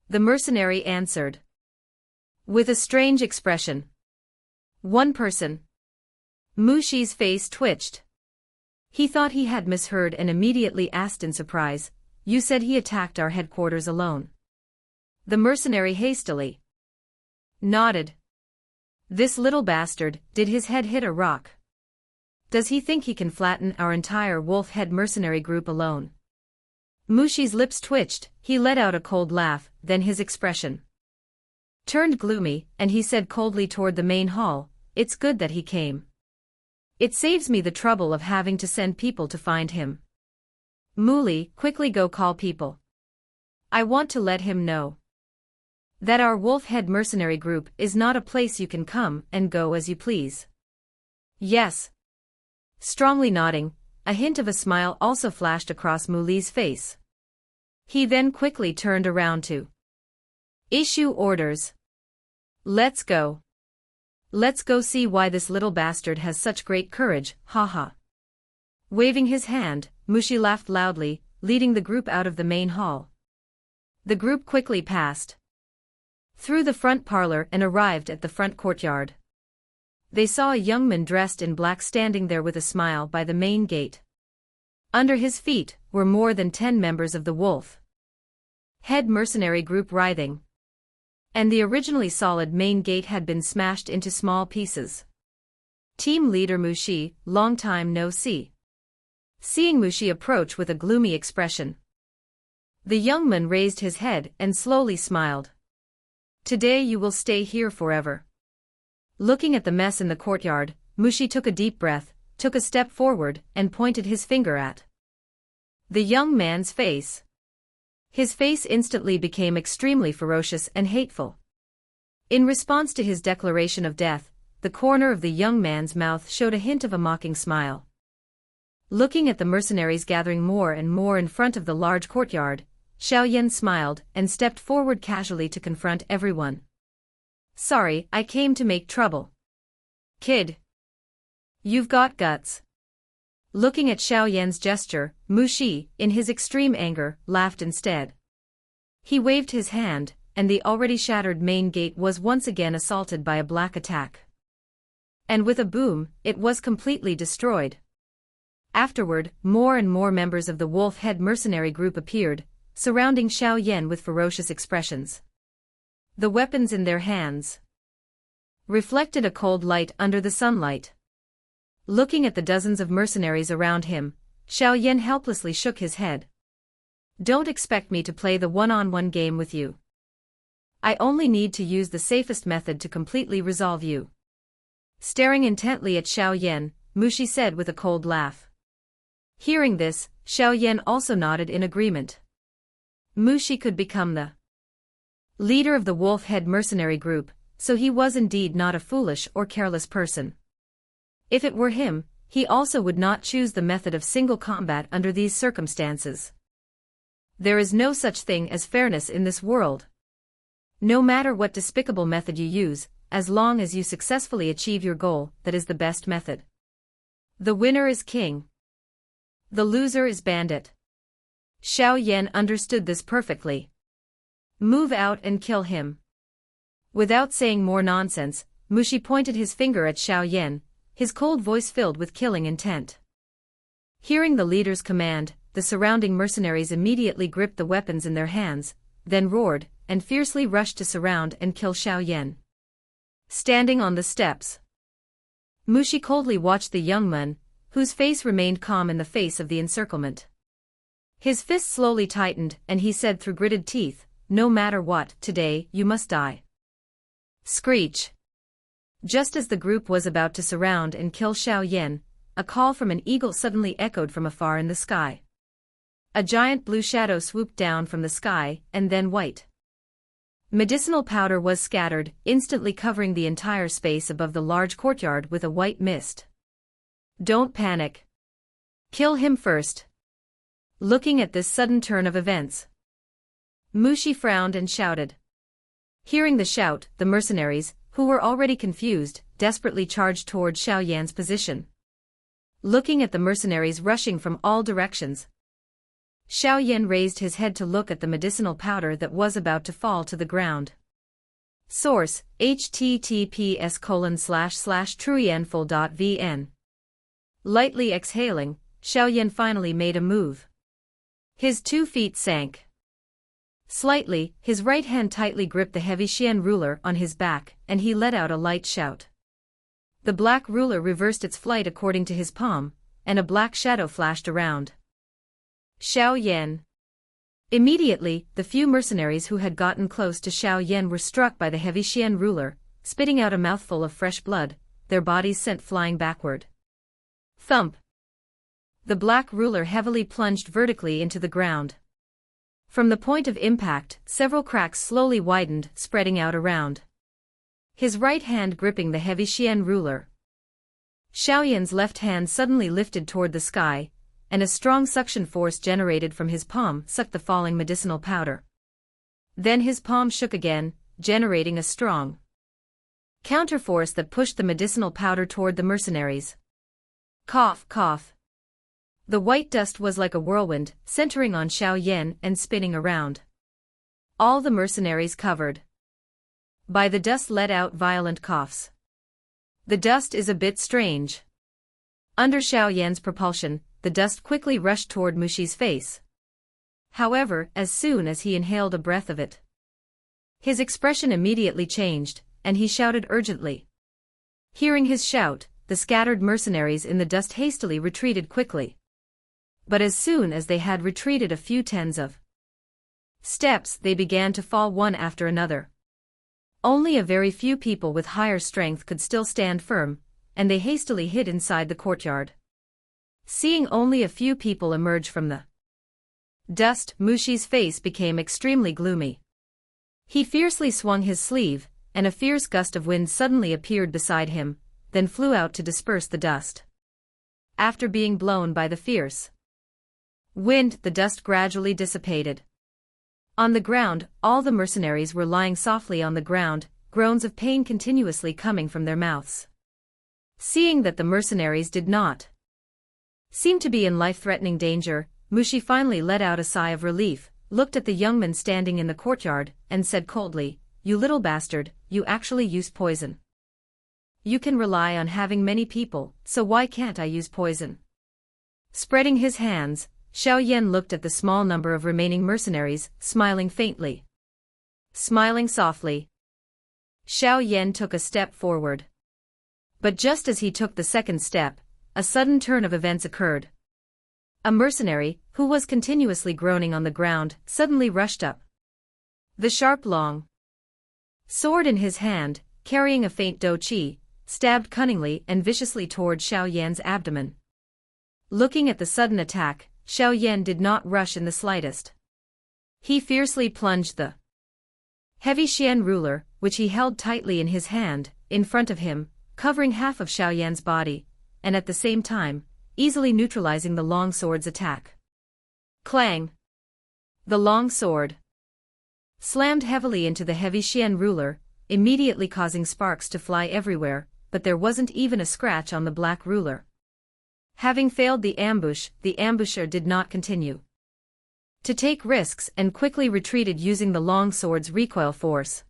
the mercenary answered, with a strange expression. "One person." Mushi's face twitched. He thought he had misheard and immediately asked in surprise, "You said he attacked our headquarters alone?" The mercenary hastily nodded. "This little bastard, did his head hit a rock? Does he think he can flatten our entire wolf head mercenary group alone?" Mushi's lips twitched, he let out a cold laugh, then his expression turned gloomy, and he said coldly toward the main hall, "It's good that he came. It saves me the trouble of having to send people to find him. Muli, quickly go call people. I want to let him know that our wolf head mercenary group is not a place you can come and go as you please." "Yes." Strongly nodding, a hint of a smile also flashed across Muli's face. He then quickly turned around to issue orders. "Let's go. Let's go see why this little bastard has such great courage, haha." Waving his hand, Mushi laughed loudly, leading the group out of the main hall. The group quickly passed through the front parlor and arrived at the front courtyard. They saw a young man dressed in black standing there with a smile by the main gate. Under his feet were more than 10 members of the wolf head mercenary group writhing. And the originally solid main gate had been smashed into small pieces. "Team leader Mushi, long time no see." Seeing Mushi approach with a gloomy expression, the young man raised his head and slowly smiled. "Today you will stay here forever." Looking at the mess in the courtyard, Mushi took a deep breath, took a step forward, and pointed his finger at the young man's face. His face instantly became extremely ferocious and hateful. In response to his declaration of death, the corner of the young man's mouth showed a hint of a mocking smile. Looking at the mercenaries gathering more and more in front of the large courtyard, Xiaoyan smiled and stepped forward casually to confront everyone. "Sorry, I came to make trouble. Kid. You've got guts." Looking at Xiaoyan's gesture, Mushi, in his extreme anger, laughed instead. He waved his hand, and the already shattered main gate was once again assaulted by a black attack. And with a boom, it was completely destroyed. Afterward, more and more members of the wolf head mercenary group appeared, surrounding Xiaoyan with ferocious expressions. The weapons in their hands reflected a cold light under the sunlight. Looking at the dozens of mercenaries around him, Xiaoyan helplessly shook his head. "Don't expect me to play the one-on-one game with you. I only need to use the safest method to completely resolve you." Staring intently at Xiaoyan, Mushi said with a cold laugh. Hearing this, Xiaoyan also nodded in agreement. Mushi could become the leader of the wolf-head mercenary group, so he was indeed not a foolish or careless person. If it were him, he also would not choose the method of single combat under these circumstances. There is no such thing as fairness in this world. No matter what despicable method you use, as long as you successfully achieve your goal, that is the best method. The winner is king. The loser is bandit. Xiaoyan understood this perfectly. Move out and kill him. Without saying more nonsense, Mushi pointed his finger at Xiaoyan, his cold voice filled with killing intent. Hearing the leader's command, the surrounding mercenaries immediately gripped the weapons in their hands, then roared, and fiercely rushed to surround and kill Xiaoyan. Standing on the steps, Mushi coldly watched the young man, whose face remained calm in the face of the encirclement. His fists slowly tightened, and he said through gritted teeth, "No matter what, today, you must die." Screech. Just as the group was about to surround and kill Xiaoyan, a call from an eagle suddenly echoed from afar in the sky. A giant blue shadow swooped down from the sky, and then white. Medicinal powder was scattered, instantly covering the entire space above the large courtyard with a white mist. Don't panic. Kill him first. Looking at this sudden turn of events, Mushi frowned and shouted. Hearing the shout, the mercenaries, who were already confused, desperately charged toward Xiaoyan's position. Looking at the mercenaries rushing from all directions, Xiaoyan raised his head to look at the medicinal powder that was about to fall to the ground. Source: https://truyenful.vn. Lightly exhaling, Xiaoyan finally made a move. His 2 feet sank. Slightly, his right hand tightly gripped the heavy Xian ruler on his back, and he let out a light shout. The black ruler reversed its flight according to his palm, and a black shadow flashed around Xiaoyan. Immediately, the few mercenaries who had gotten close to Xiaoyan were struck by the heavy Xian ruler, spitting out a mouthful of fresh blood, their bodies sent flying backward. Thump! The black ruler heavily plunged vertically into the ground. From the point of impact, several cracks slowly widened, spreading out around his right hand gripping the heavy Xian ruler. Xiaoyan's left hand suddenly lifted toward the sky, and a strong suction force generated from his palm sucked the falling medicinal powder. Then his palm shook again, generating a strong counterforce that pushed the medicinal powder toward the mercenaries. Cough, cough. The white dust was like a whirlwind, centering on Xiaoyan and spinning around all the mercenaries covered by the dust let out violent coughs. The dust is a bit strange. Under Xiaoyan's propulsion, the dust quickly rushed toward Mushi's face. However, as soon as he inhaled a breath of it, his expression immediately changed, and he shouted urgently. Hearing his shout, the scattered mercenaries in the dust hastily retreated quickly. But as soon as they had retreated a few tens of steps, they began to fall one after another. Only a very few people with higher strength could still stand firm, and they hastily hid inside the courtyard. Seeing only a few people emerge from the dust, Mushi's face became extremely gloomy. He fiercely swung his sleeve, and a fierce gust of wind suddenly appeared beside him, then flew out to disperse the dust. After being blown by the fierce wind, the dust gradually dissipated. On the ground, all the mercenaries were lying softly on the ground, groans of pain continuously coming from their mouths. Seeing that the mercenaries did not seem to be in life-threatening danger, Mushi finally let out a sigh of relief, looked at the young man standing in the courtyard, and said coldly, "You little bastard, you actually used poison. You can rely on having many people, so why can't I use poison?" Spreading his hands, Xiaoyan looked at the small number of remaining mercenaries, smiling faintly. Smiling softly, Xiaoyan took a step forward. But just as he took the second step, a sudden turn of events occurred. A mercenary, who was continuously groaning on the ground, suddenly rushed up. The sharp long sword in his hand, carrying a faint dou qi, stabbed cunningly and viciously toward Xiaoyan's abdomen. Looking at the sudden attack, Xiaoyan did not rush in the slightest. He fiercely plunged the heavy Xian ruler, which he held tightly in his hand, in front of him, covering half of Xiaoyan's body, and at the same time, easily neutralizing the long sword's attack. Clang! The long sword slammed heavily into the heavy Xian ruler, immediately causing sparks to fly everywhere, but there wasn't even a scratch on the black ruler. Having failed the ambusher did not continue to take risks and quickly retreated using the long sword's recoil force.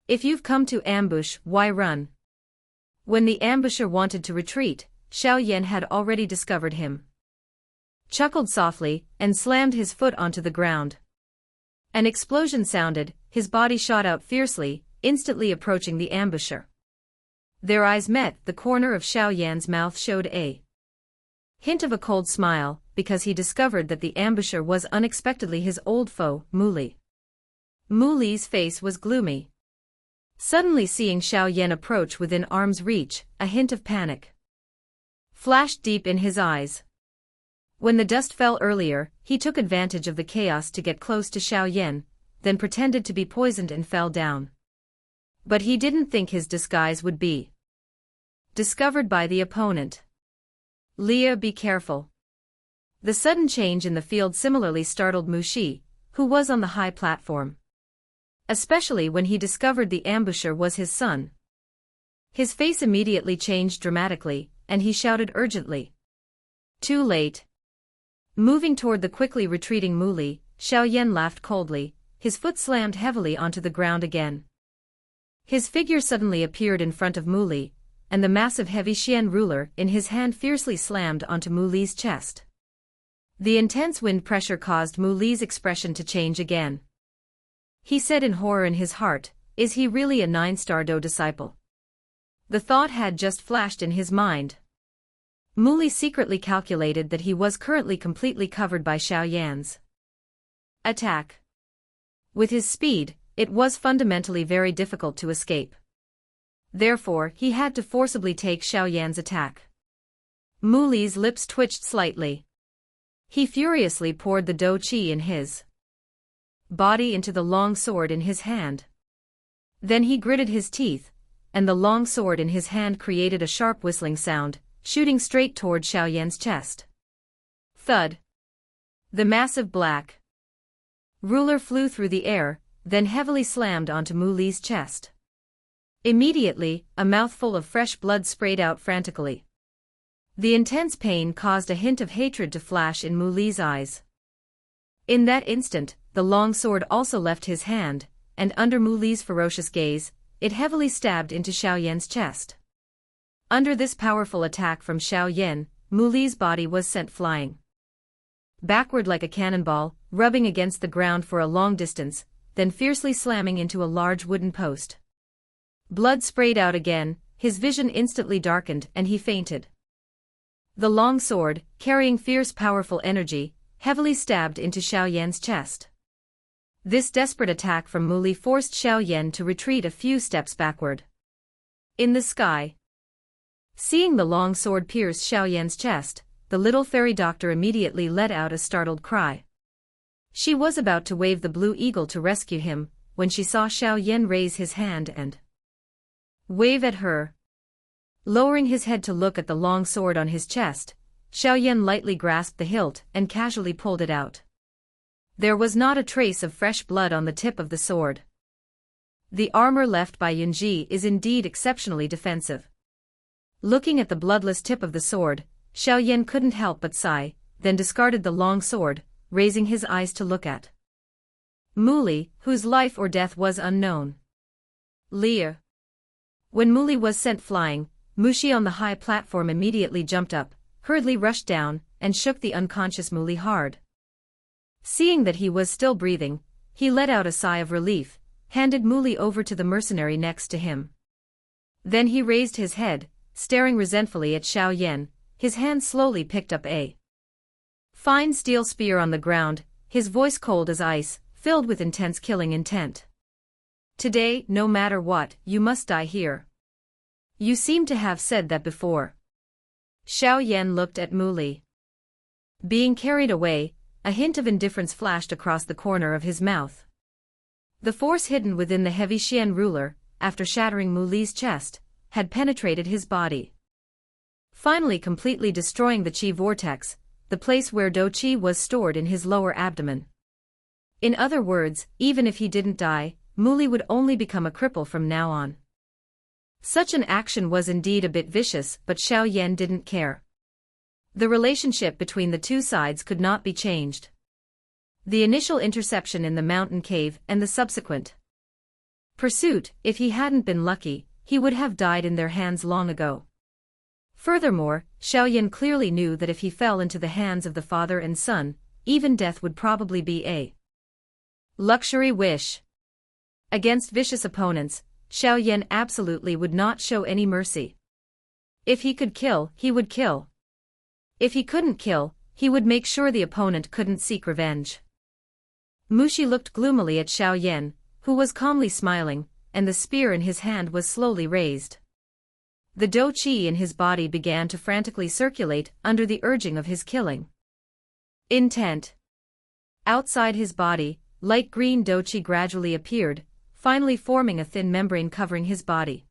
If you've come to ambush, why run? When the ambusher wanted to retreat, Xiaoyan had already discovered him. Chuckled softly, and slammed his foot onto the ground. An explosion sounded, his body shot out fiercely, instantly approaching the ambusher. Their eyes met, the corner of Xiaoyan's mouth showed a hint of a cold smile, because he discovered that the ambusher was unexpectedly his old foe, Muli. Muli's face was gloomy. Suddenly seeing Xiaoyan approach within arm's reach, a hint of panic flashed deep in his eyes. When the dust fell earlier, he took advantage of the chaos to get close to Xiaoyan, then pretended to be poisoned and fell down. But he didn't think his disguise would be discovered by the opponent. Leah, be careful. The sudden change in the field similarly startled Mushi, who was on the high platform. Especially when he discovered the ambusher was his son. His face immediately changed dramatically, and he shouted urgently. Too late. Moving toward the quickly retreating Muli, Xiaoyan laughed coldly, his foot slammed heavily onto the ground again. His figure suddenly appeared in front of Muli, and the massive heavy Xian ruler in his hand fiercely slammed onto Muli's chest. The intense wind pressure caused Muli's expression to change again. He said in horror in his heart, is he really a 9-star Do disciple? The thought had just flashed in his mind. Muli secretly calculated that he was currently completely covered by Xiaoyan's attack. With his speed, it was fundamentally very difficult to escape. Therefore, he had to forcibly take Xiaoyan's attack. Muli's lips twitched slightly. He furiously poured the Do Qi in his body into the long sword in his hand. Then he gritted his teeth, and the long sword in his hand created a sharp whistling sound, shooting straight toward Xiaoyan's chest. Thud! The massive black ruler flew through the air, then heavily slammed onto Muli's chest. Immediately, a mouthful of fresh blood sprayed out frantically. The intense pain caused a hint of hatred to flash in Muli's eyes. In that instant, the long sword also left his hand, and under Muli's ferocious gaze, it heavily stabbed into Xiaoyan's chest. Under this powerful attack from Xiaoyan, Muli's body was sent flying backward like a cannonball, rubbing against the ground for a long distance, then fiercely slamming into a large wooden post. Blood sprayed out again, his vision instantly darkened and he fainted. The long sword, carrying fierce powerful energy, heavily stabbed into Xiaoyan's chest. This desperate attack from Muli forced Xiaoyan to retreat a few steps backward. In the sky. Seeing the long sword pierce Xiaoyan's chest, the little fairy doctor immediately let out a startled cry. She was about to wave the blue eagle to rescue him, when she saw Xiaoyan raise his hand and wave at her. Lowering his head to look at the long sword on his chest, Xiaoyan lightly grasped the hilt and casually pulled it out. There was not a trace of fresh blood on the tip of the sword. The armor left by Yunji is indeed exceptionally defensive. Looking at the bloodless tip of the sword, Xiaoyan couldn't help but sigh, then discarded the long sword, raising his eyes to look at Muli, whose life or death was unknown. Leah. When Muli was sent flying, Mushi on the high platform immediately jumped up, hurriedly rushed down, and shook the unconscious Muli hard. Seeing that he was still breathing, he let out a sigh of relief, handed Muli over to the mercenary next to him. Then he raised his head, staring resentfully at Xiaoyan, his hand slowly picked up a fine steel spear on the ground, his voice cold as ice, filled with intense killing intent. Today, no matter what, you must die here. You seem to have said that before. Xiaoyan looked at Muli. Being carried away, a hint of indifference flashed across the corner of his mouth. The force hidden within the heavy Xian ruler, after shattering Mu Li's chest, had penetrated his body, finally completely destroying the qi vortex, the place where dou qi was stored in his lower abdomen. In other words, even if he didn't die, Mu Li would only become a cripple from now on. Such an action was indeed a bit vicious, but Xiaoyan didn't care. The relationship between the two sides could not be changed. The initial interception in the mountain cave and the subsequent pursuit, if he hadn't been lucky, he would have died in their hands long ago. Furthermore, Xiaoyan clearly knew that if he fell into the hands of the father and son, even death would probably be a luxury wish. Against vicious opponents, Xiaoyan absolutely would not show any mercy. If he could kill, he would kill. If he couldn't kill, he would make sure the opponent couldn't seek revenge. Mu Xi looked gloomily at Xiaoyan, who was calmly smiling, and the spear in his hand was slowly raised. The dou qi in his body began to frantically circulate under the urging of his killing intent. Outside his body, light green dou qi gradually appeared, finally forming a thin membrane covering his body.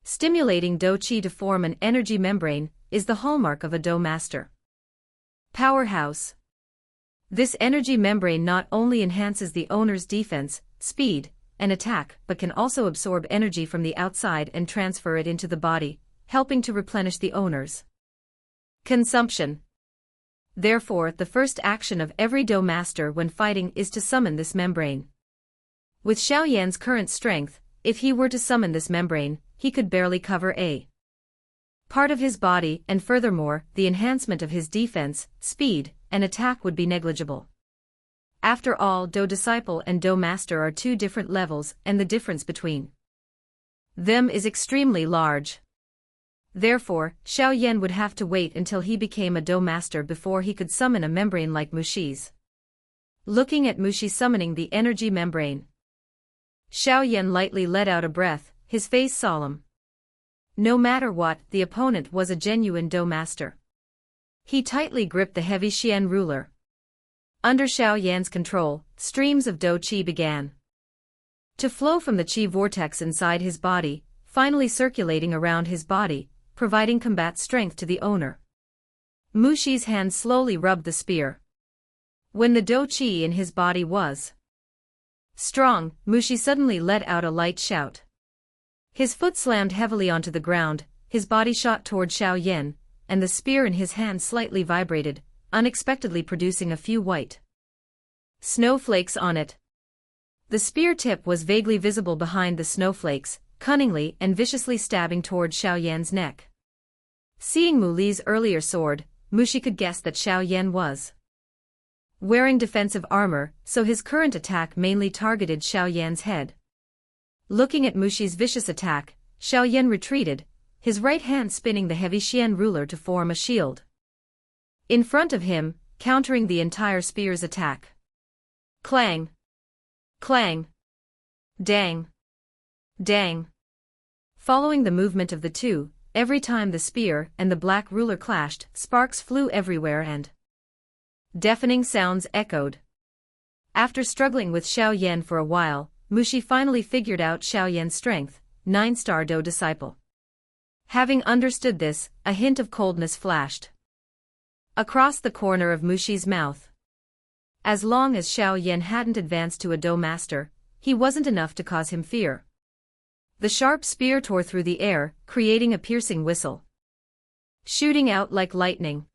Stimulating dou qi to form an energy membrane is the hallmark of a dou master. Powerhouse. This energy membrane not only enhances the owner's defense, speed, and attack, but can also absorb energy from the outside and transfer it into the body, helping to replenish the owner's consumption. Therefore, the first action of every dou master when fighting is to summon this membrane. With Xiaoyan's current strength, if he were to summon this membrane, he could barely cover a part of his body, and furthermore, the enhancement of his defense, speed, and attack would be negligible. After all, dou disciple and dou master are two different levels, and the difference between them is extremely large. Therefore, Xiaoyan would have to wait until he became a dou master before he could summon a membrane like Mu Xi's. Looking at Mu Xi summoning the energy membrane, Xiaoyan lightly let out a breath, his face solemn. No matter what, the opponent was a genuine dou master. He tightly gripped the heavy Xian ruler. Under Xiaoyan's control, streams of dou qi began to flow from the qi vortex inside his body, finally circulating around his body, providing combat strength to the owner. Mu Xi's hand slowly rubbed the spear. When the dou qi in his body was strong, Mu Xi suddenly let out a light shout. His foot slammed heavily onto the ground, his body shot toward Xiaoyan, and the spear in his hand slightly vibrated, unexpectedly producing a few white snowflakes on it. The spear tip was vaguely visible behind the snowflakes, cunningly and viciously stabbing toward Xiaoyan's neck. Seeing Mu Li's earlier sword, Mu Xi could guess that Xiaoyan was wearing defensive armor, so his current attack mainly targeted Xiaoyan's head. Looking at Mu Xi's vicious attack, Xiaoyan retreated, his right hand spinning the heavy Xian ruler to form a shield in front of him, countering the entire spear's attack. Clang! Clang! Dang! Dang! Following the movement of the two, every time the spear and the black ruler clashed, sparks flew everywhere and deafening sounds echoed. After struggling with Xiaoyan for a while, Mu Xi finally figured out Xiaoyan's strength, 9-star dou disciple. Having understood this, a hint of coldness flashed across the corner of Mu Xi's mouth. As long as Xiaoyan hadn't advanced to a dou master, he wasn't enough to cause him fear. The sharp spear tore through the air, creating a piercing whistle, shooting out like lightning.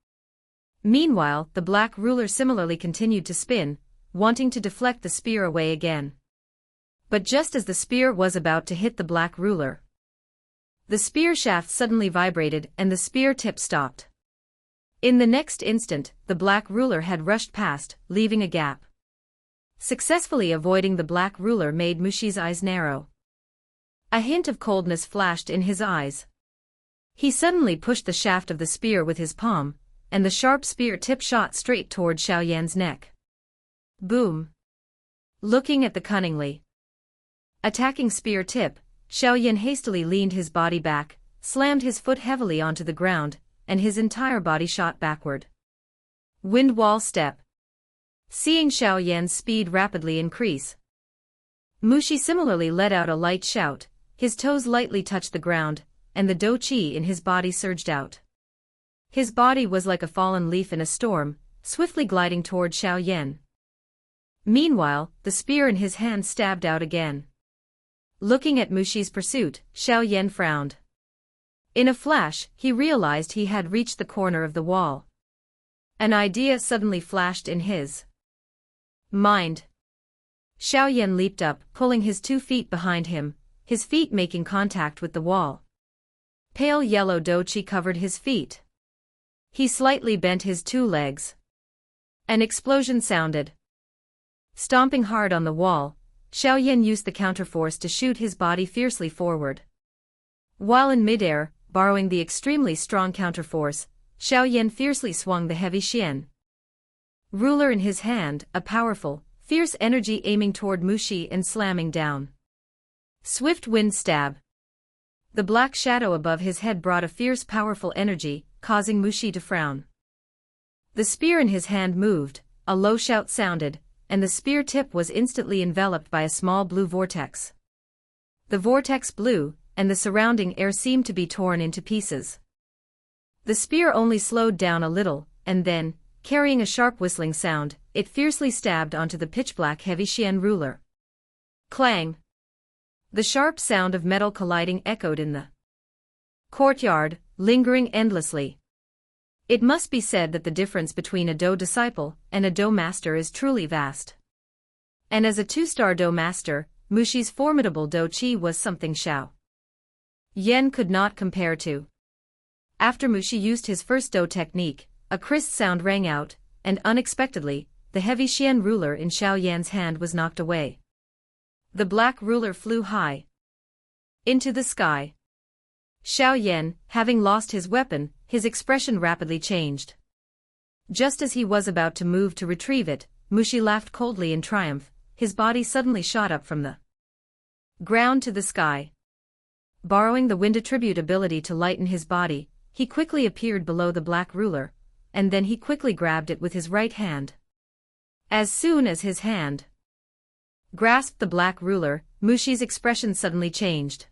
Meanwhile, the black ruler similarly continued to spin, wanting to deflect the spear away again. But just as the spear was about to hit the black ruler, the spear shaft suddenly vibrated and the spear tip stopped. In the next instant, the black ruler had rushed past, leaving a gap. Successfully avoiding the black ruler made Mu Xi's eyes narrow. A hint of coldness flashed in his eyes. He suddenly pushed the shaft of the spear with his palm, and the sharp spear tip shot straight toward Xiaoyan's neck. Boom! Looking at the cunningly attacking spear tip, Xiaoyan hastily leaned his body back, slammed his foot heavily onto the ground, and his entire body shot backward. Wind wall step. Seeing Xiaoyan's speed rapidly increase, Mushi similarly let out a light shout, his toes lightly touched the ground, and the dou qi in his body surged out. His body was like a fallen leaf in a storm, swiftly gliding toward Xiaoyan. Meanwhile, the spear in his hand stabbed out again. Looking at Mushi's pursuit, Xiaoyan frowned. In a flash, he realized he had reached the corner of the wall. An idea suddenly flashed in his mind. Xiaoyan leaped up, pulling his 2 feet behind him, his feet making contact with the wall. Pale yellow dou qi covered his feet. He slightly bent his 2 legs. An explosion sounded. Stomping hard on the wall, Xiaoyan used the counterforce to shoot his body fiercely forward. While in midair, borrowing the extremely strong counterforce, Xiaoyan fiercely swung the heavy xian ruler in his hand, a powerful, fierce energy aiming toward Mushi and slamming down. Swift wind stab. The black shadow above his head brought a fierce powerful energy, causing Mushi to frown. The spear in his hand moved, a low shout sounded, and the spear tip was instantly enveloped by a small blue vortex. The vortex blew, and the surrounding air seemed to be torn into pieces. The spear only slowed down a little, and then, carrying a sharp whistling sound, it fiercely stabbed onto the pitch-black heavy xian ruler. Clang! The sharp sound of metal colliding echoed in the courtyard, lingering endlessly. It must be said that the difference between a dou disciple and a dou master is truly vast. And as a 2-star dou master, Mushi's formidable dou qi was something Xiaoyan could not compare to. After Mushi used his first dou technique, a crisp sound rang out, and unexpectedly, the heavy xian ruler in Xiaoyan's hand was knocked away. The black ruler flew high into the sky. Xiaoyan, having lost his weapon, his expression rapidly changed. Just as he was about to move to retrieve it, Mushi laughed coldly in triumph, his body suddenly shot up from the ground to the sky. Borrowing the wind attribute ability to lighten his body, he quickly appeared below the black ruler, and then he quickly grabbed it with his right hand. As soon as his hand grasped the black ruler, Mushi's expression suddenly changed.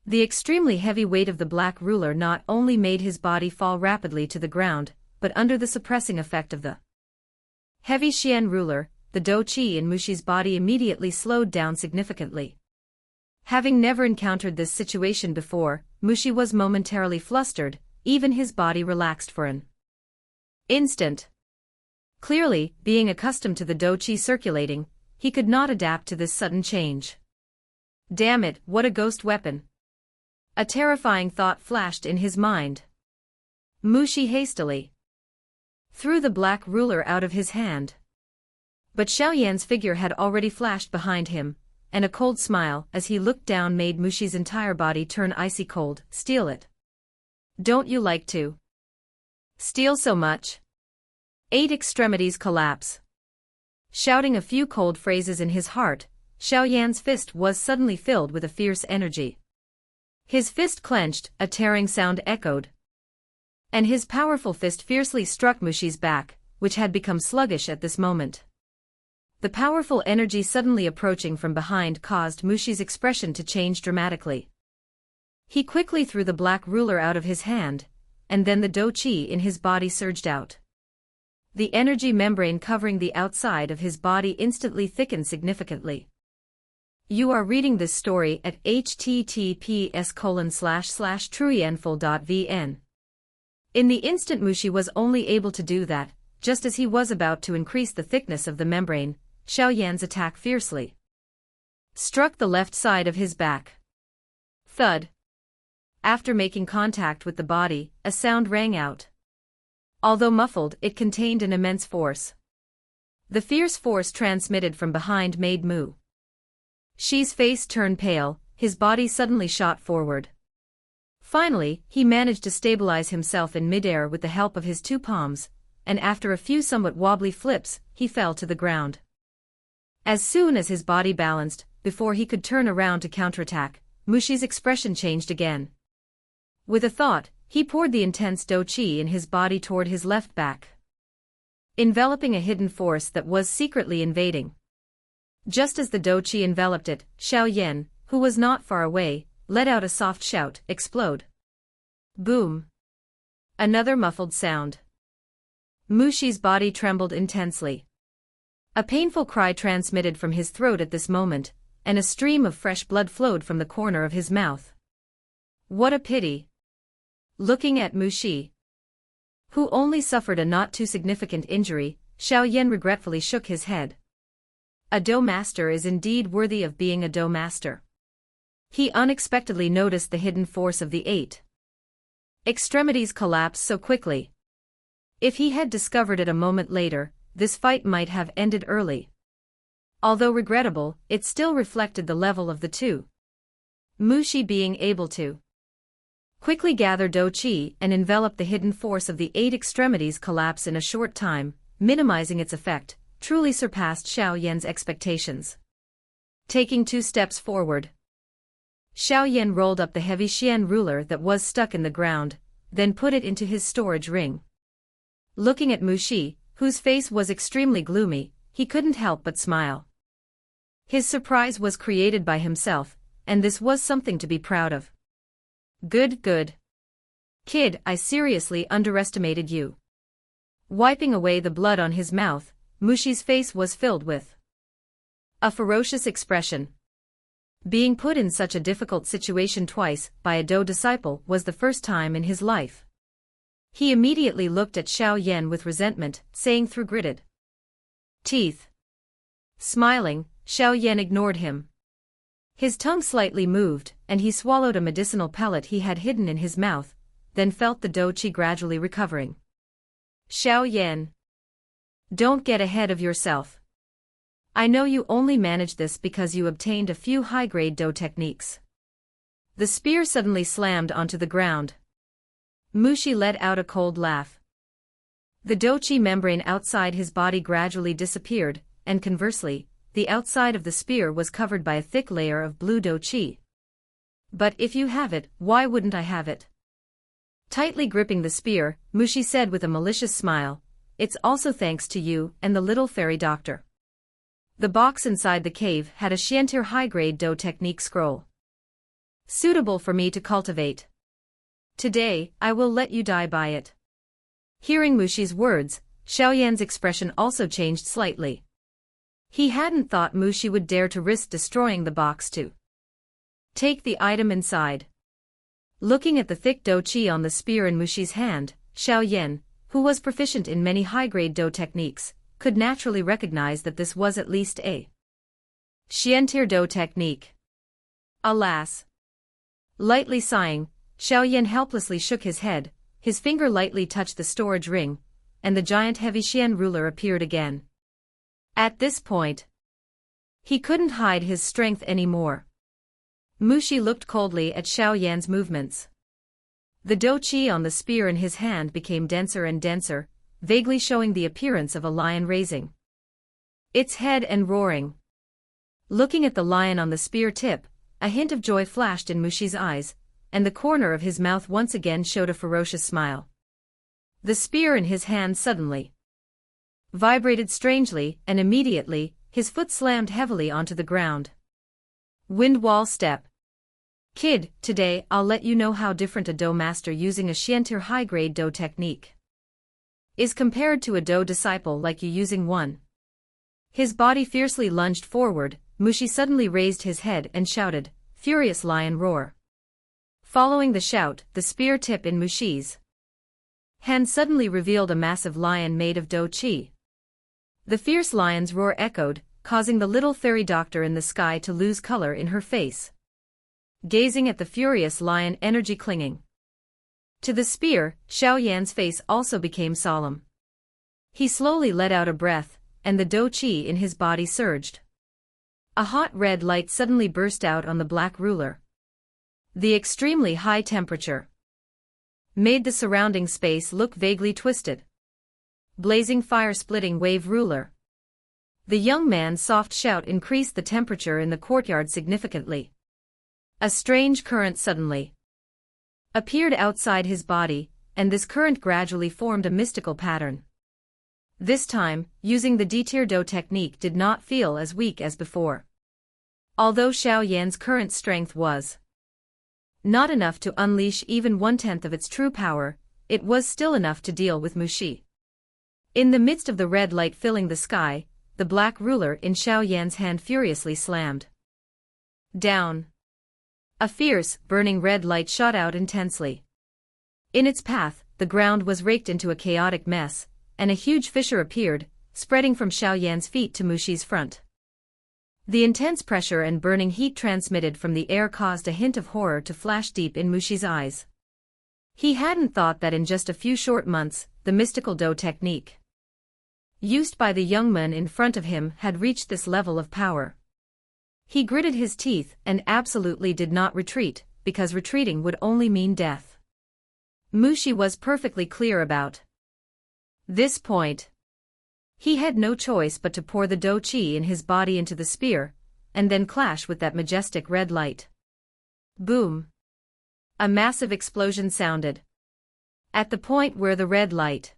The extremely heavy weight of the black ruler not only made his body fall rapidly to the ground, but under the suppressing effect of the heavy xian ruler, the dou qi in Mushi's body immediately slowed down significantly. Having never encountered this situation before, Mushi was momentarily flustered, even his body relaxed for an instant. Clearly, being accustomed to the dou qi circulating, he could not adapt to this sudden change. Damn it, what a ghost weapon! A terrifying thought flashed in his mind. Mushi hastily threw the black ruler out of his hand. But Xiaoyan's figure had already flashed behind him, and a cold smile as he looked down made Mushi's entire body turn icy cold. Steal it. Don't you like to steal so much? 8 extremities collapse. Shouting a few cold phrases in his heart, Xiaoyan's fist was suddenly filled with a fierce energy. His fist clenched, a tearing sound echoed. And his powerful fist fiercely struck Mushi's back, which had become sluggish at this moment. The powerful energy suddenly approaching from behind caused Mushi's expression to change dramatically. He quickly threw the black ruler out of his hand, and then the dou qi in his body surged out. The energy membrane covering the outside of his body instantly thickened significantly. You are reading this story at https://truyenful.vn. In the instant Mushi was only able to do that, just as he was about to increase the thickness of the membrane, Xiaoyan's attack fiercely struck the left side of his back. Thud. After making contact with the body, a sound rang out. Although muffled, it contained an immense force. The fierce force transmitted from behind made Mushi's face turn pale, his body suddenly shot forward. Finally, he managed to stabilize himself in midair with the help of his 2 palms, and after a few somewhat wobbly flips, he fell to the ground. As soon as his body balanced, before he could turn around to counterattack, Mushi's expression changed again. With a thought, he poured the intense dou qi in his body toward his left back, enveloping a hidden force that was secretly invading. Just as the dou qi enveloped it, Xiaoyan, who was not far away, let out a soft shout, explode. Boom. Another muffled sound. Muxi's body trembled intensely. A painful cry transmitted from his throat at this moment, and a stream of fresh blood flowed from the corner of his mouth. What a pity. Looking at Muxi, who only suffered a not too significant injury, Xiaoyan regretfully shook his head. A dou master is indeed worthy of being a dou master. He unexpectedly noticed the hidden force of the 8 extremities collapse so quickly. If he had discovered it a moment later, this fight might have ended early. Although regrettable, it still reflected the level of the two. Muxi being able to quickly gather dou qi and envelop the hidden force of the 8 extremities collapse in a short time, minimizing its effect, truly surpassed Xiaoyan's expectations. Taking 2 steps forward, Xiaoyan rolled up the heavy Xian ruler that was stuck in the ground, then put it into his storage ring. Looking at Muxi, whose face was extremely gloomy, he couldn't help but smile. His surprise was created by himself, and this was something to be proud of. Good, good. Kid, I seriously underestimated you. Wiping away the blood on his mouth, Muxi's face was filled with a ferocious expression. Being put in such a difficult situation twice by a dou disciple was the first time in his life. He immediately looked at Xiaoyan with resentment, saying through gritted teeth. Smiling, Xiaoyan ignored him. His tongue slightly moved, and he swallowed a medicinal pellet he had hidden in his mouth, then felt the dou qi gradually recovering. Xiaoyan, don't get ahead of yourself. I know you only managed this because you obtained a few high-grade dou techniques. The spear suddenly slammed onto the ground. Muxi let out a cold laugh. The dou qi membrane outside his body gradually disappeared, and conversely, the outside of the spear was covered by a thick layer of blue dou qi. But if you have it, why wouldn't I have it? Tightly gripping the spear, Muxi said with a malicious smile, it's also thanks to you and the little fairy doctor. The box inside the cave had a Xianxia high-grade dou technique scroll. Suitable for me to cultivate. Today, I will let you die by it. Hearing Muxi's words, Xiaoyan's expression also changed slightly. He hadn't thought Muxi would dare to risk destroying the box to take the item inside. Looking at the thick dou qi on the spear in Muxi's hand, Xiaoyan, who was proficient in many high-grade dou techniques, could naturally recognize that this was at least a Xianxia dou technique. Alas! Lightly sighing, Xiaoyan helplessly shook his head, his finger lightly touched the storage ring, and the giant heavy Xian ruler appeared again. At this point, he couldn't hide his strength anymore. Muxi looked coldly at Xiaoyan's movements. The dou qi on the spear in his hand became denser and denser, vaguely showing the appearance of a lion raising its head and roaring. Looking at the lion on the spear tip, a hint of joy flashed in Muxi's eyes, and the corner of his mouth once again showed a ferocious smile. The spear in his hand suddenly vibrated strangely, and immediately, his foot slammed heavily onto the ground. Wind wall step. Kid, today I'll let you know how different a dou master using a Xianxia high-grade dou technique is compared to a dou disciple like you using one. His body fiercely lunged forward, Muxi suddenly raised his head and shouted, furious lion roar. Following the shout, the spear tip in Muxi's hand suddenly revealed a massive lion made of dou qi. The fierce lion's roar echoed, causing the little fairy doctor in the sky to lose color in her face. Gazing at the furious lion energy clinging to the spear, Xiaoyan's face also became solemn. He slowly let out a breath, and the dou qi in his body surged. A hot red light suddenly burst out on the black ruler. The extremely high temperature made the surrounding space look vaguely twisted. Blazing fire-splitting wave ruler. The young man's soft shout increased the temperature in the courtyard significantly. A strange current suddenly appeared outside his body, and this current gradually formed a mystical pattern. This time, using the Thien Tam Tho technique did not feel as weak as before. Although Xiao Yan's current strength was not enough to unleash even 1/10 of its true power, it was still enough to deal with Muxi. In the midst of the red light filling the sky, the black ruler in Xiao Yan's hand furiously slammed down. A fierce, burning red light shot out intensely. In its path, the ground was raked into a chaotic mess, and a huge fissure appeared, spreading from Xiao Yan's feet to Muxi's front. The intense pressure and burning heat transmitted from the air caused a hint of horror to flash deep in Muxi's eyes. He hadn't thought that in just a few short months, the mystical Dou technique used by the young man in front of him had reached this level of power. He gritted his teeth and absolutely did not retreat, because retreating would only mean death. Muxi was perfectly clear about this point. He had no choice but to pour the Dou Qi in his body into the spear, and then clash with that majestic red light. Boom! A massive explosion sounded. At the point where the red light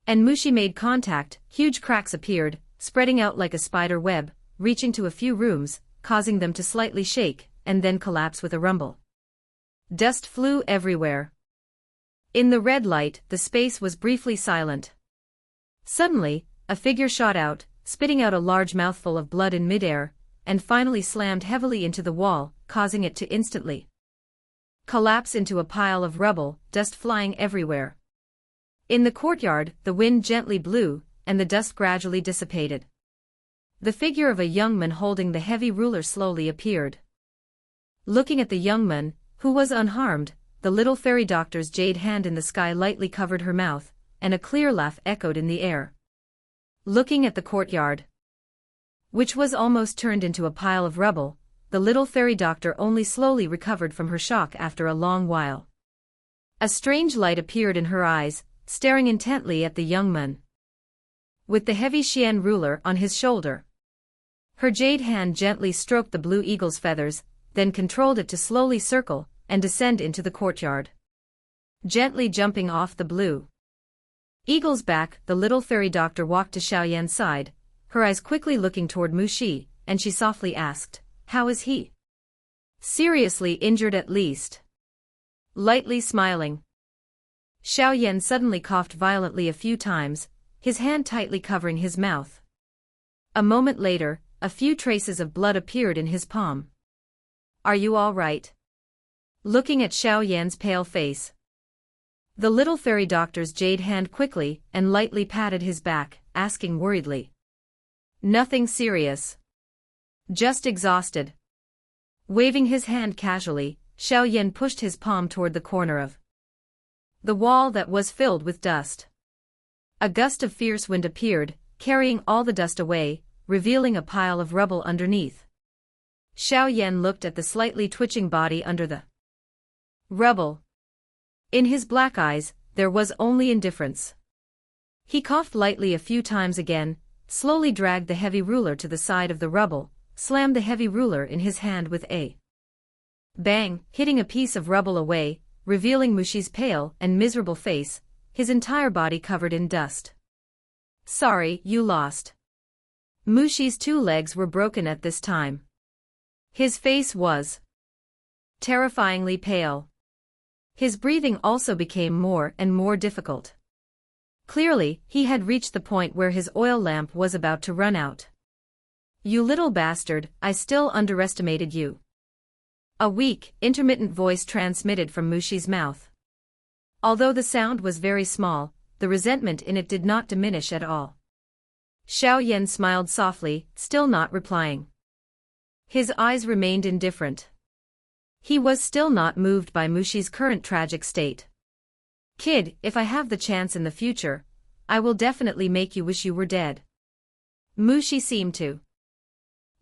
and Muxi made contact, huge cracks appeared, spreading out like a spider web, reaching to a few rooms, causing them to slightly shake, and then collapse with a rumble. Dust flew everywhere. In the red light, the space was briefly silent. Suddenly, a figure shot out, spitting out a large mouthful of blood in midair, and finally slammed heavily into the wall, causing it to instantly collapse into a pile of rubble, dust flying everywhere. In the courtyard, the wind gently blew, and the dust gradually dissipated. The figure of a young man holding the heavy ruler slowly appeared. Looking at the young man, who was unharmed, the little fairy doctor's jade hand in the sky lightly covered her mouth, and a clear laugh echoed in the air. Looking at the courtyard, which was almost turned into a pile of rubble, the little fairy doctor only slowly recovered from her shock after a long while. A strange light appeared in her eyes, staring intently at the young man with the heavy Xian ruler on his shoulder. Her jade hand gently stroked the blue eagle's feathers, then controlled it to slowly circle and descend into the courtyard. Gently jumping off the blue eagle's back, the little fairy doctor walked to Xiao Yan's side, her eyes quickly looking toward Muxi, and she softly asked, "How is he?" "Seriously injured at least." Lightly smiling. Xiao Yan suddenly coughed violently a few times, his hand tightly covering his mouth. A moment later, a few traces of blood appeared in his palm. "Are you all right?" Looking at Xiao Yan's pale face, the little fairy doctor's jade hand quickly and lightly patted his back, asking worriedly, "Nothing serious. Just exhausted." Waving his hand casually, Xiao Yan pushed his palm toward the corner of the wall that was filled with dust. A gust of fierce wind appeared, carrying all the dust away, revealing a pile of rubble underneath. Xiao Yan looked at the slightly twitching body under the rubble. In his black eyes, there was only indifference. He coughed lightly a few times again, slowly dragged the heavy ruler to the side of the rubble, slammed the heavy ruler in his hand with a bang, hitting a piece of rubble away, revealing Muxi's pale and miserable face, his entire body covered in dust. "Sorry, you lost." Muxi's two legs were broken at this time. His face was terrifyingly pale. His breathing also became more and more difficult. Clearly, he had reached the point where his oil lamp was about to run out. "You little bastard, I still underestimated you." A weak, intermittent voice transmitted from Muxi's mouth. Although the sound was very small, the resentment in it did not diminish at all. Xiao Yan smiled softly, still not replying. His eyes remained indifferent. He was still not moved by Muxi's current tragic state. "Kid, if I have the chance in the future, I will definitely make you wish you were dead." Muxi seemed to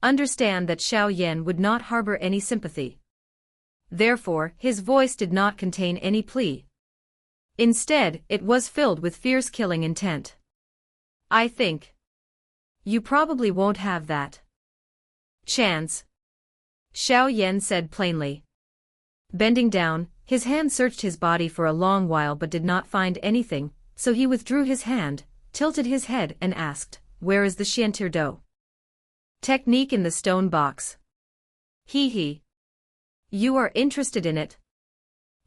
understand that Xiao Yan would not harbor any sympathy. Therefore, his voice did not contain any plea. Instead, it was filled with fierce killing intent. "I think you probably won't have that chance," Xiao Yan said plainly. Bending down, his hand searched his body for a long while but did not find anything, so he withdrew his hand, tilted his head and asked, "Where is the Xianxia Tam Tho Dau technique in the stone box?" He. You are interested in it?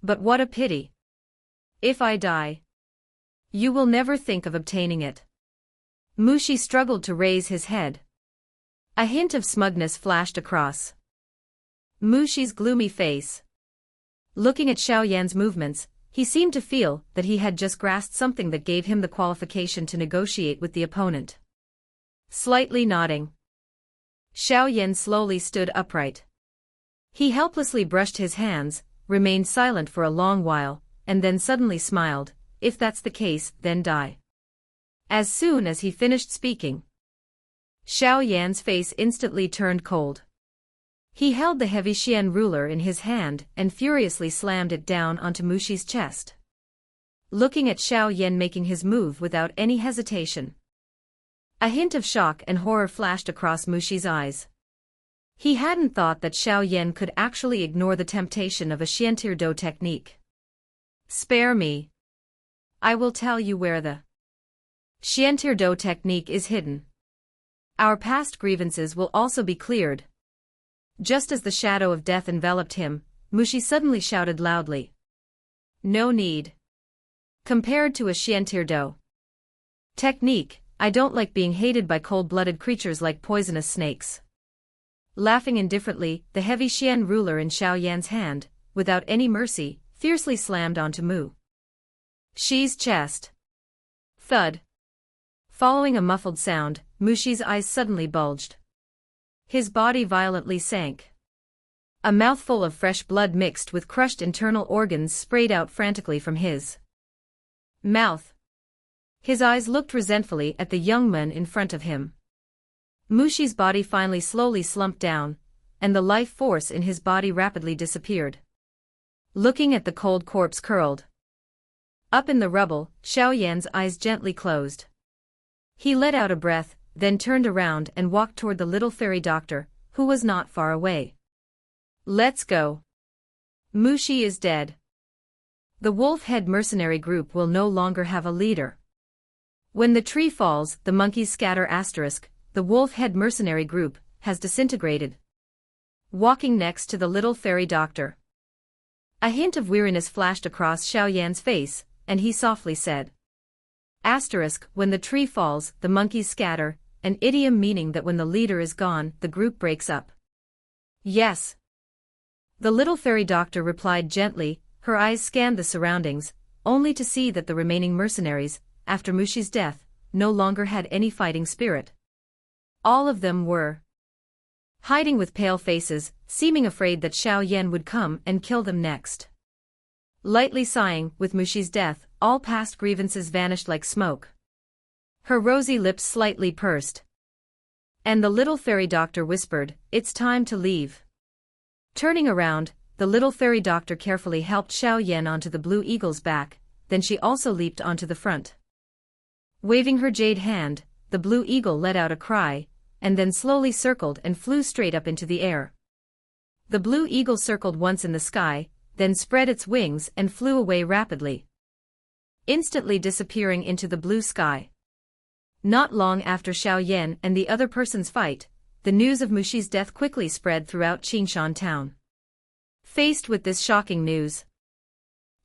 But what a pity. If I die, you will never think of obtaining it. Mushi struggled to raise his head. A hint of smugness flashed across Mushi's gloomy face. Looking at Xiaoyan's movements, he seemed to feel that he had just grasped something that gave him the qualification to negotiate with the opponent. Slightly nodding, Xiaoyan slowly stood upright. He helplessly brushed his hands, remained silent for a long while, and then suddenly smiled. "If that's the case, then die." As soon as he finished speaking, Xiaoyan's face instantly turned cold. He held the heavy Xian ruler in his hand and furiously slammed it down onto Mushi's chest. Looking at Xiaoyan making his move without any hesitation, a hint of shock and horror flashed across Mushi's eyes. He hadn't thought that Xiaoyan could actually ignore the temptation of a Xianxia Tam Tho Dau technique. "Spare me. I will tell you where the Xianxia Tam Tho Dau technique is hidden. Our past grievances will also be cleared." Just as the shadow of death enveloped him, Mushi suddenly shouted loudly, "No need. Compared to a Xianxia Tam Tho Dau technique, I don't like being hated by cold-blooded creatures like poisonous snakes." Laughing indifferently, the heavy Xian ruler in Xiaoyan's hand, without any mercy, fiercely slammed onto Mushi's chest. Thud. Following a muffled sound, Mushi's eyes suddenly bulged. His body violently sank. A mouthful of fresh blood mixed with crushed internal organs sprayed out frantically from his mouth. His eyes looked resentfully at the young man in front of him. Mushi's body finally slowly slumped down, and the life force in his body rapidly disappeared. Looking at the cold corpse curled up in the rubble, Xiaoyan's eyes gently closed. He let out a breath, then turned around and walked toward the little fairy doctor, who was not far away. "Let's go. Mushi is dead. The wolf-head mercenary group will no longer have a leader. When the tree falls, the monkeys scatter *. The wolf-head mercenary group has disintegrated." Walking next to the little fairy doctor, a hint of weariness flashed across Xiaoyan's face, and he softly said, *. When the tree falls, the monkeys scatter, an idiom meaning that when the leader is gone, the group breaks up. "Yes." The little fairy doctor replied gently. Her eyes scanned the surroundings, only to see that the remaining mercenaries, after Mushi's death, no longer had any fighting spirit. All of them were hiding with pale faces, seeming afraid that Xiaoyan would come and kill them next. Lightly sighing, with Mushi's death, all past grievances vanished like smoke. Her rosy lips slightly pursed. And the little fairy doctor whispered, "It's time to leave." Turning around, the little fairy doctor carefully helped Xiaoyan onto the blue eagle's back, then she also leaped onto the front. Waving her jade hand, the blue eagle let out a cry, and then slowly circled and flew straight up into the air. The blue eagle circled once in the sky, then spread its wings and flew away rapidly, instantly disappearing into the blue sky. Not long after Xiaoyan and the other person's fight, the news of Mushi's death quickly spread throughout Qingshan town. Faced with this shocking news,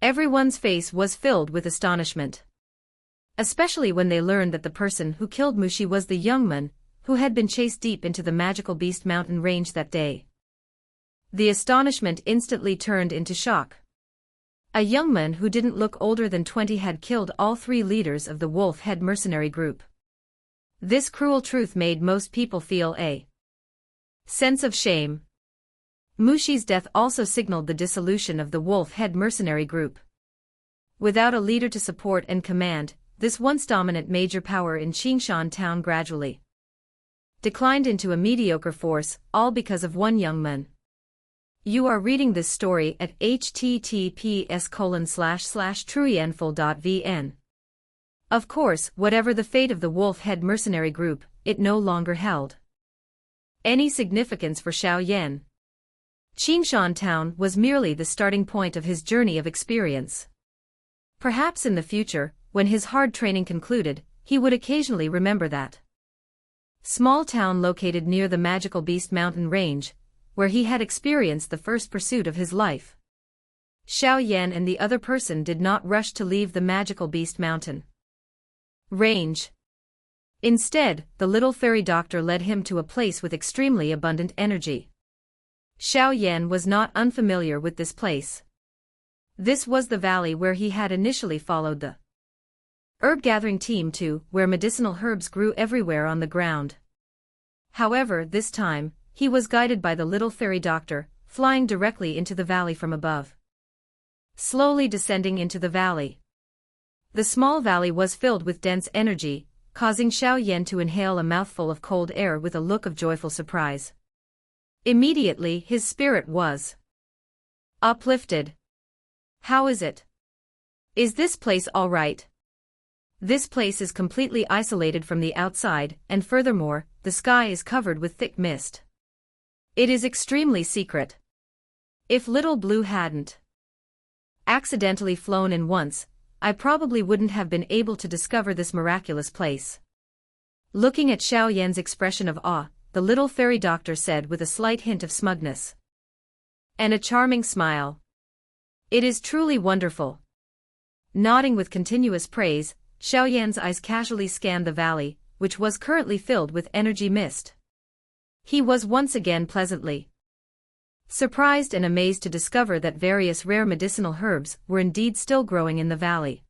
everyone's face was filled with astonishment. Especially when they learned that the person who killed Mushi was the young man who had been chased deep into the magical beast mountain range that day. The astonishment instantly turned into shock. A young man who didn't look older than 20 had killed all 3 leaders of the wolf-head mercenary group. This cruel truth made most people feel a sense of shame. Mushi's death also signaled the dissolution of the wolf-head mercenary group. Without a leader to support and command, this once dominant major power in Qingshan town gradually declined into a mediocre force, all because of one young man. You are reading this story at https://truyenful.vn. Of course, whatever the fate of the wolf-head mercenary group, it no longer held any significance for Xiaoyan. Qingshan town was merely the starting point of his journey of experience. Perhaps in the future, when his hard training concluded, he would occasionally remember that small town located near the magical Beast Mountain range, where he had experienced the first pursuit of his life. Xiaoyan and the other person did not rush to leave the magical Beast Mountain range. Instead, the little fairy doctor led him to a place with extremely abundant energy. Xiaoyan was not unfamiliar with this place. This was the valley where he had initially followed the herb-gathering team to, where medicinal herbs grew everywhere on the ground. However, this time, he was guided by the little fairy doctor, flying directly into the valley from above. Slowly descending into the valley. The small valley was filled with dense energy, causing Xiaoyan to inhale a mouthful of cold air with a look of joyful surprise. Immediately, his spirit was uplifted. How is it? Is this place all right? This place is completely isolated from the outside, and furthermore, the sky is covered with thick mist. It is extremely secret. If Little Blue hadn't accidentally flown in once, I probably wouldn't have been able to discover this miraculous place. Looking at Xiaoyan's expression of awe, the little fairy doctor said with a slight hint of smugness and a charming smile, "It is truly wonderful." Nodding with continuous praise, Xiaoyan's eyes casually scanned the valley, which was currently filled with energy mist. He was once again pleasantly surprised and amazed to discover that various rare medicinal herbs were indeed still growing in the valley.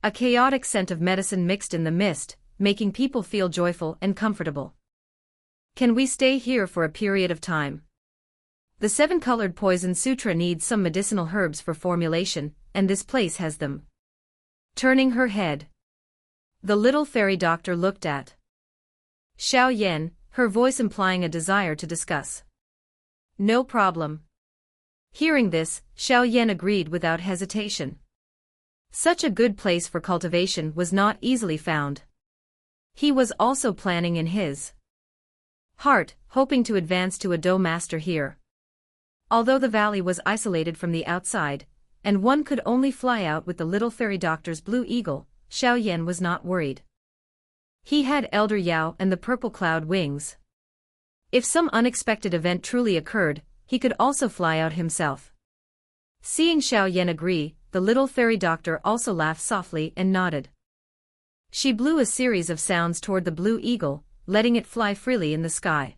A chaotic scent of medicine mixed in the mist, making people feel joyful and comfortable. Can we stay here for a period of time? The seven-colored poison sutra needs some medicinal herbs for formulation, and this place has them. Turning her head, the little fairy doctor looked at Xiaoyan, her voice implying a desire to discuss. No problem. Hearing this, Xiaoyan agreed without hesitation. Such a good place for cultivation was not easily found. He was also planning in his heart, hoping to advance to a Dou master here. Although the valley was isolated from the outside, and one could only fly out with the little fairy doctor's blue eagle, Xiaoyan was not worried. He had Elder Yao and the purple cloud wings. If some unexpected event truly occurred, he could also fly out himself. Seeing Xiaoyan agree, the little fairy doctor also laughed softly and nodded. She blew a series of sounds toward the blue eagle, letting it fly freely in the sky.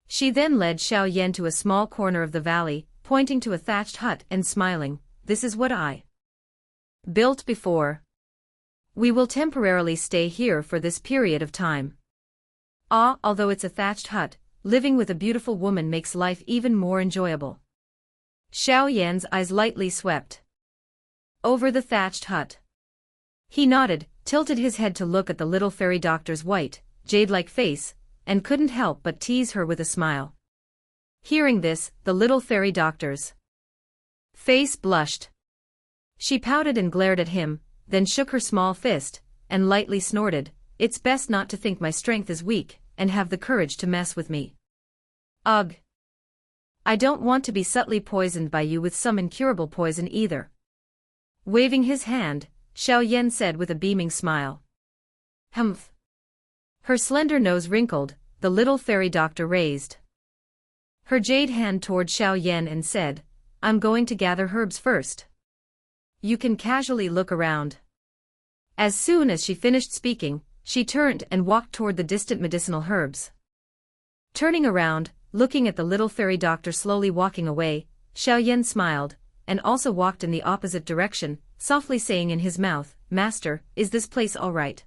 She then led Xiaoyan to a small corner of the valley, pointing to a thatched hut and smiling, "This is what I built before. We will temporarily stay here for this period of time." Although it's a thatched hut, living with a beautiful woman makes life even more enjoyable. Xiaoyan's eyes lightly swept over the thatched hut. He nodded, tilted his head to look at the little fairy doctor's white, jade-like face, and couldn't help but tease her with a smile. Hearing this, the little fairy doctor's face blushed. She pouted and glared at him, then shook her small fist, and lightly snorted, "It's best not to think my strength is weak, and have the courage to mess with me. Ugh. I don't want to be subtly poisoned by you with some incurable poison either." Waving his hand, Xiaoyan said with a beaming smile. "Humph." Her slender nose wrinkled, the little fairy doctor raised her jade hand toward Xiaoyan and said, "I'm going to gather herbs first. You can casually look around." As soon as she finished speaking, she turned and walked toward the distant medicinal herbs. Turning around, looking at the little fairy doctor slowly walking away, Xiaoyan smiled, and also walked in the opposite direction, softly saying in his mouth, "Master, is this place all right?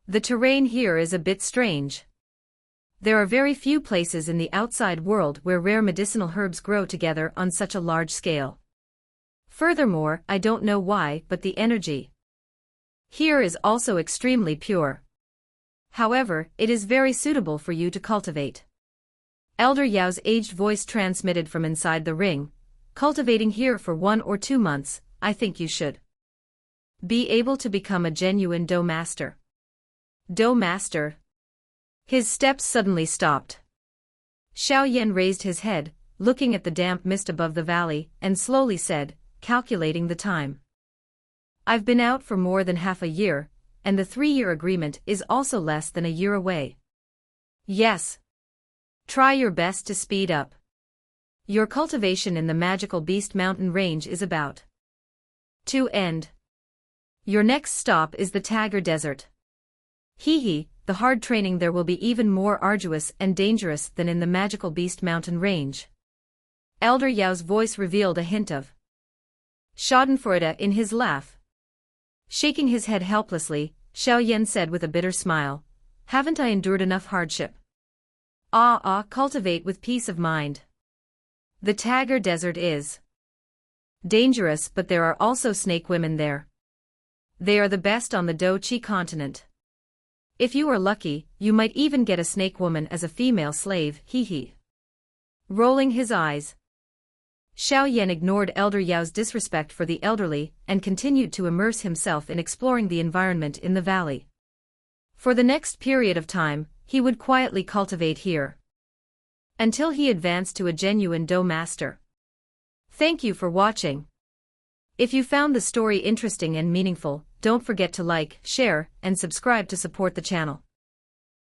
The terrain here is a bit strange. There are very few places in the outside world where rare medicinal herbs grow together on such a large scale. Furthermore, I don't know why, but the energy here is also extremely pure. However, it is very suitable for you to cultivate." Elder Yao's aged voice transmitted from inside the ring, "Cultivating here for 1 or 2 months, I think you should be able to become a genuine Dou master." Dou master? His steps suddenly stopped. Xiaoyan raised his head, looking at the damp mist above the valley, and slowly said, calculating the time, "I've been out for more than half a year, and the 3-year agreement is also less than a year away. Yes. Try your best to speed up. Your cultivation in the magical Beast Mountain range is about to end. Your next stop is the Tiger Desert. Hee, the hard training there will be even more arduous and dangerous than in the magical Beast Mountain range. Elder Yao's voice revealed a hint of schadenfreude in his laugh. Shaking his head helplessly, Xiaoyan said with a bitter smile, "Haven't I endured enough hardship? Cultivate with peace of mind. The Tiger Desert is dangerous, but there are also snake women there. They are the best on the Douqi continent. If you are lucky, you might even get a snake woman as a female slave, hee." Rolling his eyes, Xiaoyan ignored Elder Yao's disrespect for the elderly and continued to immerse himself in exploring the environment in the valley. For the next period of time, he would quietly cultivate here until he advanced to a genuine Dou master. Thank you for watching. If you found the story interesting and meaningful, don't forget to like, share, and subscribe to support the channel.